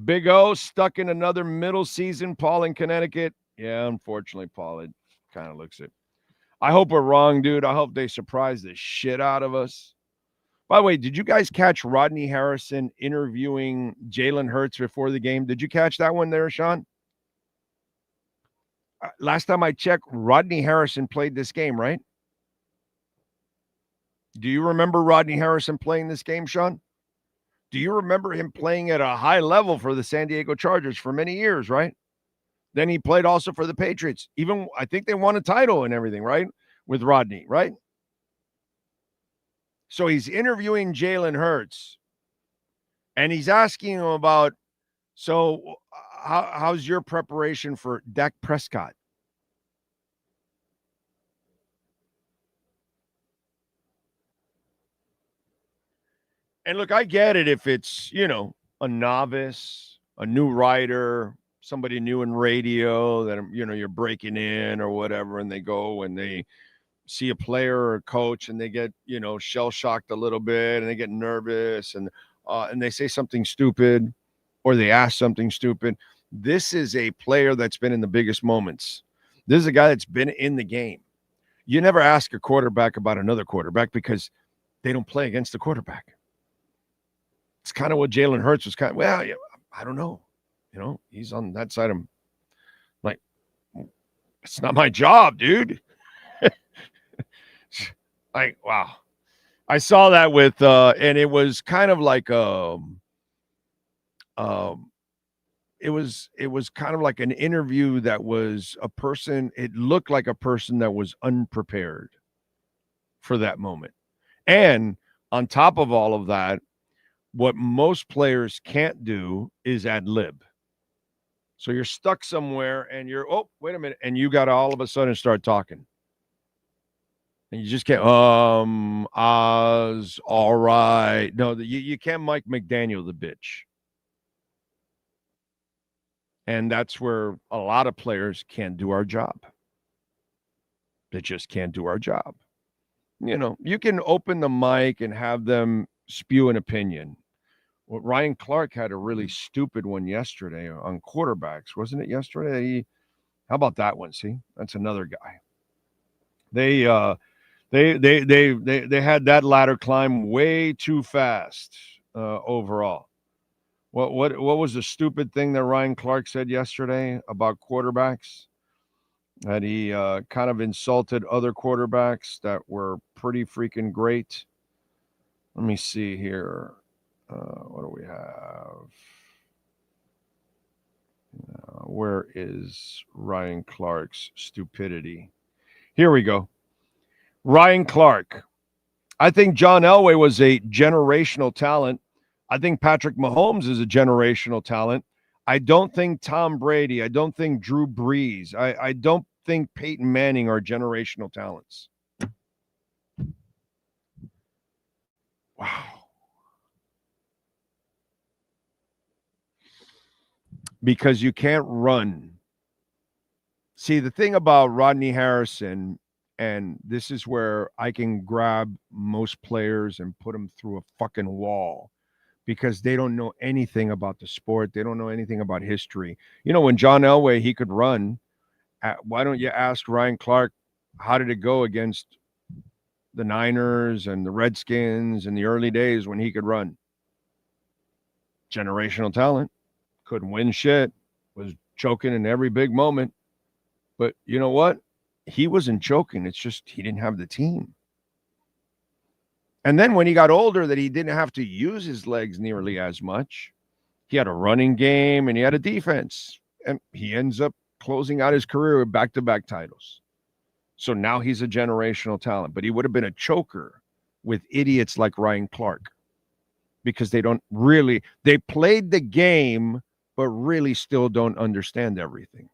Big O stuck in another middle season. Paul in Connecticut. Yeah, unfortunately, Paul, it kind of looks it. I hope we're wrong, dude. I hope they surprise the shit out of us. By the way, did you guys catch Rodney Harrison interviewing Jalen Hurts before the game? Did you catch that one there, Sean? Last time I checked, Rodney Harrison played this game, right? Do you remember Rodney Harrison playing this game, Sean? Do you remember him playing at a high level for the San Diego Chargers for many years, right? Then he played also for the Patriots. Even, I think they won a title and everything, right? With Rodney, right? So he's interviewing Jalen Hurts, and he's asking him about, so how's your preparation for Dak Prescott? And look, I get it if it's, a novice, a new writer, somebody new in radio that, you're breaking in or whatever, and they go and they see a player or a coach and they get, shell-shocked a little bit and they get nervous and they say something stupid or they ask something stupid. This is a player that's been in the biggest moments. This is a guy that's been in the game. You never ask a quarterback about another quarterback because they don't play against the quarterback. It's kind of what Jalen Hurts was I don't know. He's on that side of him. Like, it's not my job, dude. Like, wow. I saw that with, and it was kind of like, it was kind of like an interview that was a person. It looked like a person that was unprepared for that moment. And on top of all of that, what most players can't do is ad lib. So you're stuck somewhere and oh, wait a minute. And you got to all of a sudden start talking. And you just can't, Oz, all right. No, you can't Mike McDaniel the bitch. And that's where a lot of players can't do our job. They just can't do our job. You can open the mic and have them spew an opinion. Well, Ryan Clark had a really stupid one yesterday on quarterbacks, wasn't it yesterday? How about that one? See, that's another guy. They had that ladder climb way too fast overall. What was the stupid thing that Ryan Clark said yesterday about quarterbacks? That he kind of insulted other quarterbacks that were pretty freaking great. Let me see here. What do we have? Where is Ryan Clark's stupidity? Here we go. Ryan Clark. I think John Elway was a generational talent. I think Patrick Mahomes is a generational talent. I don't think Tom Brady. I don't think Drew Brees. I don't think Peyton Manning are generational talents. Wow. Because you can't run. See, the thing about Rodney Harrison, and this is where I can grab most players and put them through a fucking wall because they don't know anything about the sport. They don't know anything about history. When John Elway, he could run, why don't you ask Ryan Clark, how did it go against the Niners and the Redskins in the early days when he could run? Generational talent. Couldn't win shit, was choking in every big moment. But you know what? He wasn't choking. It's just he didn't have the team. And then when he got older, that he didn't have to use his legs nearly as much. He had a running game and he had a defense. And he ends up closing out his career with back-to-back titles. So now he's a generational talent. But he would have been a choker with idiots like Ryan Clark because they played the game but really still don't understand everything.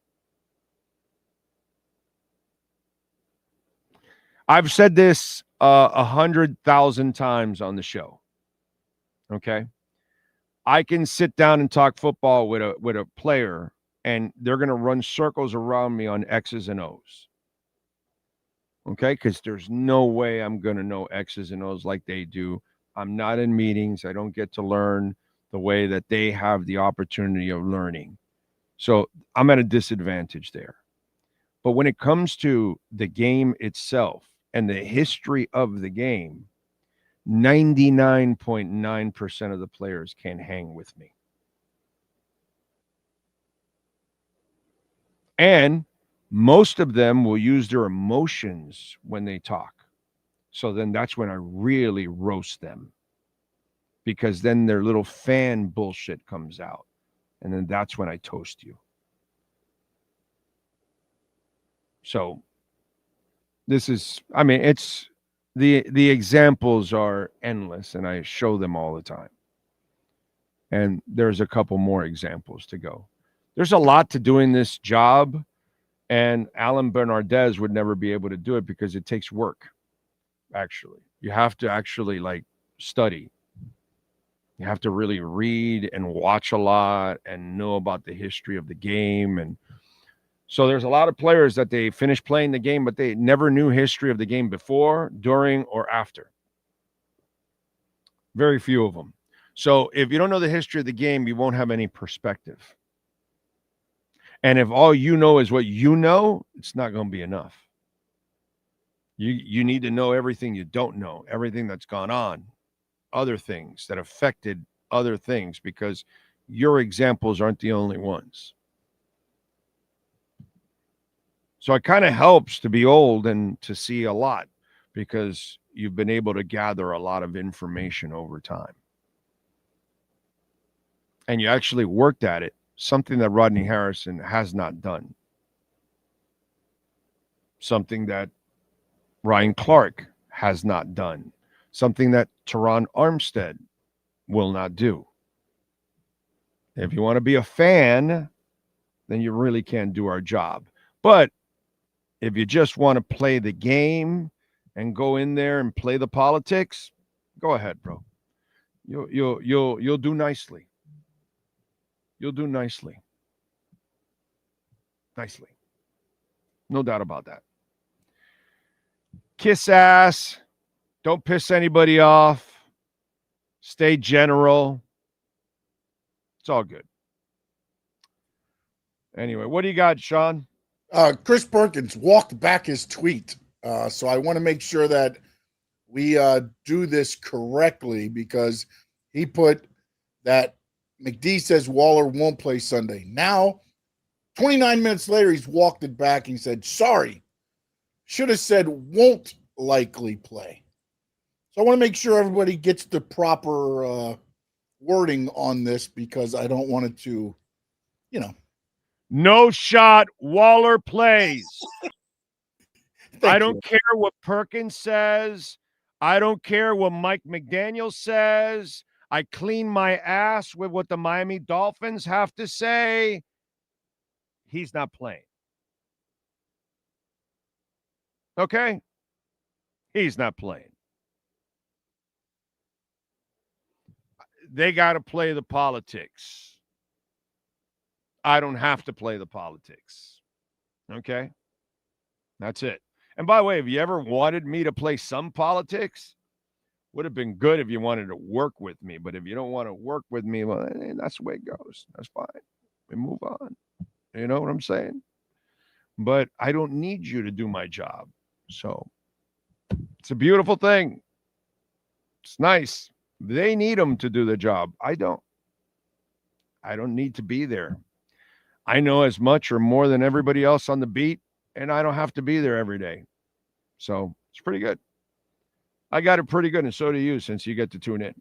I've said this 100,000 times on the show. Okay. I can sit down and talk football with a player and they're going to run circles around me on X's and O's. Okay. Because there's no way I'm going to know X's and O's like they do. I'm not in meetings. I don't get to learn the way that they have the opportunity of learning. So I'm at a disadvantage there. But when it comes to the game itself and the history of the game, 99.9% of the players can hang with me. And most of them will use their emotions when they talk. So then that's when I really roast them. Because then their little fan bullshit comes out. And then that's when I toast you. So this is, it's the examples are endless and I show them all the time. And there's a couple more examples to go. There's a lot to doing this job. And Alan Bernardez would never be able to do it because it takes work. Actually, you have to actually study. You have to really read and watch a lot and know about the history of the game. And so there's a lot of players that they finish playing the game, but they never knew history of the game before, during, or after. Very few of them. So if you don't know the history of the game, you won't have any perspective. And if all you know is what you know, it's not going to be enough. You need to know everything you don't know, everything that's gone on, other things that affected other things, because your examples aren't the only ones. So it kind of helps to be old and to see a lot, because you've been able to gather a lot of information over time. And you actually worked at it, something that Rodney Harrison has not done. Something that Ryan Clark has not done. Something that Teron Armstead will not do. If you want to be a fan, then you really can't do our job. But if you just want to play the game and go in there and play the politics, go ahead, bro. You'll do nicely. You'll do nicely. Nicely. No doubt about that. Kiss ass. Don't piss anybody off. Stay general. It's all good. Anyway, what do you got, Sean? Chris Perkins walked back his tweet. So I want to make sure that we do this correctly, because he put that McD says Waller won't play Sunday. Now, 29 minutes later, he's walked it back and said, sorry, should have said won't likely play. So I want to make sure everybody gets the proper wording on this, because I don't want it to, No shot, Waller plays. I don't care what Perkins says. I don't care what Mike McDaniel says. I clean my ass with what the Miami Dolphins have to say. He's not playing. Okay? He's not playing. They got to play the politics. I don't have to play the politics. Okay? That's it. And by the way, if you ever wanted me to play some politics, would have been good if you wanted to work with me. But if you don't want to work with me, well, that's the way it goes. That's fine. We move on. You know what I'm saying? But I don't need you to do my job. So it's a beautiful thing. It's nice. They need them to do the job. I don't. I don't need to be there. I know as much or more than everybody else on the beat, and I don't have to be there every day. So it's pretty good. I got it pretty good, and so do you, since you get to tune in.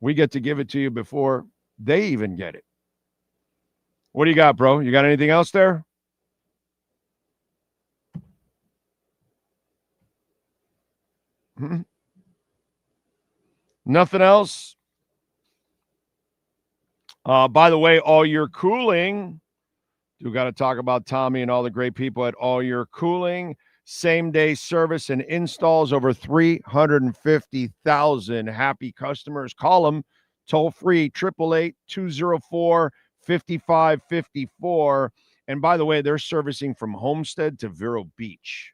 We get to give it to you before they even get it. What do you got, bro? You got anything else there? Nothing else? By the way, All Year Cooling. We got to talk about Tommy and all the great people at All Year Cooling. Same-day service and installs, over 350,000 happy customers. Call them toll-free, 888-204-5554. And by the way, they're servicing from Homestead to Vero Beach.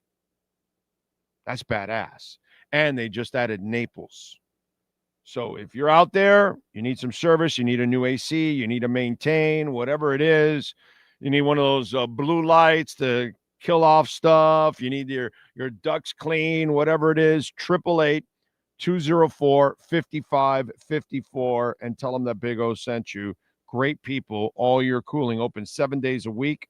That's badass. And they just added Naples. So if you're out there, you need some service, you need a new AC, you need to maintain, whatever it is, you need one of those blue lights to kill off stuff, you need your ducts clean, whatever it is, 888-204-5554, and tell them that Big O sent you. Great people. All Year Cooling, open 7 days a week,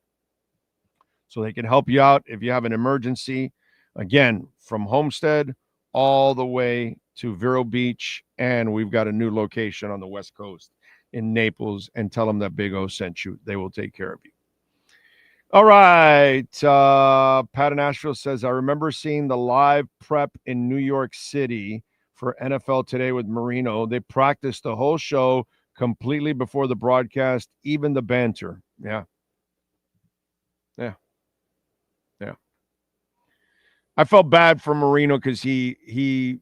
so they can help you out if you have an emergency. Again, from Homestead all the way to Vero Beach, and we've got a new location on the West Coast in Naples, and tell them that Big O sent you. They will take care of you. All right. Pat in Asheville says, I remember seeing the live prep in New York City for NFL Today with Marino. They practiced the whole show completely before the broadcast, even the banter. Yeah. I felt bad for Marino because he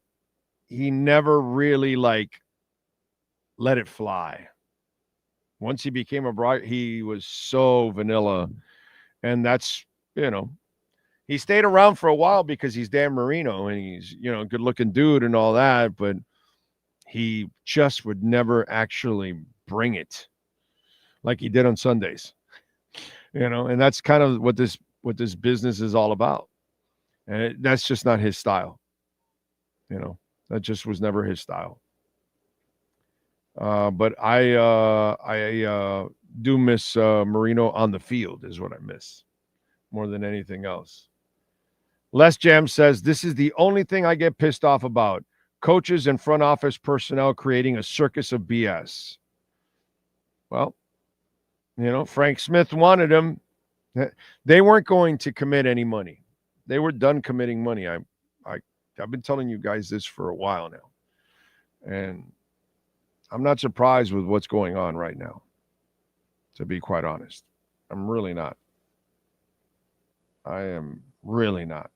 never really let it fly. Once he became a bride, he was so vanilla. And that's, he stayed around for a while because he's Dan Marino and he's, a good-looking dude and all that, but he just would never actually bring it like he did on Sundays. And that's kind of what this business is all about. And that's just not his style. That just was never his style. But I do miss Marino on the field is what I miss more than anything else. Les Jam says, this is the only thing I get pissed off about. Coaches and front office personnel creating a circus of BS. Well, Frank Smith wanted him. They weren't going to commit any money. They were done committing money. I've been telling you guys this for a while now. And I'm not surprised with what's going on right now, to be quite honest. I'm really not. I am really not.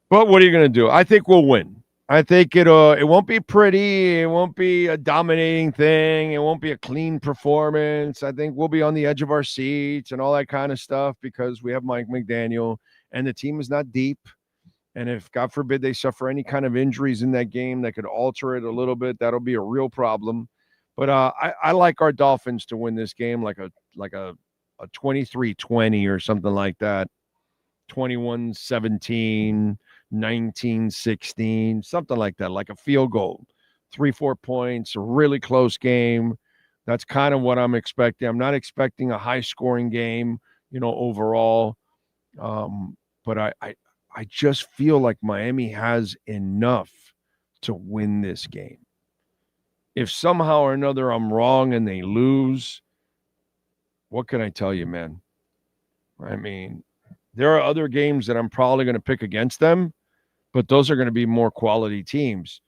But what are you going to do? I think we'll win. I think it won't be pretty. It won't be a dominating thing. It won't be a clean performance. I think we'll be on the edge of our seats and all that kind of stuff because we have Mike McDaniel and the team is not deep. And if, God forbid, they suffer any kind of injuries in that game that could alter it a little bit, that'll be a real problem. But I like our Dolphins to win this game like a 23-20 or something like that. 21-17, 19-16, something like that, like a field goal. 3-4 points, a really close game. That's kind of what I'm expecting. I'm not expecting a high-scoring game, overall. But I just feel like Miami has enough to win this game. If somehow or another I'm wrong and they lose, what can I tell you, man? I mean, there are other games that I'm probably going to pick against them, but those are going to be more quality teams.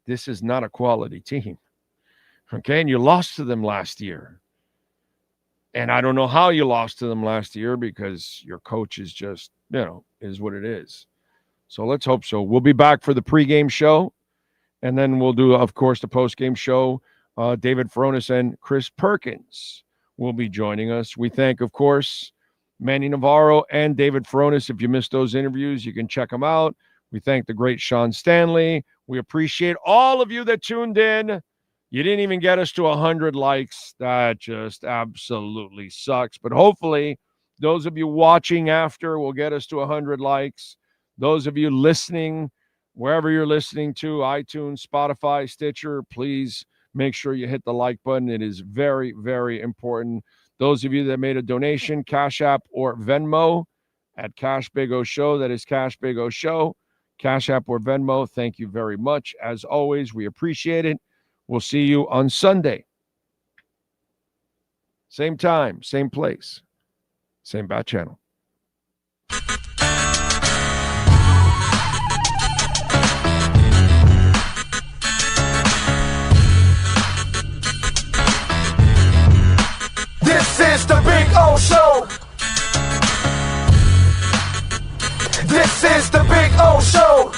This is not a quality team. Okay, and you lost to them last year. And I don't know how you lost to them last year because your coach is just, is what it is. So let's hope so. We'll be back for the pregame show, and then we'll do, of course, the postgame show. David Furones and Chris Perkins will be joining us. We thank, of course, Manny Navarro and David Furones. If you missed those interviews, you can check them out. We thank the great Sean Stanley. We appreciate all of you that tuned in. You didn't even get us to 100 likes. That just absolutely sucks. But hopefully, those of you watching after will get us to 100 likes. Those of you listening, wherever you're listening to, iTunes, Spotify, Stitcher, please make sure you hit the like button. It is very, very important. Those of you that made a donation, Cash App or Venmo at Cash Big O Show, that is Cash Big O Show, Cash App or Venmo, thank you very much. As always, we appreciate it. We'll see you on Sunday. Same time, same place, same bat channel. This is the Big O Show. This is the Big O Show.